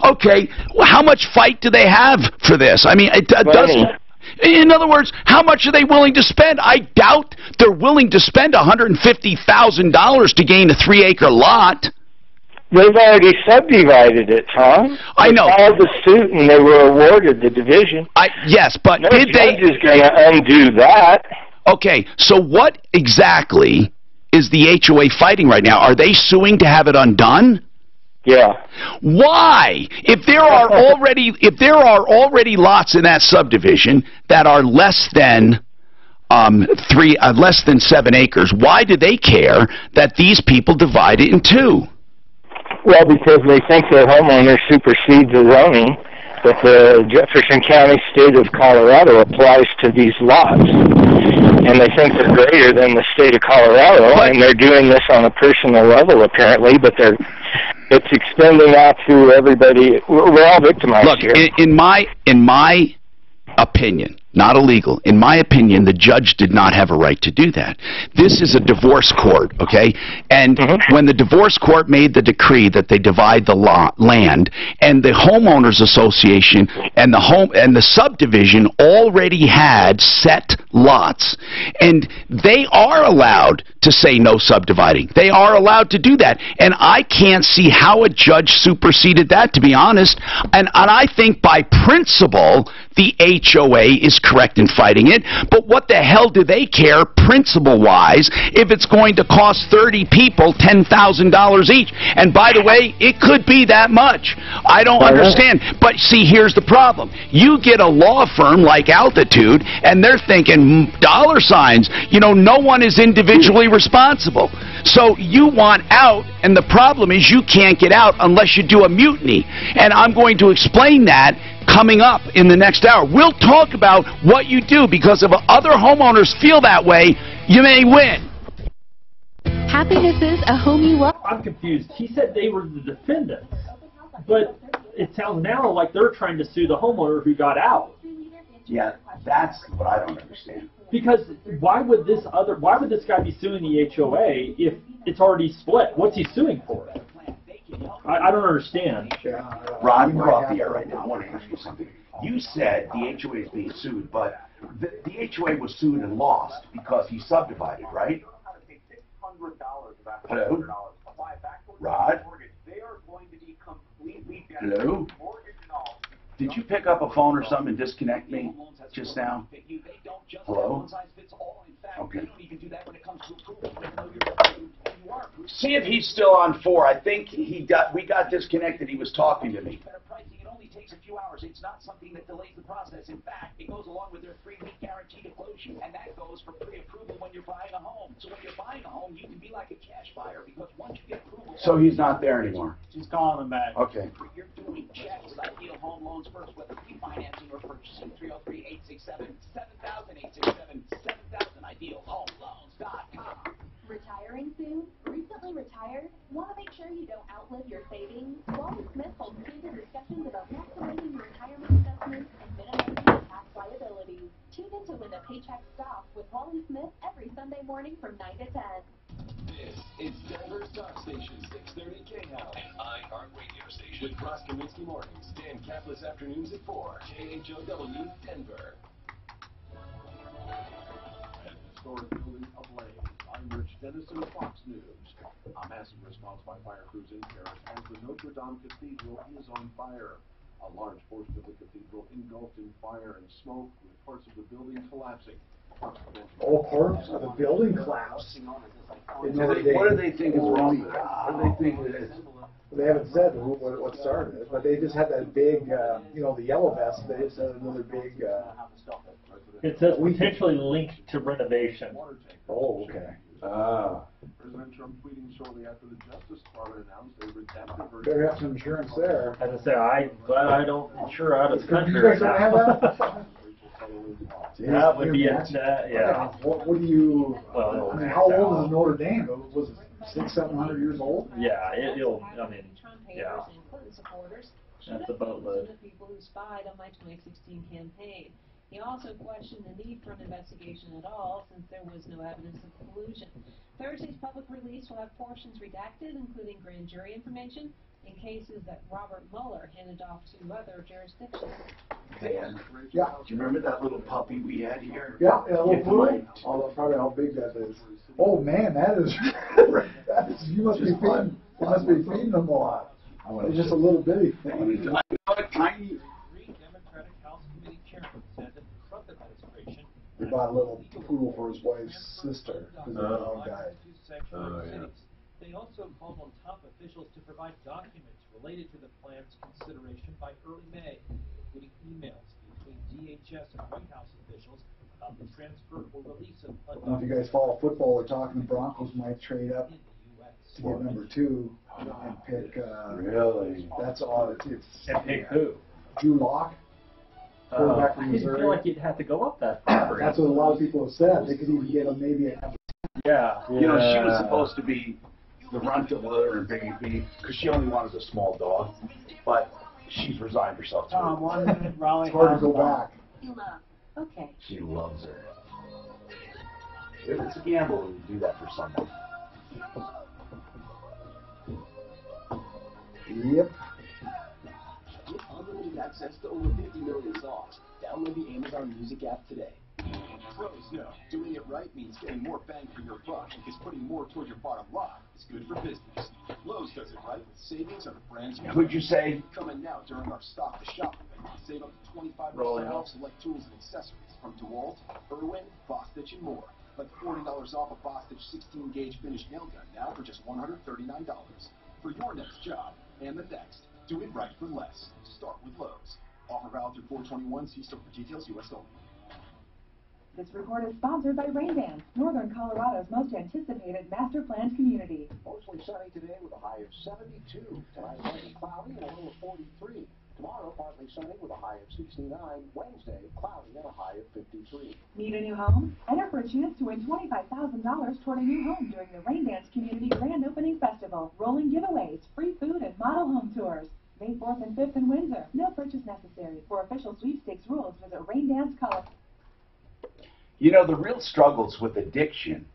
Okay, well, how much fight do they have for this? I mean, it doesn't. In other words, how much are they willing to spend? I doubt they're willing to spend $150,000 to gain a 3-acre lot. They've already subdivided it, Tom. I know. They filed the suit and they were awarded the division. Yes, but no did they? Judge is going to undo that. Okay, so what exactly is the HOA fighting right now? Are they suing to have it undone? Yeah. Why? If there are already lots in that subdivision that are less than 7 acres, why do they care that these people divide it in 2? Well, because they think their homeowner supersedes the zoning that the Jefferson County, state of Colorado applies to these lots. And they think they're greater than the state of Colorado, and they're doing this on a personal level, apparently, but it's extending out to everybody. We're all victimized here. Look, in my opinion, not illegal, in my opinion, the judge did not have a right to do that. This is a divorce court, okay? And when the divorce court made the decree that they divide the land, and the homeowners association and the subdivision already had set lots, and they are allowed to say no subdividing. They are allowed to do that. And I can't see how a judge superseded that, to be honest. And I think by principle, the HOA is correct in fighting it, but what the hell do they care, principle-wise, if it's going to cost 30 people $10,000 each? And by the way, it could be that much. I don't understand. But see, here's the problem. You get a law firm like Altitude, and they're thinking dollar signs. You know, no one is individually responsible. So you want out, and the problem is you can't get out unless you do a mutiny. And I'm going to explain that coming up in the next hour. We'll talk about what you do, because if other homeowners feel that way, you may win. Happiness is a home you love. I'm confused. He said they were the defendants, but it sounds now like they're trying to sue the homeowner who got out. Yeah, that's what I don't understand. Because why would this guy be suing the HOA if it's already split? What's he suing for? I don't understand. Ron, we're off the air right now. I want to ask you something. You said the HOA is being sued, but the HOA was sued and lost because he subdivided, right? Hello? Rod? Hello? Did you pick up a phone or something and disconnect me just now? Hello? Okay. See if he's still on 4. I think we got disconnected. He was talking to me. It only takes a few hours. It's not something that delays the process. In fact, it goes along with their 3-week guarantee to close you, and that goes for pre-approval when you're buying a home. So when you're buying a home, you can be like a cash buyer, because once you get approval... So he's not there anymore? She's calling him back. Okay. You're doing checks, ideal home loan loans first, whether refinancing or purchasing. 303-867-7000, 867-7000, Retiring soon? Recently retired? Want to make sure you don't outlive your savings? Wally Smith holds candid discussions about maximizing your retirement investments and minimizing your tax liabilities. Tune in to When the Paycheck Stops with Wally Smith every Sunday morning from 9 to 10. This is Denver's Talk Station, 630 K-House, an iHeart radio station. With Ross Kaminsky mornings, Dan Kaplis afternoons at 4, KHOW, Denver. An historic building ablaze. I'm Rich Dennison, Fox News. A massive response by fire crews in Paris as the Notre Dame Cathedral is on fire. A large portion of the cathedral engulfed in fire and smoke, with parts of the building collapsing. All parts of the building collapsed. What do they think is wrong with it? What do they think it is? They haven't said what started it, but they just had that big, the yellow vest. They just had another big. It says potentially linked to renovation. Oh, okay. President Trump tweeting shortly after the Justice Department announced a redemptive version. Better have some insurance there. As I say, I'm glad I don't insure out of the country You right guys don't have now. that? That would be it. Yeah. What do you? Well, I mean, how old is Notre Dame? Was it 600-700 years old? Yeah, it'll. I mean, yeah. And Clinton supporters That's a boatload. the people who spied on my 2016 campaign. He also questioned the need for an investigation at all, since there was no evidence of collusion. Thursday's public release will have portions redacted, including grand jury information, in cases that Robert Mueller handed off to other jurisdictions. Dan, Yeah. do you remember that little puppy we had here? Yeah, a little Get the poodle. mic. Oh, probably how big that is. Oh man, that is. You must be feeding. You must be feeding them a lot. It's just a little bitty thing. Tiny. Democratic House Committee Chairman said that the Trump administration He bought a little poodle for his wife's sister because the dog died. They also called on top officials to provide documents related to the plan's consideration by early May, including emails between DHS and White House officials about the transfer or release of I don't know if you guys follow football. They're talking the Broncos might trade up to get number 2 and pick. Really? That's all. It's And pick who? Drew Lock. Quarterback from I didn't Missouri. feel like you'd have to go up that far. That's what a lot of people have said. They could even get him maybe at number. Yeah. You know, she was supposed to be the runt of litter and Biggie B because she only wanted a small dog, but she's resigned herself to it. 1 minute, Raleigh. It's hard to go back. Okay. She loves her. It's a gamble when you do that for someone. Yep. Get unlimited access to over 50 million songs. Download the Amazon Music app today. Pros know doing it right means getting more bang for your buck, because putting more toward your bottom line is good for business. Lowe's does it right with savings on the brands you Would you say? Coming now during our Stock the Shop event. Save up to 25% off select tools and accessories from DeWalt, Irwin, Bostitch, and more. Like $40 off a Bostitch 16-gauge finished nail gun now for just $139. For your next job and the next, do it right for less. Start with Lowe's. Offer valid through 4/21. See store for details. U.S. only. This report is sponsored by Raindance, Northern Colorado's most anticipated master planned community. Mostly sunny today with a high of 72. Tonight, partly cloudy and a low of 43. Tomorrow, partly sunny with a high of 69. Wednesday, cloudy and a high of 53. Need a new home? Enter for a chance to win $25,000 toward a new home during the Raindance Community Grand Opening Festival. Rolling giveaways, free food, and model home tours. May 4th and 5th in Windsor. No purchase necessary. For official sweepstakes rules, visit Raindance Color. You know, the real struggles with addiction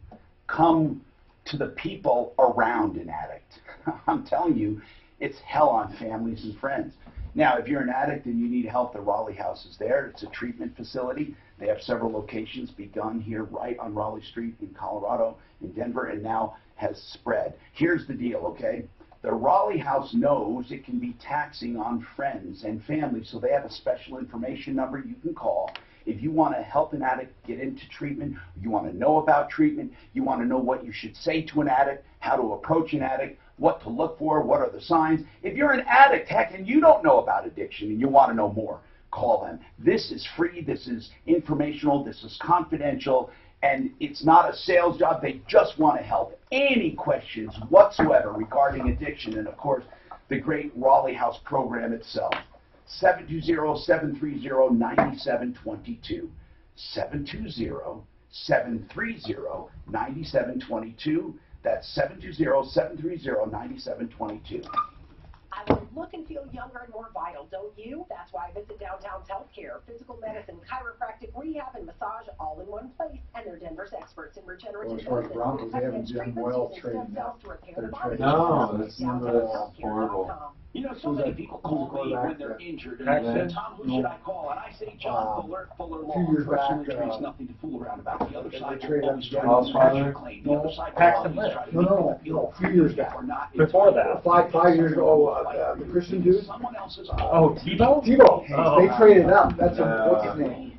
come to the people around an addict. I'm telling you, it's hell on families and friends. Now, if you're an addict and you need help, the Raleigh House is there. It's a treatment facility. They have several locations begun here right on Raleigh Street in Colorado, in Denver, and now has spread. Here's the deal, okay? The Raleigh House knows it can be taxing on friends and family, so they have a special information number you can call. If you want to help an addict get into treatment, you want to know about treatment, you want to know what you should say to an addict, how to approach an addict, what to look for, what are the signs. If you're an addict, heck, and you don't know about addiction and you want to know more, call them. This is free, this is informational, this is confidential, and it's not a sales job. They just want to help. Any questions whatsoever regarding addiction and, of course, the great Raleigh House program itself. 720-730-9722. 720-730-9722. That's 720-730-9722. I want to look and feel younger and more vital, don't you? That's why I visit Downtown's Healthcare, physical medicine, chiropractic, rehab, and massage all in one place. And they're Denver's experts in regenerative medicine. Well, as far as Broncos, they haven't done well trading out. No, that's horrible. You know, so many people call me when they're injured and they say, Tom, who should I call? And I say, John Fuller, Fuller Law. First Surgery is nothing to fool around about. The other side will always try to claim. The other side will always try to No, a few years back. Before that. Five years ago, the Christian dude. Oh, Tebow? Tebow. They traded up. That's what's his name?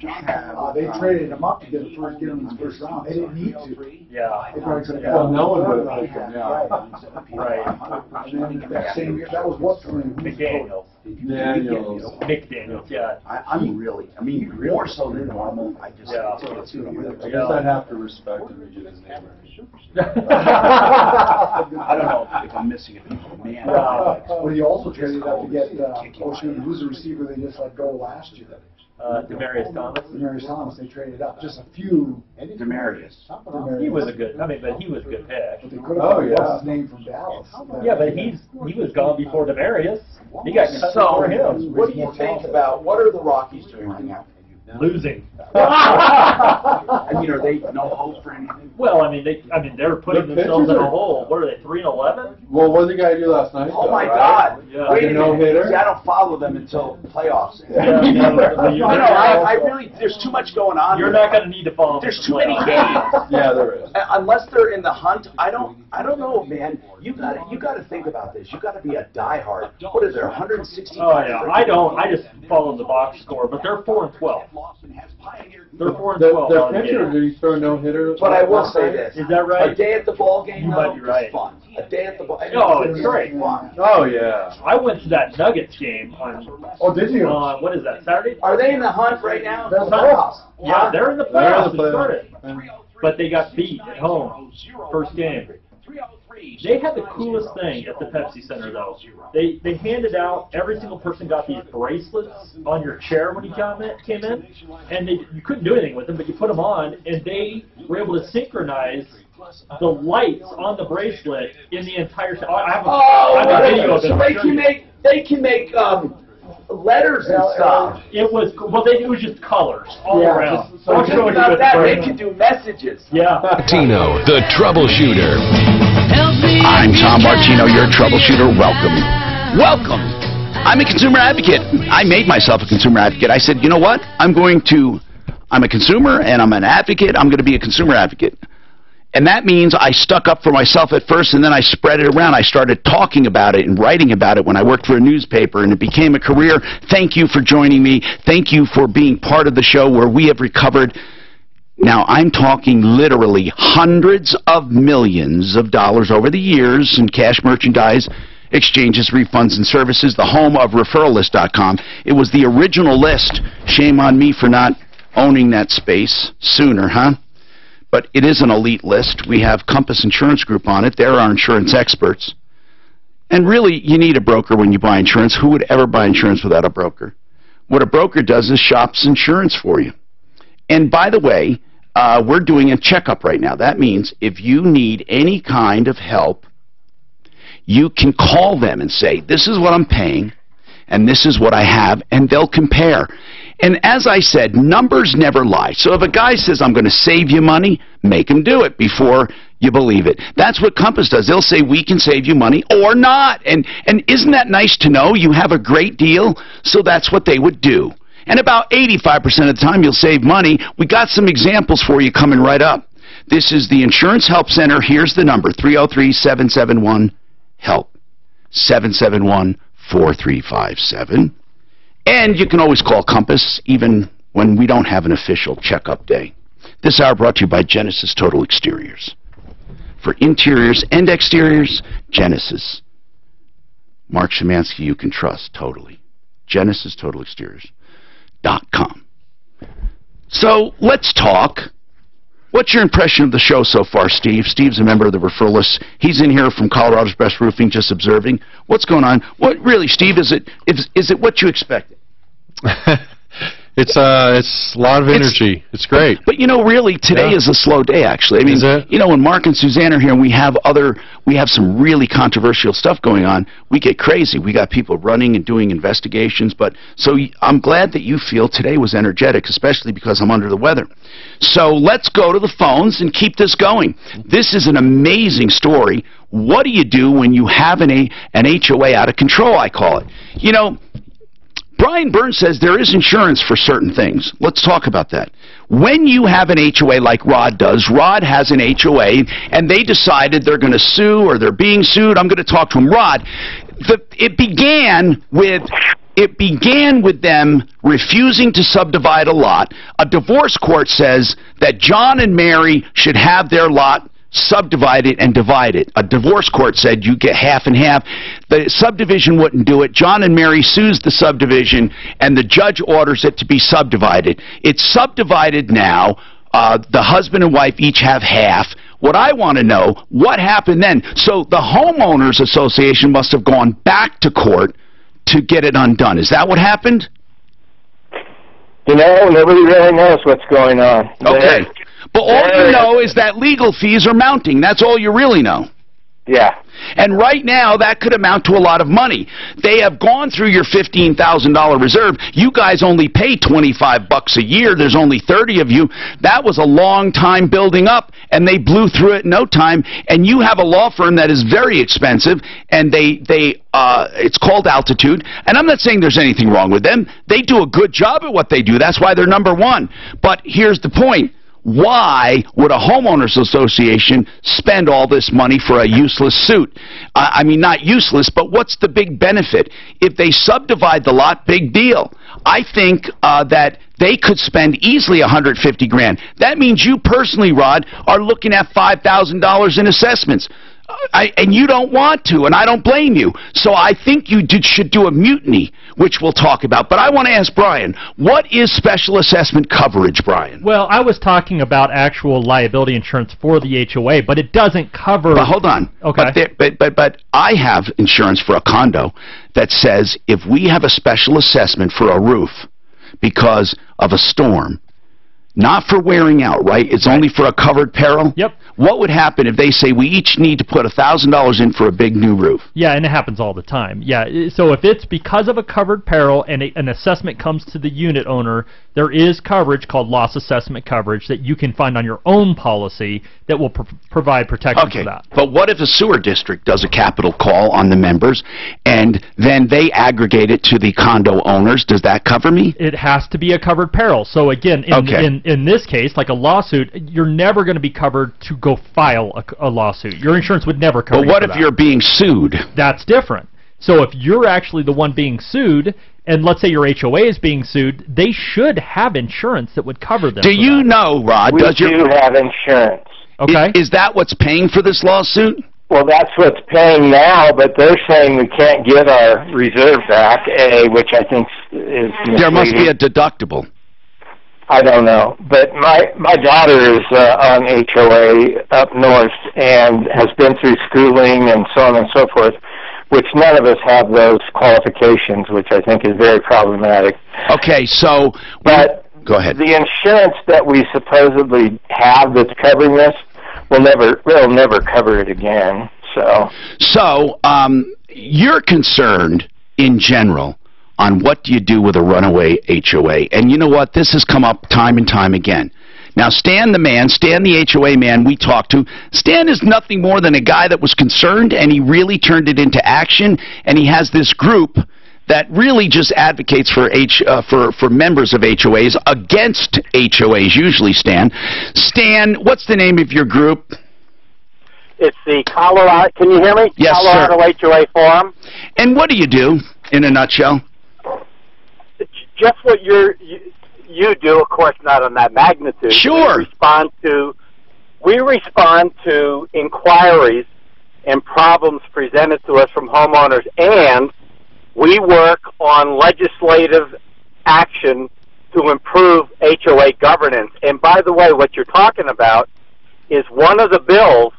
They traded him up to get him in the first round. They didn't need to. Yeah. They probably could have Well, no one would have picked him, yeah. Right. And then that same year, that was what's his name? McDaniels. McDaniels, yeah. I'm really, more so than normal. I just, I guess I'd have to respect him and get his name right. I don't know if I'm missing a people, man. Well, he also traded up to get, who's the receiver they just let go last year? Demarius Thomas. Demarius Thomas, they traded up. Just a few. Demarius. He was a good, but he was a good pick. But they could have what's his name from Dallas. Yeah, but he was gone before Demarius. He got cut before him. What do you think about, what are the Rockies doing right now? Losing. I mean, are they no hope for anything? Well, they're putting themselves in a hole. What are they, 3-11? Well, what did the guy do last night? Oh my God! Yeah. Wait a minute. See, I don't follow them until playoffs. I really. There's too much going on. You're not going to need to follow. There's too many games. Yeah, there is. Unless they're in the hunt, I don't know, man. You got to think about this. You got to be a diehard. What is there? 160. Oh yeah, I don't. I just follow the box score, but they're 4-12. They're 4-12. Their pitcher, did he throw no hitter? But I will say this. Is that right? A day at the ball game, You might be right. is fun. A day at the ball. No, it's great. Fun. Oh yeah. I went to that Nuggets game on. Oh, did you? What is that? Saturday? Are they in the hunt right now? They're in the playoffs. Yeah, they're in the playoffs. It started, but they got beat at home. First game. They had the coolest thing at the Pepsi Center, though. They handed out, every single person got these bracelets on your chair when you came in, and you couldn't do anything with them, but you put them on, and they were able to synchronize the lights on the bracelet in the entire. I have a video of so they can make letters and stuff. It was just colors all around. So think about that. They can do messages. Yeah. Tino, the troubleshooter. I'm Tom Martino, your troubleshooter. Welcome. I'm a consumer advocate. I made myself a consumer advocate. I said, you know what? I'm a consumer and I'm an advocate. I'm going to be a consumer advocate. And that means I stuck up for myself at first, and then I spread it around. I started talking about it and writing about it when I worked for a newspaper, and it became a career. Thank you for joining me. Thank you for being part of the show where we have recovered. Now, I'm talking literally hundreds of millions of dollars over the years in cash merchandise, exchanges, refunds, and services, the home of referrallist.com. It was the original list. Shame on me for not owning that space sooner, huh? But it is an elite list. We have Compass Insurance Group on it. They're our insurance experts. And really, you need a broker when you buy insurance. Who would ever buy insurance without a broker? What a broker does is shops insurance for you. And by the way, we're doing a checkup right now. That means if you need any kind of help, you can call them and say, this is what I'm paying, and this is what I have, and they'll compare. And as I said, numbers never lie. So if a guy says, I'm going to save you money, make him do it before you believe it. That's what Compass does. They'll say, we can save you money or not. And isn't that nice to know? You have a great deal, so that's what they would do. And about 85% of the time, you'll save money. We got some examples for you coming right up. This is the Insurance Help Center. Here's the number, 303-771-HELP, 771-4357. And you can always call Compass, even when we don't have an official checkup day. This hour brought to you by Genesis Total Exteriors. For interiors and exteriors, Genesis. Mark Szymanski, you can trust totally. GenesisTotalExteriors.com. So let's talk What's your impression of the show so far, Steve? Steve's a member of the referral list. He's in here from Colorado's Best Roofing, just observing. What's going on? What really, Steve? Is it what you expected? It's a lot of energy. It's great. But you know, really, today is a slow day. Actually, I mean, you know, when Mark and Suzanne are here, and we have some really controversial stuff going on. We get crazy. We got people running and doing investigations. But so I'm glad that you feel today was energetic, especially because I'm under the weather. So let's go to the phones and keep this going. This is an amazing story. What do you do when you have an HOA out of control? I call it. You know, Brian Burns says there is insurance for certain things. Let's talk about that. When you have an HOA like Rod does, Rod has an HOA, and they decided they're going to sue or they're being sued. I'm going to talk to him. Rod, it began with them refusing to subdivide a lot. A divorce court says that John and Mary should have their lot subdivided and divided. A divorce court said you get half and half. The subdivision wouldn't do it. John and Mary sues the subdivision, and the judge orders it to be subdivided. It's subdivided now. The husband and wife each have half. What I want to know, what happened then? So the homeowners association must have gone back to court to get it undone. Is that what happened? You know, nobody really knows what's going on. Okay. But all you know is that legal fees are mounting. That's all you really know. Yeah. And right now, that could amount to a lot of money. They have gone through your $15,000 reserve. You guys only pay $25 a year. There's only 30 of you. That was a long time building up, and they blew through it in no time. And you have a law firm that is very expensive, and it's called Altitude. And I'm not saying there's anything wrong with them. They do a good job at what they do. That's why they're #1. But here's the point. Why would a homeowners association spend all this money for a useless suit? I mean, not useless, but what's the big benefit? If they subdivide the lot, big deal. I think that they could spend easily $150 grand. That means you personally, Rod, are looking at $5,000 in assessments. And you don't want to, and I don't blame you. So I think you should do a mutiny, which we'll talk about. But I want to ask Brian, what is special assessment coverage, Brian? Well, I was talking about actual liability insurance for the HOA, but it doesn't cover... But hold on. Okay. But I have insurance for a condo that says if we have a special assessment for a roof because of a storm, not for wearing out, right? It's only for a covered peril? Yep. What would happen if they say we each need to put $1,000 in for a big new roof? Yeah, and it happens all the time. Yeah, so if it's because of a covered peril and an assessment comes to the unit owner, there is coverage called loss assessment coverage that you can find on your own policy that will provide protection for that. But what if a sewer district does a capital call on the members and then they aggregate it to the condo owners? Does that cover me? It has to be a covered peril. So again, in this case, like a lawsuit, you're never going to be covered to go file a lawsuit. Your insurance would never cover you. But what if you're being sued? That's different. So if you're actually the one being sued, and let's say your HOA is being sued, they should have insurance that would cover them. Do you know, Rod? We do have insurance. Okay. Is that what's paying for this lawsuit? Well, that's what's paying now, but they're saying we can't get our reserve back, which I think is misleading. There must be a deductible. I don't know, but my daughter is on HOA up north and has been through schooling and so on and so forth, which none of us have those qualifications, which I think is very problematic. Okay, so... But go ahead. The insurance that we supposedly have that's covering this will never cover it again. So you're concerned in general on what do you do with a runaway HOA. And you know what? This has come up time and time again. Now, Stan the HOA man we talked to, Stan is nothing more than a guy that was concerned, and he really turned it into action, and he has this group that really just advocates for members of HOAs against HOAs, usually, Stan. Stan, what's the name of your group? It's the Colorado, can you hear me? Yes, Colorado sir. HOA Forum. And what do you do, in a nutshell? Just what you do, of course, not on that magnitude. Sure. We respond to inquiries and problems presented to us from homeowners, and we work on legislative action to improve HOA governance. And by the way, what you're talking about is one of the bills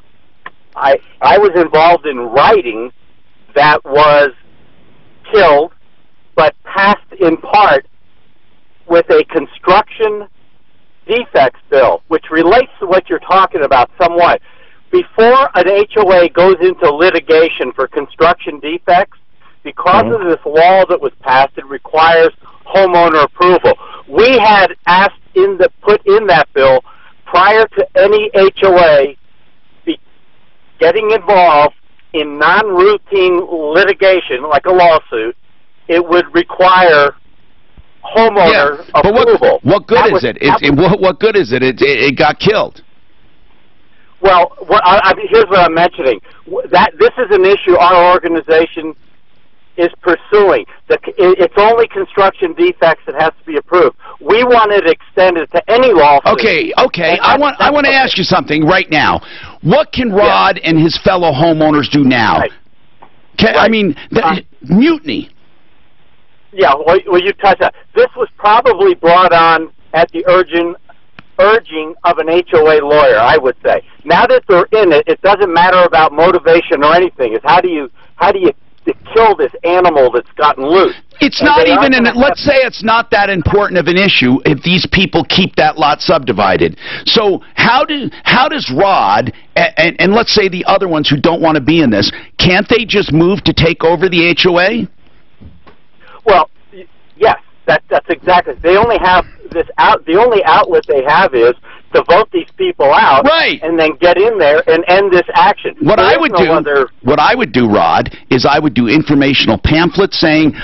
I was involved in writing that was killed, but passed in part with a construction defects bill, which relates to what you're talking about somewhat. Before an HOA goes into litigation for construction defects, because of this law that was passed, it requires homeowner approval. We had asked put in that bill prior to any HOA getting involved in non-routine litigation, like a lawsuit, it would require homeowner approval. What good is it? What good is it? It got killed. Well, here's what I'm mentioning. This is an issue our organization is pursuing. It's only construction defects that has to be approved. We want it extended to any lawsuit. Okay. I want to ask you something right now. What can Rod and his fellow homeowners do now? Right. I mean, mutiny. Yeah, well, you touched that. This was probably brought on at the urging of an HOA lawyer, I would say. Now that they're in it, it doesn't matter about motivation or anything. It's how do you kill this animal that's gotten loose? It's not even let's say it's not that important of an issue if these people keep that lot subdivided. So how does Rod and let's say the other ones who don't want to be in this, can't they just move to take over the HOA? Well, yes, that's exactly. They only have this out. The only outlet they have is to vote these people out, right, and then get in there and end this action. What I would do, Rod, is I would do informational pamphlets saying,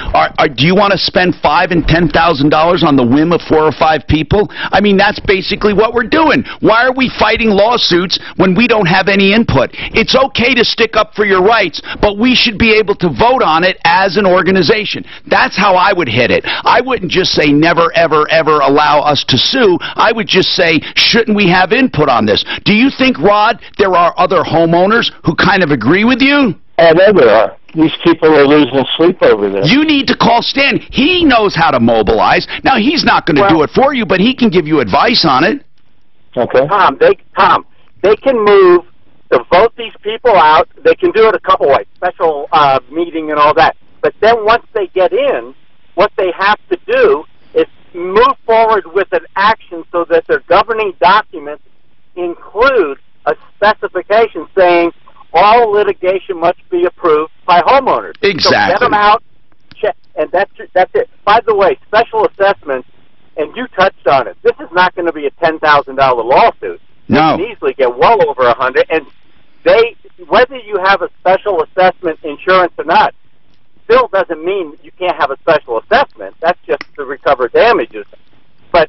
do you want to spend $5,000 and $10,000 on the whim of 4 or 5 people? I mean, that's basically what we're doing. Why are we fighting lawsuits when we don't have any input? It's okay to stick up for your rights, but we should be able to vote on it as an organization. That's how I would hit it. I wouldn't just say never, ever, ever allow us to sue. I would just say, shouldn't we have input on this? Do you think, Rod, there are other homeowners who kind of agree with you? I know there are. These people are losing sleep over this. You need to call Stan. He knows how to mobilize. Now, he's not going to do it for you, but he can give you advice on it. Okay. Tom, they can move to vote these people out. They can do it a couple ways, special meeting and all that. But then once they get in, what they have to do is move forward with an action so that their governing documents include a specification saying all litigation must be approved by homeowners. Exactly. So get them out, check, and that's it. By the way, special assessments, and you touched on it, this is not going to be a $10,000 lawsuit. No. You can easily get well over 100, and whether you have a special assessment insurance or not, still doesn't mean you can't have a special assessment. That's just to recover damages. But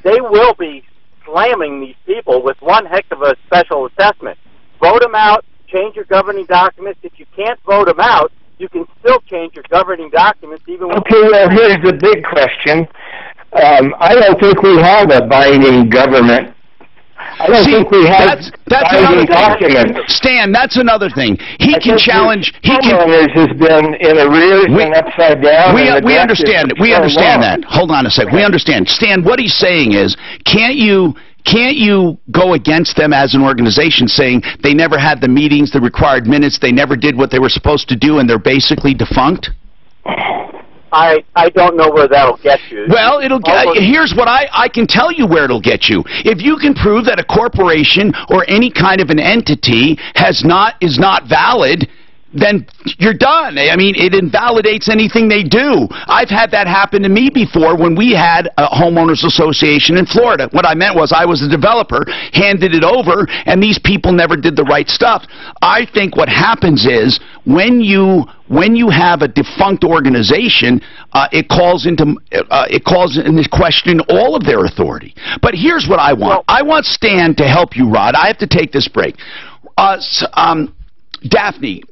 they will be slamming these people with one heck of a special assessment. Vote them out, change your governing documents. If you can't vote them out, you can still change your governing documents even when... Okay, well, here's the big question. I don't think we have a binding government. I don't think we have binding documents. Stan, that's another thing. He can challenge... Homeowners has been in arrears and upside down. We understand it. We understand that. Hold on a second. We understand. Stan, what he's saying is, can't you go against them as an organization saying they never had the meetings, the required minutes, they never did what they were supposed to do, and they're basically defunct? I don't know where that'll get you. Well, here's what I can tell you where it'll get you. If you can prove that a corporation or any kind of an entity is not valid, then you're done. I mean, it invalidates anything they do. I've had that happen to me before when we had a homeowners association in Florida. What I meant was I was a developer, handed it over, and these people never did the right stuff. I think what happens is when you have a defunct organization, it calls into question all of their authority. But here's what I want. I want Stan to help you, Rod. I have to take this break. Daphne,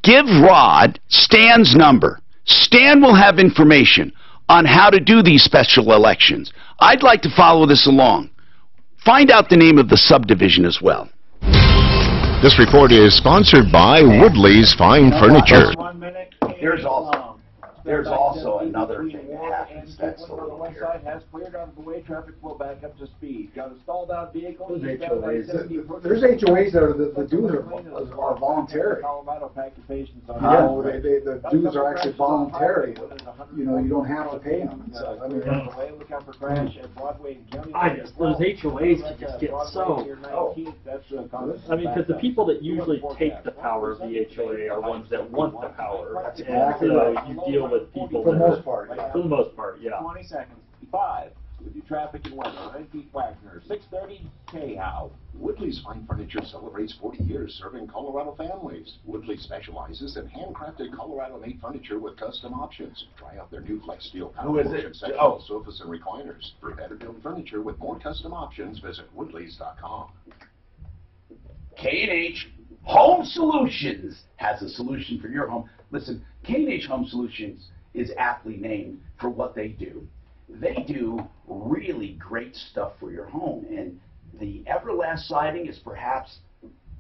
give Rod Stan's number. Stan will have information on how to do these special elections. I'd like to follow this along. Find out the name of the subdivision as well. This report is sponsored by Woodley's Fine Furniture. Here's all. There's also another thing that happens that's a little west weird. side has cleared out of the way, traffic flow back up to speed. Got a stalled out vehicle. Those HOAs, there's HOAs that are, the dues are voluntary. Colorado packed the patients on. Yeah, the dues are actually voluntary. You know, you don't have to pay them. So, I mean, Look out for crash at Broadway and County. Those HOAs can just get so. I mean, because the people that usually take the power of the HOA are ones that want the power. That's exactly right. You deal with people for the that most part. For the most part, yeah. 20 seconds. 5. With your traffic and weather. 9 feet Wagner. 6:30. K-How. Woodley's Fine Furniture celebrates 40 years serving Colorado families. Woodley specializes in handcrafted Colorado-made furniture with custom options. Try out their new Flex Steel Who is it? sectional sofas and recliners. For better built furniture with more custom options, visit woodleys.com. K&H Home Solutions has a solution for your home. Listen, K&H Home Solutions is aptly named for what they do. They do really great stuff for your home, and the Everlast siding is perhaps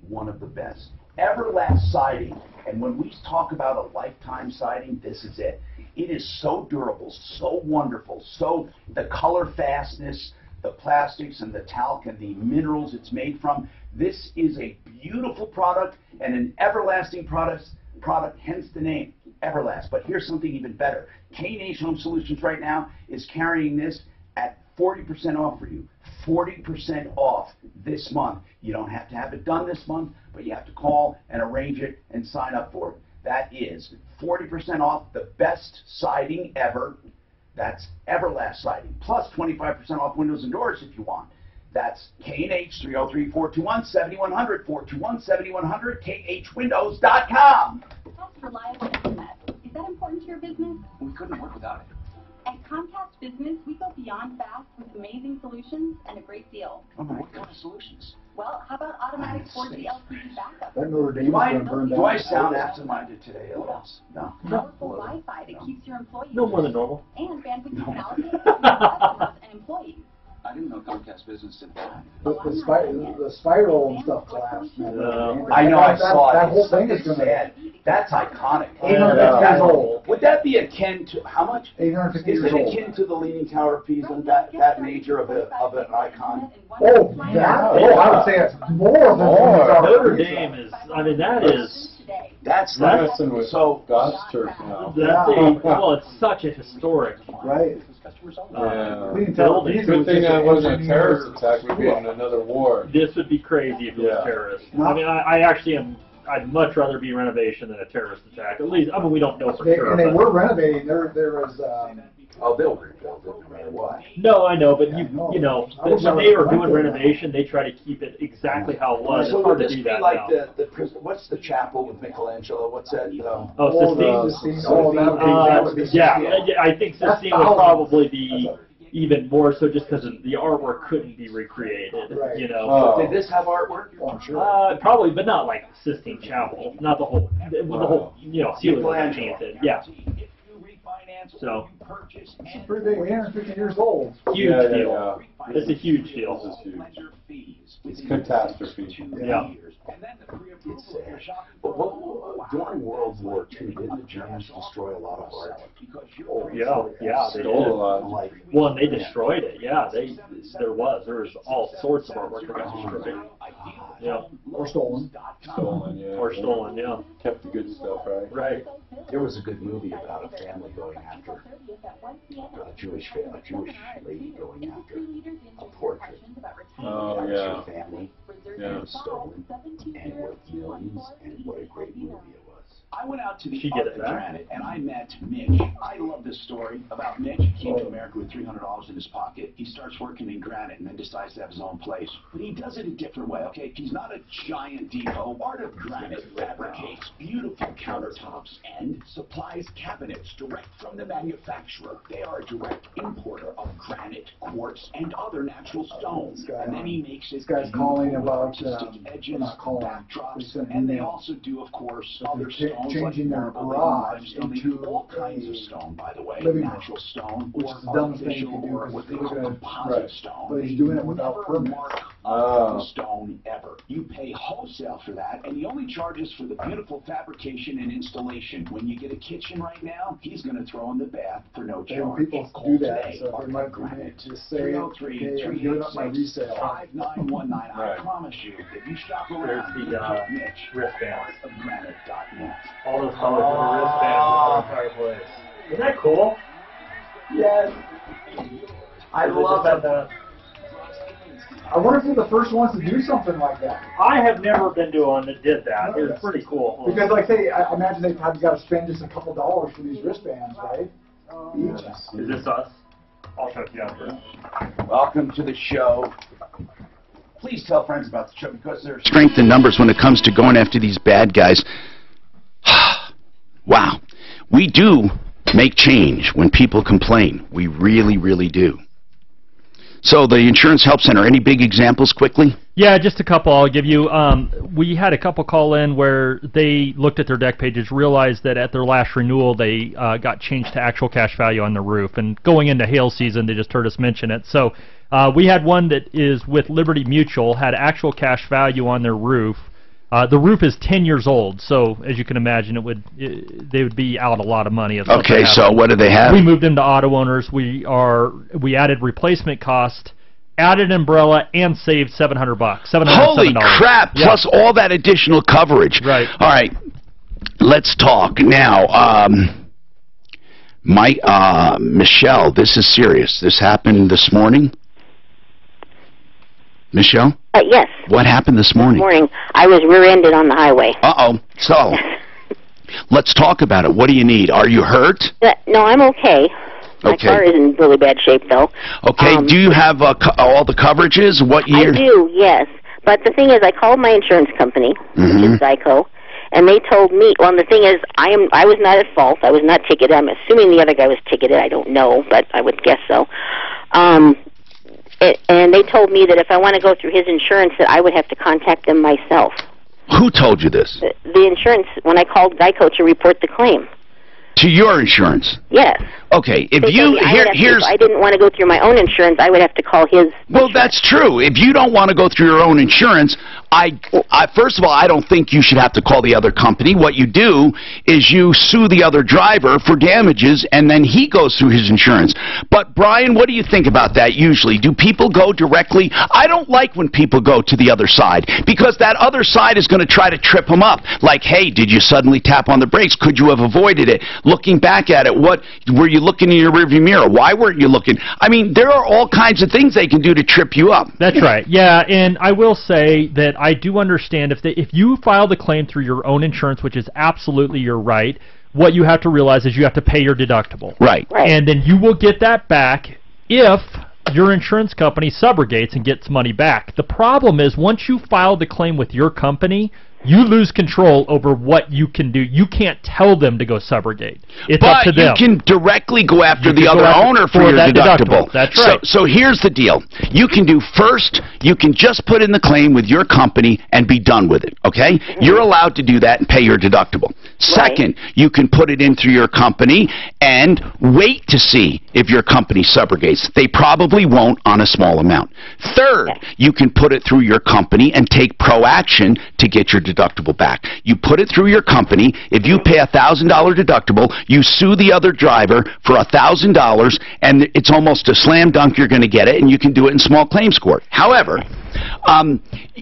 one of the best. Everlast siding, and when we talk about a lifetime siding, this is it. It is so durable, so wonderful, so the color fastness, the plastics and the talc and the minerals it's made from. This is a beautiful product and an everlasting product, hence the name, Everlast. But here's something even better. K&H Home Solutions right now is carrying this at 40% off for you. 40% off this month. You don't have to have it done this month, but you have to call and arrange it and sign up for it. That is 40% off the best siding ever. That's Everlast siding, plus 25% off windows and doors if you want. That's K&H, 303-421-7100, 421-7100, khwindows.com. Fast, reliable internet. Is that important to your business? We couldn't work without it. At Comcast Business, we go beyond fast with amazing solutions and a great deal. Oh, what kind of solutions? Well, how about automatic 4G LCD backup? That Notre Dame is going to burn down. Do I sound absent-minded today, Elias? No. Powerful Wi-Fi that keeps your employees No more than normal. and bandwidth technology for your customers and employees. I didn't know Comcast Business did that. The spiral and stuff collapsed. I know, I saw it. That whole thing is going to... That's iconic. 850 years old. Would that be akin to, how much? 850 Is years it old. akin to the Leaning Tower of Pisa, that major of an icon? Oh, I would say it's more than Notre Dame is, I mean, that is... That's so God's turf now. Well, it's such a historic right. building. Good thing that wasn't a terrorist attack. We'd be in another war. This would be crazy if it was terrorist. I mean, I actually am. I'd much rather be renovation than a terrorist attack. At least, I mean, we don't know for sure. And they were renovating. There was. Oh, they'll rebuild it no matter what. No, I know, but you know, when they were doing renovation, they try to keep it exactly how it was. So it's hard would to this do be that like now. what's the chapel with Michelangelo? What's that? Sistine. I think Sistine would probably be even more so just because the artwork couldn't be recreated. Right. You know. Did this have artwork? Oh, I'm sure. Probably, but not like Sistine Chapel. Not the whole. The whole. You know, ceiling was painted. Yeah. So. It's pretty big. 850 years old. Huge deal. It's a huge deal. It's catastrophe. Yeah. It's sad. But during World War II, didn't the Germans destroy a lot of art? Oh, yeah, they did. Well, and they destroyed it. Yeah, there was all sorts of artwork that got destroyed. Yeah. Or stolen. Or stolen, yeah. Kept the good stuff, right? Right. There was a good movie about a family going after a Jewish lady going after a portrait. Oh, yeah. Her family. Yeah. It was stolen and worth millions, and what a great movie it was. I went out to the She get it Art of back? Granite and I met Mitch. I love this story about Mitch. He came to America with $300 in his pocket. He starts working in granite and then decides to have his own place. But he does it a different way, okay? He's not a giant depot. Art of Granite fabricates beautiful countertops and supplies cabinets direct from the manufacturer. They are a direct importer of granite, quartz, and other natural stones. And then he makes it. This guy's calling about edges, not calling. backdrops, and they also do, of course, other stones. Changing like their marble, garage limestone. They into do all kinds of stone, by the way. living Natural stone, which or is the dumbest thing you artificial, can do or because what they it's call gonna- composite stone. But he's doing it without Never permits. mark stone ever. You pay wholesale for that, and he only charges for the beautiful fabrication and installation. When you get a kitchen right now, he's going to throw in the bath for no charge. People do that, so they might just say, hey, I'm giving up my resale. 5919. I promise you, if you shop around, There's the Mitch, wristbands. Granite.net. All those colors of the wristbands on the fireplace. Isn't that cool? Yes. I love that. I wonder if they're the first ones to do something like that. I have never been to one that did that. It was pretty cool. Because, like, say, I imagine they've got to spend just a couple dollars for these wristbands, right? Is this us? I'll shut you down first. Welcome to the show. Please tell friends about the show because there's Strength in numbers when it comes to going after these bad guys. Wow. We do make change when people complain. We really, really do. So the Insurance Help Center, any big examples quickly? Yeah, just a couple I'll give you. We had a couple call in where they looked at their deck pages, realized that at their last renewal they got changed to actual cash value on the roof. And going into hail season, they just heard us mention it. So we had one that is with Liberty Mutual, had actual cash value on their roof. The roof is 10 years old, so as you can imagine, they would be out a lot of money. If okay, so what do they have? We moved them to auto owners. We added replacement cost, added umbrella, and saved $700. $707. Holy crap! Yeah. Plus all that additional coverage. Right. All right. Let's talk now. Michelle, this is serious. This happened this morning. Michelle? Yes. What happened this morning? This morning, I was rear-ended on the highway. Uh-oh. So, let's talk about it. What do you need? Are you hurt? No, I'm okay. My Okay. car is in really bad shape, though. Okay. Do you have all the coverages? What year? I do, yes. But the thing is, I called my insurance company, which is Geico, and they told me, well, the thing is, I was not at fault. I was not ticketed. I'm assuming the other guy was ticketed. I don't know, but I would guess so. And they told me that if I want to go through his insurance, that I would have to contact them myself. Who told you this? The insurance, when I called Geico to report the claim. To your insurance? Yes. Okay, if They told me if I didn't want to go through my own insurance, I would have to call his. Well, that's true. If you don't want to go through your own insurance, first of all, I don't think you should have to call the other company. What you do is you sue the other driver for damages, and then he goes through his insurance. But, Brian, what do you think about that usually? Do people go directly? I don't like when people go to the other side, because that other side is going to try to trip them up. Like, hey, did you suddenly tap on the brakes? Could you have avoided it? Looking back at it, what were you looking in your rearview mirror? Why weren't you looking? I mean, there are all kinds of things they can do to trip you up. That's right. Yeah, and I will say that I do understand if you file the claim through your own insurance, which is absolutely your right, what you have to realize is you have to pay your deductible. Right. And then you will get that back if your insurance company subrogates and gets money back. The problem is once you file the claim with your company, you lose control over what you can do. You can't tell them to go subrogate. It's up to them. But you can directly go after the other owner for your deductible. That's right. So here's the deal. You can do first, you can just put in the claim with your company and be done with it, okay? You're allowed to do that and pay your deductible. Second, you can put it in through your company and wait to see if your company subrogates. They probably won't on a small amount. Third, you can put it through your company and take pro-action to get your deductible back. You put it through your company. If you pay $1,000 deductible, you sue the other driver for $1,000, and it's almost a slam dunk you're going to get it, and you can do it in small claims court. However,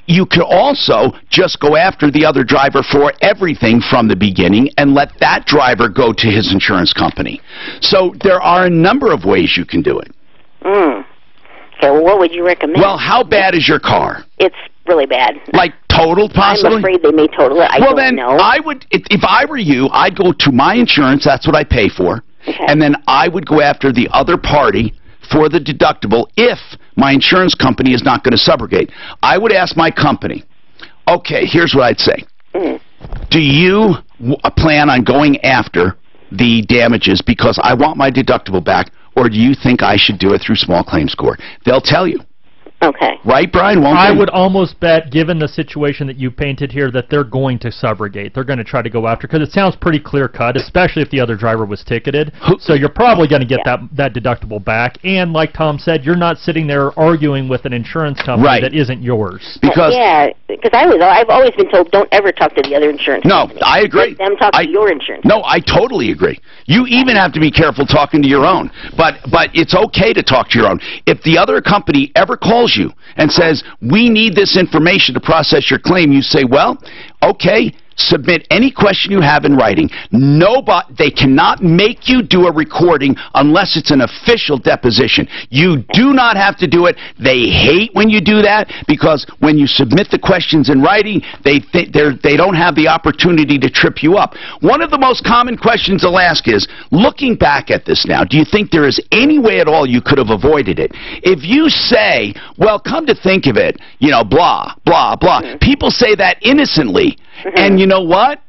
you could also just go after the other driver for everything from the beginning and let that driver go to his insurance company. So there are a number of ways you can do it. Okay, well, what would you recommend? Well, how bad is your car? It's really bad. Like totaled, possibly? I'm afraid they may total it. I don't know. I would, if I were you, I'd go to my insurance, that's what I pay for, and then I would go after the other party for the deductible if my insurance company is not going to subrogate. I would ask my company, okay, here's what I'd say. Do you plan on going after the damages because I want my deductible back, or do you think I should do it through small claims court? They'll tell you. Okay. Right, Brian? Won't I they? would almost bet, given the situation that you painted here, that they're going to subrogate. They're going to try to go after, because it sounds pretty clear-cut, especially if the other driver was ticketed. So you're probably going to get that deductible back. And like Tom said, you're not sitting there arguing with an insurance company that isn't yours. Because I've always been told, don't ever talk to the other insurance company. No, I agree. Let them talk to your insurance. No, I totally agree. You even have to be careful talking to your own. But it's okay to talk to your own. If the other company ever calls you and says, we need this information to process your claim, you say, well, okay, submit any question you have in writing. They cannot make you do a recording unless it's an official deposition. You do not have to do it. They hate when you do that, because when you submit the questions in writing, they don't have the opportunity to trip you up. One of the most common questions they'll ask is, looking back at this now, do you think there is any way at all you could have avoided it? If you say, well, come to think of it, you know, blah, blah, blah, people say that innocently. And you know what?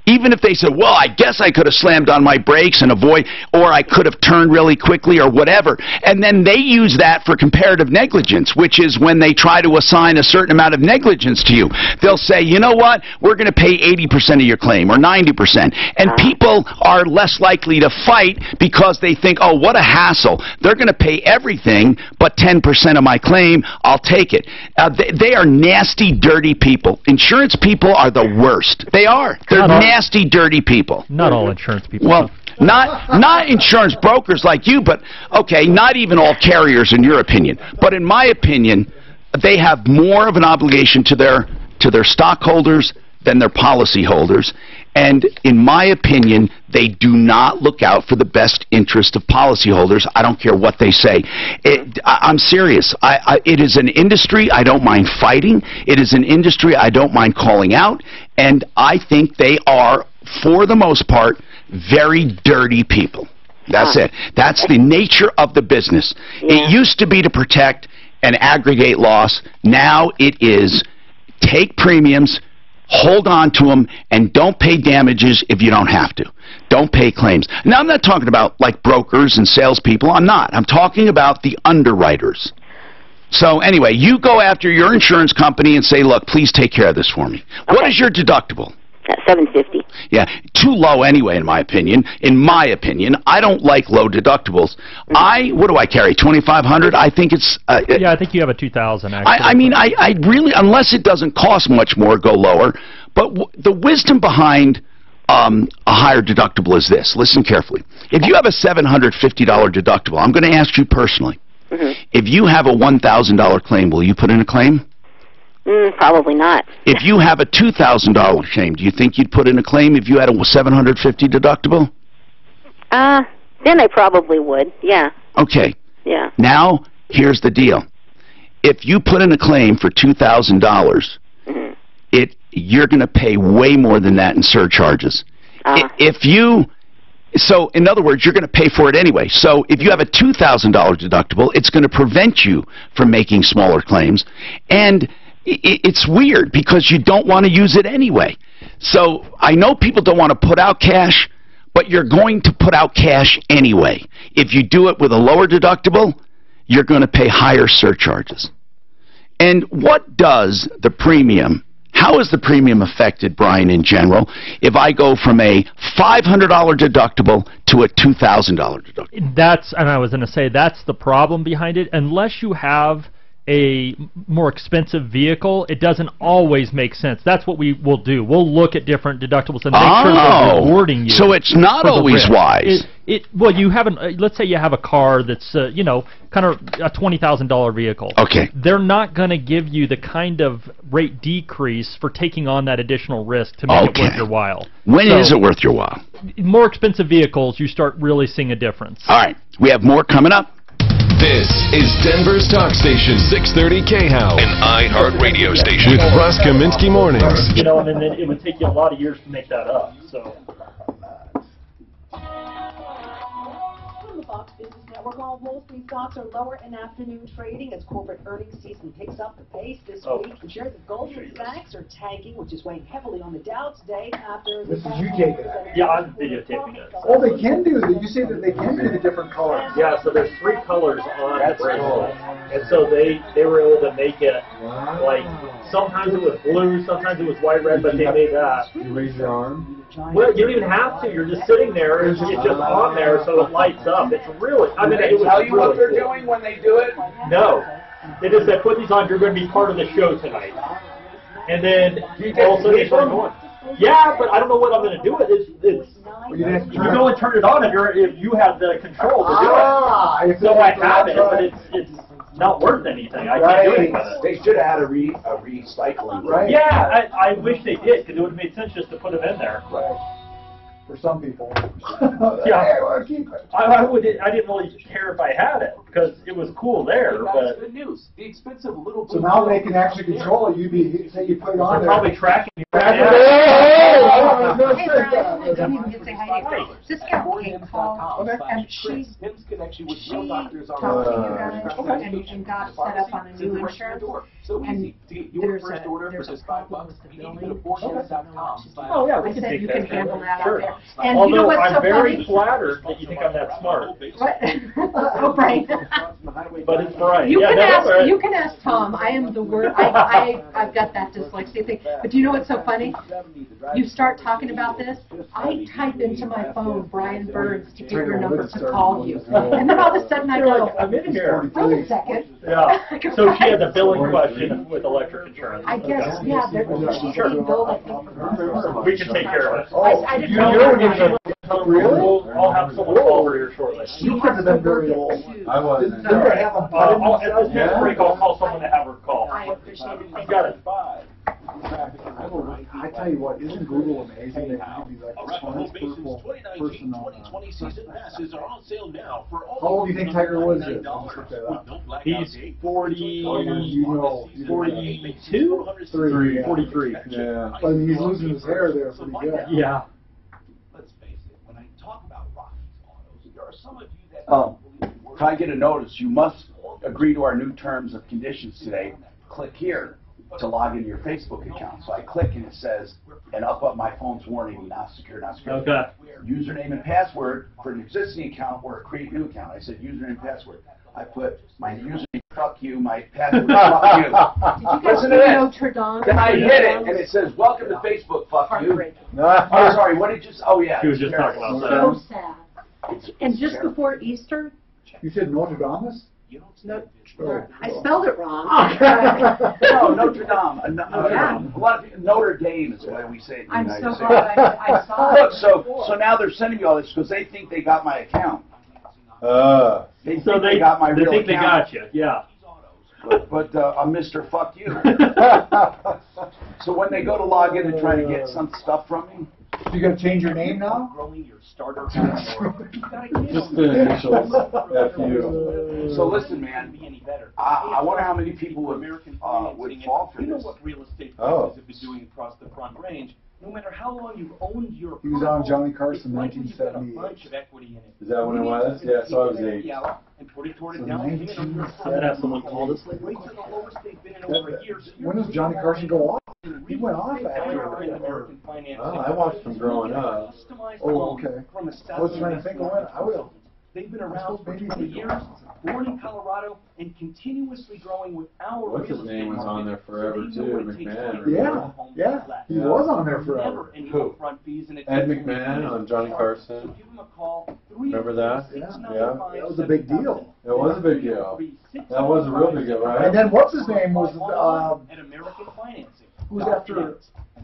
Even if they said, well, I guess I could have slammed on my brakes and or I could have turned really quickly or whatever. And then they use that for comparative negligence, which is when they try to assign a certain amount of negligence to you. They'll say, you know what, we're going to pay 80% of your claim or 90%. And people are less likely to fight because they think, oh, what a hassle. They're going to pay everything but 10% of my claim. I'll take it. They are nasty, dirty people. Insurance people are the worst. They are. They're nasty, dirty people. Not all insurance people. Well, not insurance brokers like you, but, okay, not even all carriers in your opinion. But in my opinion, they have more of an obligation to their stockholders than their policyholders. And in my opinion, they do not look out for the best interest of policyholders. I don't care what they say. I'm serious. It is an industry I don't mind fighting. It is an industry I don't mind calling out. And I think they are, for the most part, very dirty people. That's it. That's the nature of the business. It used to be to protect and aggregate loss. Now it is take premiums, hold on to them, and don't pay damages if you don't have to. Don't pay claims. Now, I'm not talking about like brokers and salespeople. I'm not. I'm talking about the underwriters. So anyway, you go after your insurance company and say, look, please take care of this for me. Okay. What is your deductible? $750. Yeah, too low anyway, in my opinion. In my opinion, I don't like low deductibles. What do I carry? 2,500. I think it's. Yeah, I think you have a 2,000. Actually, I mean, I really, unless it doesn't cost much more, go lower. But the wisdom behind a higher deductible is this. Listen carefully. If you have a $750 deductible, I'm going to ask you personally. If you have a $1,000 claim, will you put in a claim? Probably not. If you have a $2,000 claim, do you think you'd put in a claim if you had a $750 deductible? Then I probably would, yeah. Okay. Yeah. Now, here's the deal. If you put in a claim for $2,000, you're going to pay way more than that in surcharges. So, in other words, you're going to pay for it anyway. So, if you have a $2,000 deductible, it's going to prevent you from making smaller claims. And it's weird because you don't want to use it anyway. So, I know people don't want to put out cash, but you're going to put out cash anyway. If you do it with a lower deductible, you're going to pay higher surcharges. And what does the premium... How is the premium affected, Brian, in general, if I go from a $500 deductible to a $2,000 deductible? And I was going to say, that's the problem behind it. Unless you have a more expensive vehicle, it doesn't always make sense. That's what we will do. We'll look at different deductibles and make sure we're rewarding you. So it's not always wise. Well, you haven't. Let's say you have a car that's you know, kind of a $20,000 vehicle. Okay. They're not going to give you the kind of rate decrease for taking on that additional risk to make it worth your while. When is it worth your while? More expensive vehicles, you start really seeing a difference. All right. We have more coming up. This is Denver's Talk Station, 630 KHOW, an iHeart radio station with Russ Kaminsky Mornings. You know, and then it would take you a lot of years to make that up. So. Fox Business Network, all Wall Street stocks are lower in afternoon trading as corporate earnings season picks up the pace this week. And shares of Goldman Sachs are tanking, which is weighing heavily on the Dow today after This is you taking it. Yeah, I'm videotaping it. Oh, they can do that. You say that they can do the different colors. Yeah, so there's 3 colors on the bracelet. And so they were able to make it like, sometimes it was blue, sometimes it was white, red, but they made that. You raise your arm? Well, you don't even have to. You're just sitting there, and it's just on there, so it lights up. It's really, I mean, it was tell you really what they're cool. doing when they do it? No. They just said, put these on, you're going to be part of the show tonight. And then all of a sudden they start going. Yeah, but I don't know what I'm going to do with it. You go and turn it on if you have the control to do it. So I have it, but it's not worth anything. I can't do anything with it. They should have had a recycling. Right. Yeah, I wish they did, because it would have made sense just to put them in there. Right. For some people. Yeah. Hey, I want to keep it. I didn't really care if I had it, because it was cool there, That's but... good news. The expensive little... So now they can actually control it. Say you put it on They're there. probably tracking you. Hey, Brian, don't even get to say hi. This gal came call, and she Tim's connection with she real doctors talked to you guys and got set up on a new insurance. So And easy to get your there's first a- order for there's a just $5. problem with the You can billing. go to Fortune.com. Oh, yeah, we I can said take you that can care. handle that Sure. out there. And Although you know what's I'm so very funny? flattered that you think I'm that smart. What? Oh, Brian. But it's Brian. You Yeah, can that's ask. all right. You can ask Tom. I am the word. I've got that dyslexia thing. But do you know what's so funny? You start talking about this. I type into my phone Brian Burns to get your number to call you, and then all of a sudden I go, I'm in here. wait a second. Yeah. So she had the billing question with electric insurance. I guess yeah. She's being billed. I think for We can take care of it. I didn't know. I'll have someone call over here shortly. You could have been very old. I wasn't. Didn't they have a button? At this next break, I'll call someone to have her call. I appreciate it. You got it. I tell you what, isn't Google amazing? They can give you like the smartest person on 2020 season passes are on sale now for How old do you think Tiger Woods is? Let's look that up. He's 40, You know, 42? 43. Yeah. I mean, he's losing his hair there pretty good. Yeah. Let's face it, when I talk about Rocky's Autos, there are some of you that If I get a notice, you must agree to our new terms of conditions today. Click here to log into your Facebook account. So I click and it says, and up my phone's warning, not secure, not secure. Okay. Username and password for an existing account or a create new account. I said username and password. I put my username, fuck you, my password, fuck you. Did you guys Listen to see this. Notre Dame? Then I hit it and it says, welcome to Facebook, fuck you. Oh, sorry, what did you say? Oh, yeah. She was just talking about that. So sad. And just before Easter, You said Notre Dame? no, I spelled it wrong. No, Notre Dame. Yeah. A lot of people, Notre Dame is the way we say it in the I'm United so States. glad I saw it. Look, so now they're sending me all this because they think they got my account. They think So they got my real think they account. got you, yeah. But I'm Mr. Fuck You. So when they go to log in and try to get some stuff from me, You gotta change your name now? growing your starter Just the initials. F-U. so listen, man. I wonder how many people would fall for You know this. what real estate Oh. prices have been doing across the Front Range? No matter how long you've owned your He was on Johnny Carson, it's likely you've got a 1978. bunch of equity in it. Is that when it was? Yeah, so I was 8. And put it toward a So down payment on your 1978. property. I'm gonna have someone call this lady. Rates are the lowest they've been in over a year. So When does Johnny Carson go off? He went off American after. financing. Oh, I watched them growing up. Customized Oh, loans okay. from I was trying to think of when. I would. They've been around for 20 years, born in Colorado, and continuously growing with our What's his real estate name was on there market. forever So they know too, what it takes McMahon. to or build Yeah, a home yeah. flat. He was on there Never forever. any Who? upfront fees, and it's Ed McMahon on Johnny Carson. Give him a call. Remember that? Yeah. Yeah. That was a big deal. It was a big deal. That was a real big deal, right? And then what's his name was, at American Financing. who's after,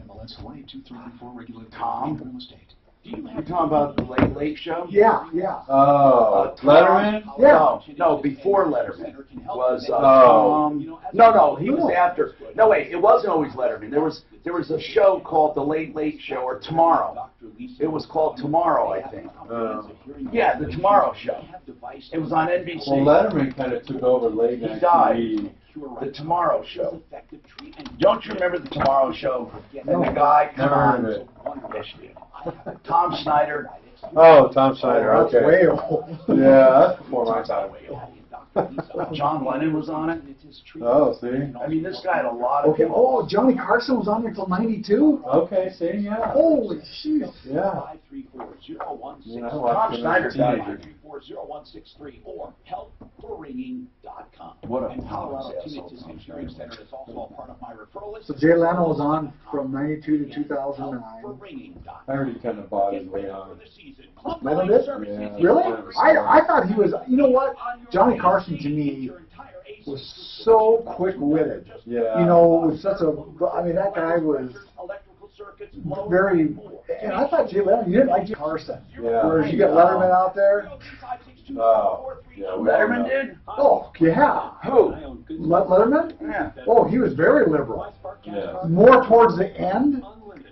MLS 18234 regulated Tom? real estate. You talking about the Late Show? yeah, yeah. Oh, Letterman? No, no, before Letterman was Oh. Tom. No, he was after. No, wait, it wasn't always Letterman. There was a show called The Late Show or Tomorrow. It was called Tomorrow, I think. Yeah, The Tomorrow Show. It was on NBC. Well, Letterman kind of took over late night He died. TV. The Tomorrow Show. Don't you remember The Tomorrow Show? And the guy Never heard of it. Yes, you did. Tom Snyder Oh, Tom Schneider. That's Okay. way old. Yeah, that's before my time. John Lennon was on it. Oh, see. I mean, this guy had a lot of Okay, people. oh, Johnny Carson was on there till 92? Okay, see, yeah. Holy shit. Yeah. 534-0163. Yeah, I watched him as a teenager. 534-0163 or helpforringing.com. What a and Colorado powerhouse. Tinnitus and Hearing Center is also a part of my referral list. So Jay Leno was on from 92 to 2009. I already kind of bought his way on. Leno did? Yeah. Really? I thought he was, you know what? Johnny Carson to me was so quick-witted. Yeah. You know, was such a, I mean, that guy was very, and I thought Jay Leno, you didn't like Jay Carson. Yeah. Whereas you get Letterman out there. Oh, yeah. Letterman did? Oh, yeah. Who? Letterman? Yeah. Oh, he was very liberal. Yeah. More towards the end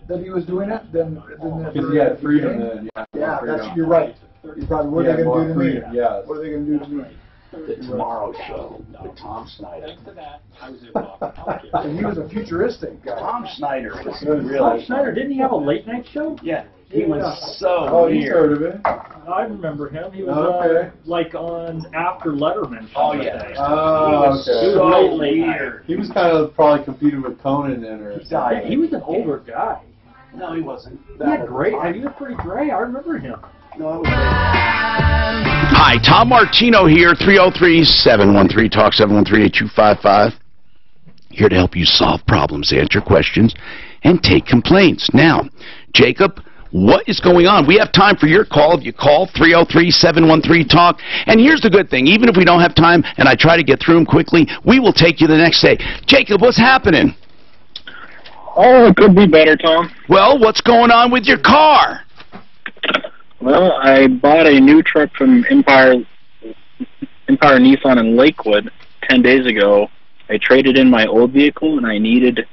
that he was doing it than Because he had freedom then. Yeah, that's, you're right. You're probably, what are they going to do to me? Yeah. What are they going to do to me? The Tomorrow Show with Tom Snyder. And he was a futuristic guy. Tom Snyder was Tom really. Schneider, didn't he have a late night show? Yeah, he was so Oh, you've weird. heard of it? I remember him. He was Okay. like on after Letterman. Oh, kind of yeah. thing. Oh, He was okay. He was so late night. weird. He was kind of probably competing with Conan then, or He died. Yeah, he was an older guy. No, he wasn't. He had gray. He was pretty gray. I remember him. No, it was Hi, Tom Martino here, 303-713-TALK, 713-8255. Here to help you solve problems, answer questions, and take complaints. Now, Jacob, what is going on? We have time for your call. If you call 303-713-TALK. And here's the good thing. Even if we don't have time and I try to get through them quickly, we will take you the next day. Jacob, what's happening? Oh, it could be better, Tom. Well, what's going on with your car? Well, I bought a new truck from Empire Nissan in Lakewood 10 days ago. I traded in my old vehicle, and I needed,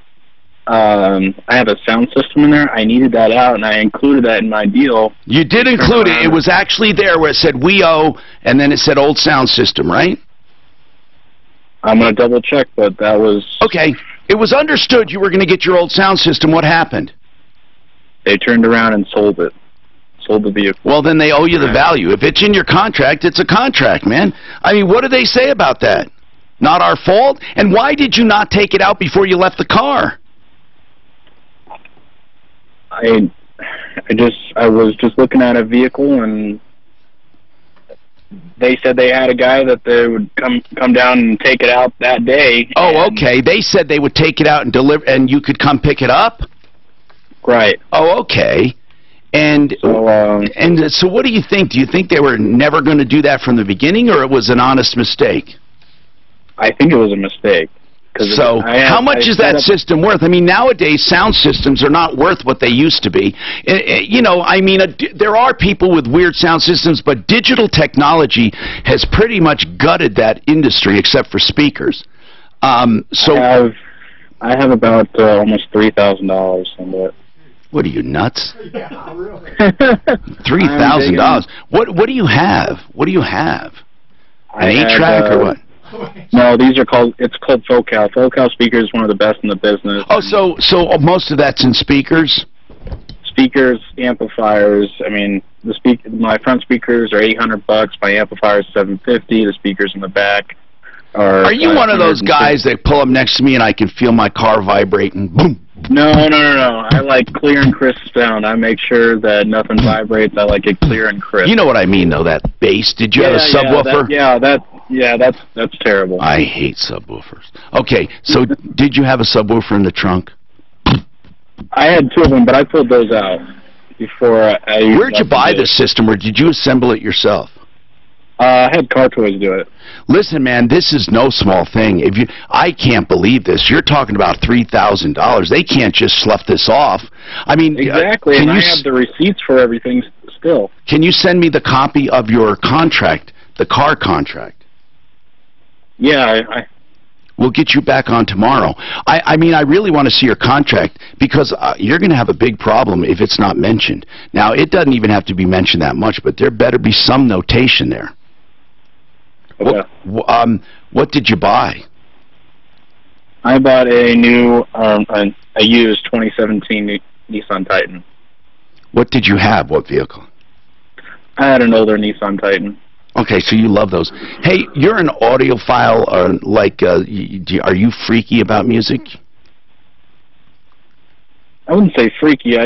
I have a sound system in there. I needed that out, and I included that in my deal. You did include it. It was actually there where it said we owe, and then it said old sound system, right? I'm going to double check, but that was... Okay. It was understood you were going to get your old sound system. What happened? They turned around and sold it. Sold the vehicle. Well, then they owe you the value. If it's in your contract, it's a contract, man. I mean, what do they say about that? Not our fault? And why did you not take it out before you left the car? I was just looking at a vehicle, and they said they had a guy that they would come down and take it out that day. Oh, okay. They said they would take it out and deliver, and you could come pick it up? Right. Oh, okay. And so what do you think? Do you think they were never going to do that from the beginning, or it was an honest mistake? I think it was a mistake. So how much is that system worth? I mean, nowadays sound systems are not worth what they used to be. You know, I mean, there are people with weird sound systems, but digital technology has pretty much gutted that industry, except for speakers. So I have about almost $3,000 on that. What are you, nuts? Yeah, really. $3,000. What do you have? What do you have? An 8-track or what? No, it's called Focal. Focal speaker is one of the best in the business. Oh, so most of that's in speakers? Speakers, amplifiers. I mean, my front speakers are $800. My amplifier is $750. The speakers in the back are you one of those guys that pull up next to me and I can feel my car vibrating? Boom. No. I like clear and crisp sound. I make sure that nothing vibrates. I like it clear and crisp. You know what I mean, though, that bass. Did you have a subwoofer? That's terrible. I hate subwoofers. Okay, so did you have a subwoofer in the trunk? I had 2 of them, but I pulled those out before I... Where'd you buy this system, or did you assemble it yourself? I had Car Toys do it. Listen, man, this is no small thing. I can't believe this. You're talking about $3,000. They can't just slough this off. I mean, exactly. And I have the receipts for everything still. Can you send me the copy of your contract, the car contract? Yeah, We'll get you back on tomorrow. I mean, I really want to see your contract because you're going to have a big problem if it's not mentioned. Now, it doesn't even have to be mentioned that much, but there better be some notation there. Okay. What did you buy? I bought a new, a used 2017 Nissan Titan. What did you have? What vehicle? I had an older Nissan Titan. Okay, so you love those. Hey, you're an audiophile, are you freaky about music? I wouldn't say freaky,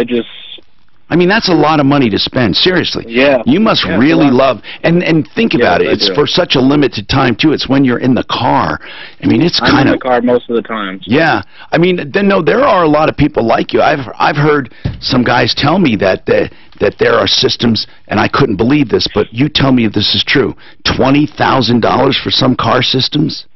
I mean, that's a lot of money to spend, seriously. Yeah. You must really love, and think about it, I it's do. for such a limited time, too. It's when you're in the car. I mean, it's I'm kind in of... the car most of the time. So. Yeah. I mean, no, there are a lot of people like you. I've heard some guys tell me that there are systems, and I couldn't believe this, but you tell me if this is true, $20,000 for some car systems?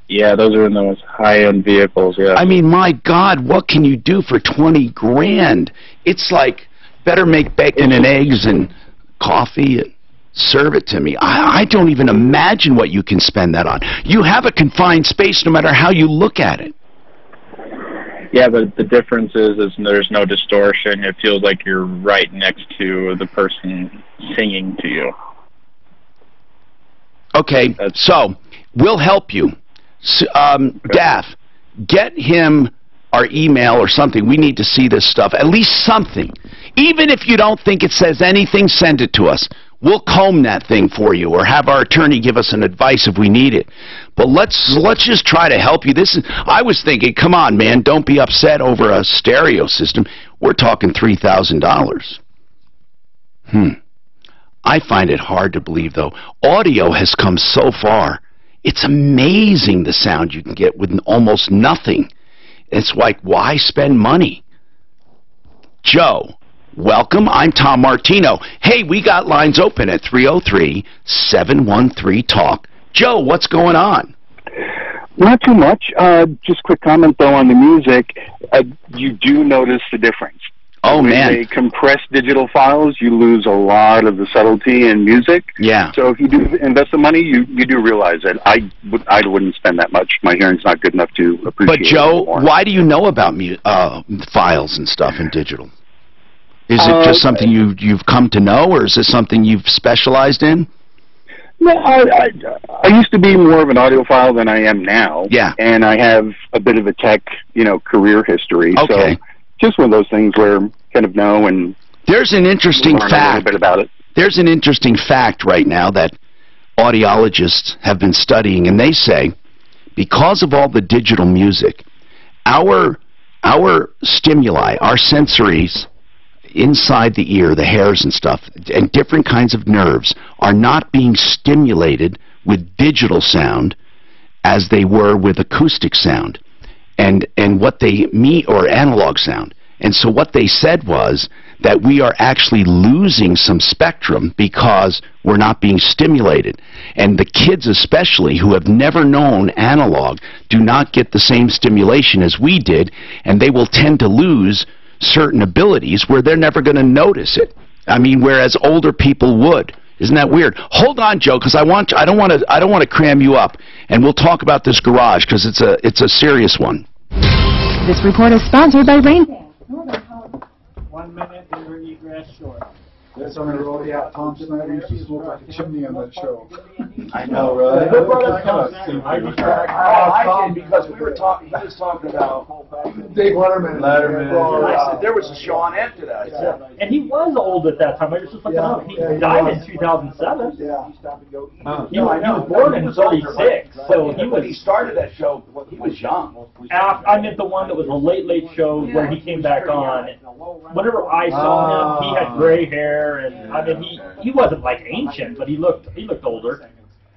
Yeah, those are in those high-end vehicles, yeah. I mean, my God, what can you do for 20 grand? It's like, better make bacon and eggs and coffee and serve it to me. I don't even imagine what you can spend that on. You have a confined space no matter how you look at it. Yeah, but the difference is there's no distortion. It feels like you're right next to the person singing to you. Okay, so we'll help you. Daff, get him our email or something. We need to see this stuff, at least something. Even if you don't think it says anything, send it to us. We'll comb that thing for you, or have our attorney give us an advice if we need it. But let's just try to help you. I was thinking, come on, man, don't be upset over a stereo system. We're talking $3,000. I find it hard to believe, though. Audio has come so far. It's amazing the sound you can get with almost nothing. It's like, why spend money? Joe, welcome. I'm Tom Martino. Hey, we got lines open at 303-713-TALK. Joe, what's going on? Not too much. Just quick comment, though, on the music. You do notice the difference. Oh, when man. they compress digital files, you lose a lot of the subtlety in music. Yeah. So if you do invest the money, you do realize that I wouldn't spend that much. My hearing's not good enough to appreciate But, Joe, it more. why do you know about files and stuff in digital? Is it just something you've come to know, or is this something you've specialized in? No, I used to be more of an audiophile than I am now. Yeah. And I have a bit of a tech, career history. Okay. So just one of those things where kind of know and there's an interesting learn a little bit about it. There's an interesting fact right now that audiologists have been studying, and they say because of all the digital music, our stimuli, our sensories inside the ear, the hairs and stuff, and different kinds of nerves are not being stimulated with digital sound as they were with acoustic sound and what they mean, or analog sound. And so what they said was that we are actually losing some spectrum because we're not being stimulated. And the kids especially who have never known analog do not get the same stimulation as we did, and they will tend to lose certain abilities where they're never going to notice it. I mean, whereas older people would. Isn't that weird? Hold on, Joe, because I don't want to cram you up, and we'll talk about this garage because it's a serious one. This report is sponsored by Rain. 1 minute, they're egress short. That's on the road, yeah. Tom Snyder used to smoke like a chimney on that show. I know, right? Who brought up Tom Snyder? I did because he was talking about Dave Letterman. I said there was a show on after that. And he was old at that time. I was just looking up. He died in 2007. Yeah. He was born in 36, so when he started that show, he was young. I meant the one that was a late show where he came back on. Whenever I saw him, he had gray hair, and I mean he wasn't like ancient, but he looked older.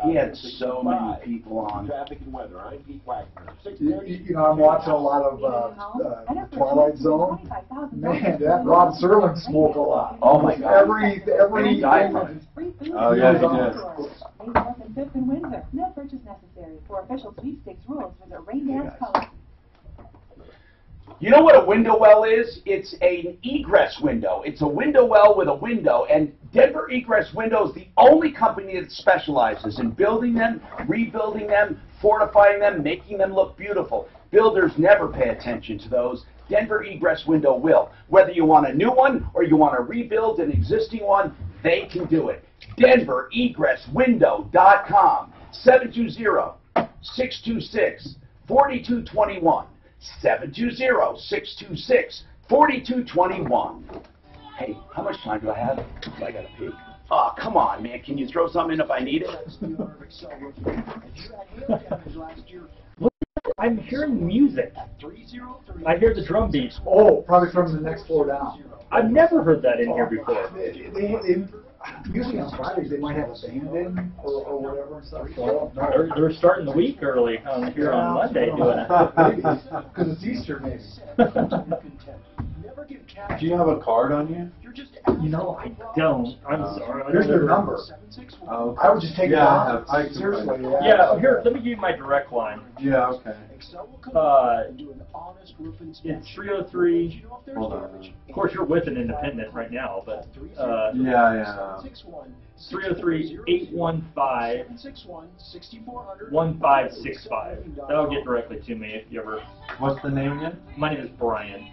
He had so many people on. Traffic and weather. I'm Pete Wagner. I'm watching a lot of Twilight Zone. Man, that Rod Serling smoked a lot. Oh my God! Every Oh yeah, he did. No purchase necessary. For official sweepstakes rules, visit RainDance.com. You know what a window well is? It's an egress window. It's a window well with a window, and Denver Egress Window is the only company that specializes in building them, rebuilding them, fortifying them, making them look beautiful. Builders never pay attention to those. Denver Egress Window will. Whether you want a new one or you want to rebuild an existing one, they can do it. DenverEgressWindow.com, 720-626-4221. 720-626-4221. Hey, how much time do I have? I gotta pee. Oh, come on, man. Can you throw something in if I need it? I'm hearing music. I hear the drum beats. Oh, probably from the next floor down. I've never heard that in here before. Usually on Fridays they might have a band in or whatever and stuff. So I don't know. They're starting the week early here on Monday doing it. Because it's Easter, maybe. Do you have a card on you? You know, I don't. I'm sorry. Here's their number. Oh, I would just take it off. Seriously. Yeah, here, let me give you my direct line. Yeah, okay. It's 303. Hold on. Of course, you're with an independent right now, but yeah. 303-815-1565. That'll get directly to me if you ever. What's the name again? My name is Brian.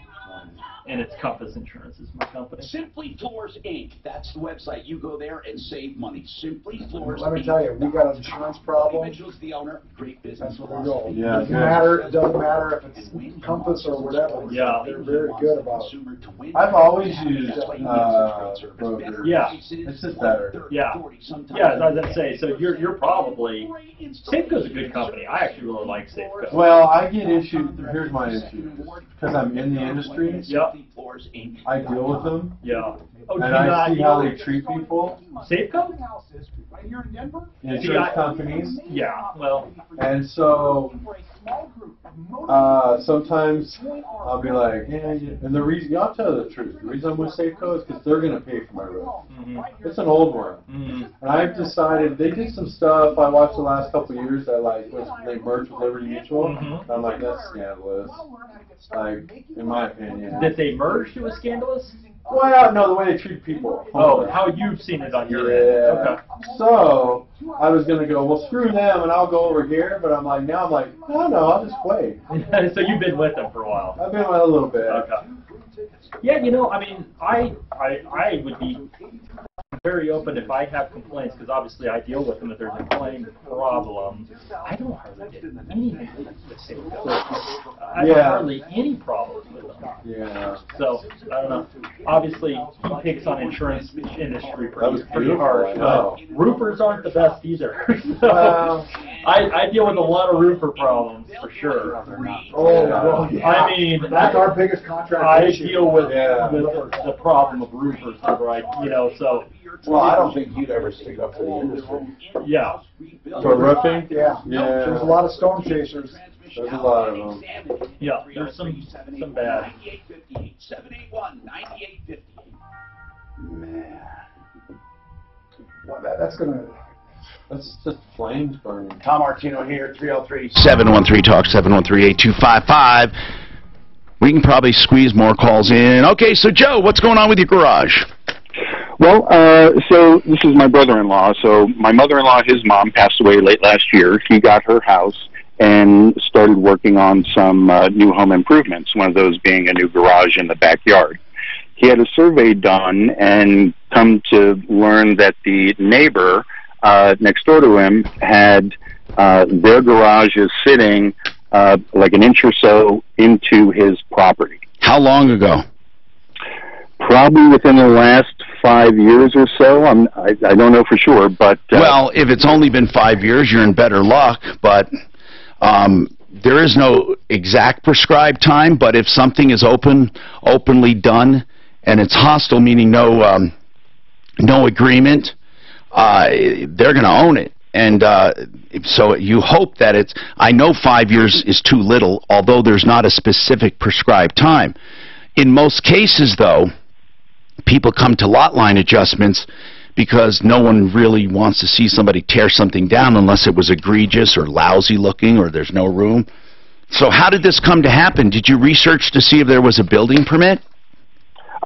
And it's Compass Insurance is my company. Simply Floors Inc. That's the website. You go there and save money. Simply Floors Inc. Let me tell you, we got an insurance problem. Individuals, the owner, great business. That's where we go. Yeah, it doesn't matter if it's Compass or whatever. Yeah. They're very good about it. I've always used broker. Yeah. It's just better. Yeah. Yeah, as I was going to say, so you're probably Safeco's a good company. I actually really like Safeco. Well, I get issues. Here's my issue. Because I'm in the industry. Yep. I deal with them. Yeah. Oh, and I see how they treat people. Safeco? Insurance companies. Yeah, well. And so, sometimes I'll be like, yeah, and the reason, I'll tell you the truth, the reason I'm with Safeco is because they're going to pay for my roof. It's an old one. And I've decided, they did some stuff I watched the last couple of years that they merged with Liberty Mutual. And I'm like, that's scandalous. Like, in my opinion. Did they merge to a scandalous? Well, no, the way they treat people. Oh, how you've seen it on your end. Okay. So, I was going to go, well, screw them, and I'll go over here, but I'm like, now I'm like, no, I'll just wait. So you've been with them for a while? I've been with them a little bit. Okay. Yeah, you know, I mean, I would be very open if I have complaints, because obviously I deal with them if there's a claim problem. I don't hardly get anything with Safeco. I have hardly any problems with them. Yeah. So, I don't know. Obviously, he picks on insurance industry pretty hard. Roofers aren't the best either. So, I deal with a lot of roofer problems, for sure. Oh, well, yeah. I mean, that's our biggest contract issue. I deal with the problem of roofers, right? You know, so. Well, I don't think you'd ever stick up for the industry. Yeah. For roofing? Yeah. There's a lot of storm chasers. There's a lot of them. Yeah, there's some bad. 781-9858. Man. Well, that's just flames burning. Tom Martino here, 713-TALK, 713-8255. We can probably squeeze more calls in. Okay, so Joe, what's going on with your garage? Well, so this is my brother-in-law. So my mother-in-law, his mom, passed away late last year. He got her house and started working on some new home improvements, one of those being a new garage in the backyard. He had a survey done and come to learn that the neighbor next door to him had their garage is sitting like an inch or so into his property. How long ago? Probably within the last 5 years or so. I don't know for sure, but well, if it's only been 5 years, you're in better luck. But there is no exact prescribed time. But if something is openly done, and it's hostile, meaning no agreement, they're going to own it. And so you hope that it's. I know 5 years is too little, although there's not a specific prescribed time. In most cases, though, people come to lot line adjustments because no one really wants to see somebody tear something down unless it was egregious or lousy looking or there's no room. So how did this come to happen? Did you research to see if there was a building permit?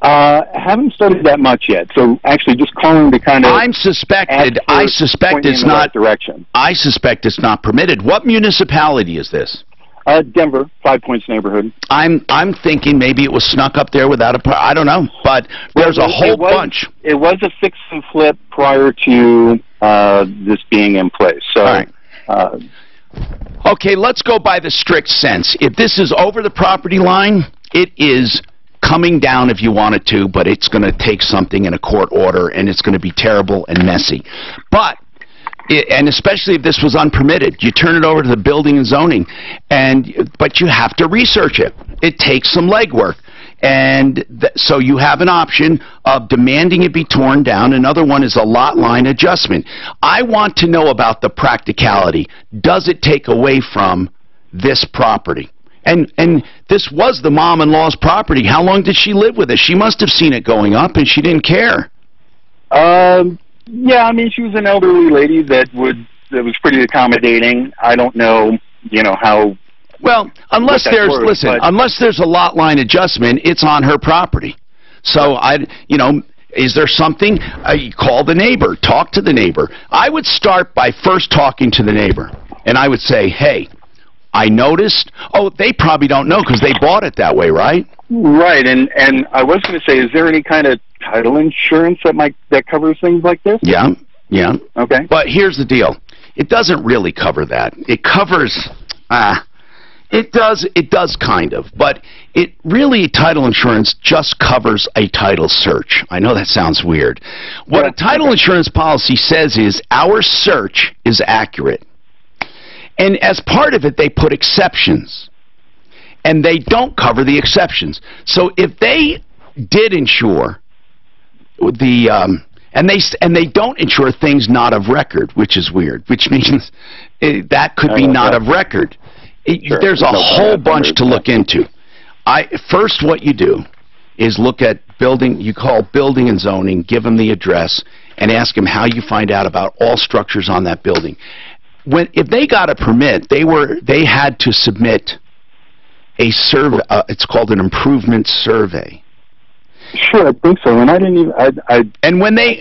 Haven't studied that much yet. So actually just calling to kind of... I suspect it's not... direction. I suspect it's not permitted. What municipality is this? Denver, 5 Points neighborhood. I'm thinking maybe it was snuck up there without a... I don't know, but there's a whole bunch. It was a fix and flip prior to this being in place. So, all right. Okay, let's go by the strict sense. If this is over the property line, it is coming down if you want it to, but it's going to take something in a court order, and it's going to be terrible and messy. But and especially if this was unpermitted, you turn it over to the building and zoning, but you have to research it. It takes some legwork. And so you have an option of demanding it be torn down. Another one is a lot line adjustment. I want to know about the practicality. Does it take away from this property? And this was the mom-in-law's property. How long did she live with it? She must have seen it going up, and she didn't care. Yeah, I mean, she was an elderly lady that was pretty accommodating. I don't know, how. Well, unless there's a lot line adjustment, it's on her property. So is there something? You call the neighbor, talk to the neighbor. I would start by first talking to the neighbor, and I would say, hey, I noticed. Oh, they probably don't know because they bought it that way, right? Right, and I was going to say, is there any kind of title insurance that covers things like this? Yeah. Okay. But here's the deal. It doesn't really cover that. It covers, it does kind of, but it really, title insurance just covers a title search. I know that sounds weird. What a title insurance policy says is our search is accurate. And as part of it, they put exceptions. And they don't cover the exceptions. So if they did insure and they don't insure things not of record, which is weird, which means that could be not of record. There's a whole bunch to look into. First, what you do is look at building. You call building and zoning, give them the address, and ask them how you find out about all structures on that building. If they got a permit, they had to submit a survey. It's called an improvement survey. Sure, I think so. And I didn't even. And when they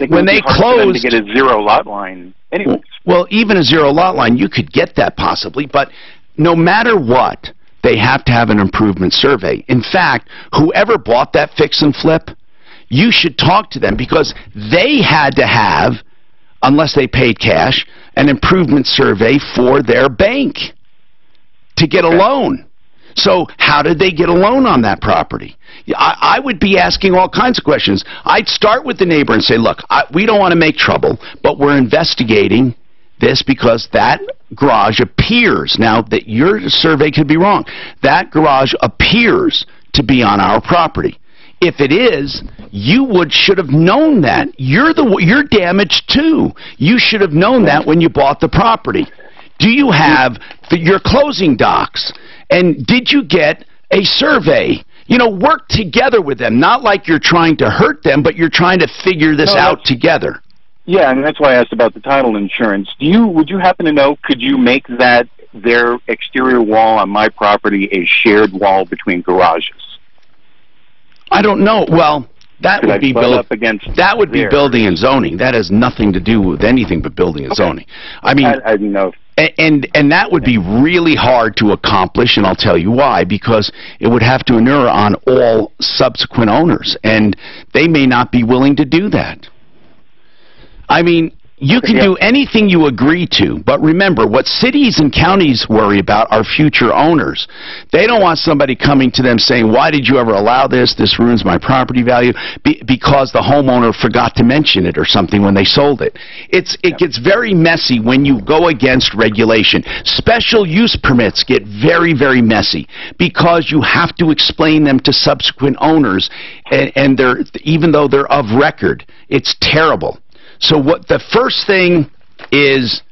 closed to get a zero lot line, anyway. Well, even a zero lot line, you could get that possibly, but no matter what, they have to have an improvement survey. In fact, whoever bought that fix and flip, you should talk to them because they had to have, unless they paid cash, an improvement survey for their bank to get a loan. So how did they get a loan on that property? I would be asking all kinds of questions. I'd start with the neighbor and say, look, we don't want to make trouble, but we're investigating this because that garage appears, now that your survey could be wrong, that garage appears to be on our property. If it is, you should have known that. You're damaged too. You should have known that when you bought the property. Do you have your closing docs? And did you get a survey? Work together with them. Not like you're trying to hurt them, but you're trying to figure this out together. Yeah, and that's why I asked about the title insurance. Would you happen to know, could you make their exterior wall on my property a shared wall between garages? I don't know. Well, that would be building and zoning. That has nothing to do with anything but building and zoning. I mean, I know. And that would be really hard to accomplish, and I'll tell you why. Because it would have to inure on all subsequent owners, and they may not be willing to do that. I mean, you can do anything you agree to, but remember, what cities and counties worry about are future owners. They don't want somebody coming to them saying, why did you ever allow this? This ruins my property value, because the homeowner forgot to mention it or something when they sold it. It gets very messy when you go against regulation. Special use permits get very, very messy because you have to explain them to subsequent owners, and even though they're of record, it's terrible. So the first thing is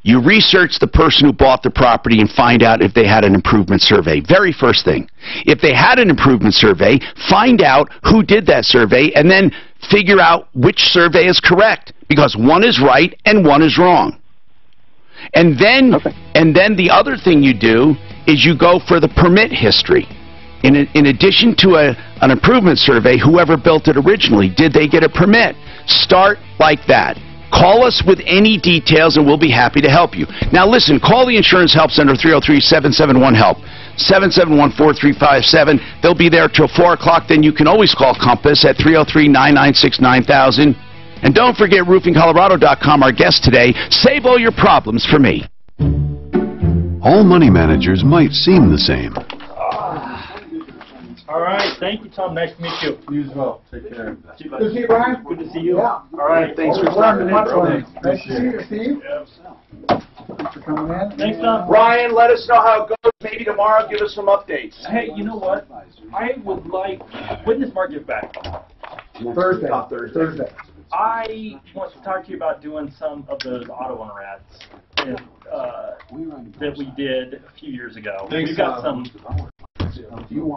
you research the person who bought the property and find out if they had an improvement survey. Very first thing. If they had an improvement survey, find out who did that survey and then figure out which survey is correct, because one is right and one is wrong. And then the other thing you do is you go for the permit history. In addition to an improvement survey, whoever built it originally, did they get a permit? Start like that. Call us with any details and we'll be happy to help you. Now listen, call the Insurance Help Center, 303-771-HELP, 771-4357. They'll be there till 4 o'clock. Then you can always call Compass at 303-996-9000. And don't forget roofingcolorado.com, our guest today. Save all your problems for me. All money managers might seem the same. All right. Thank you, Tom. Nice to meet you. You as well. Take care. See you, Good to see you, Brian. Good to see you. Yeah. All right. Thanks for stopping in, bro. Nice to see you, Steve. Thanks for coming in. Thanks, Tom. Brian, let us know how it goes. Maybe tomorrow, give us some updates. Hey, you know what? I would like. When does Mark get back? Thursday. Thursday. I want to talk to you about doing some of those auto owner ads that we did a few years ago. Thanks, We've got some. If you want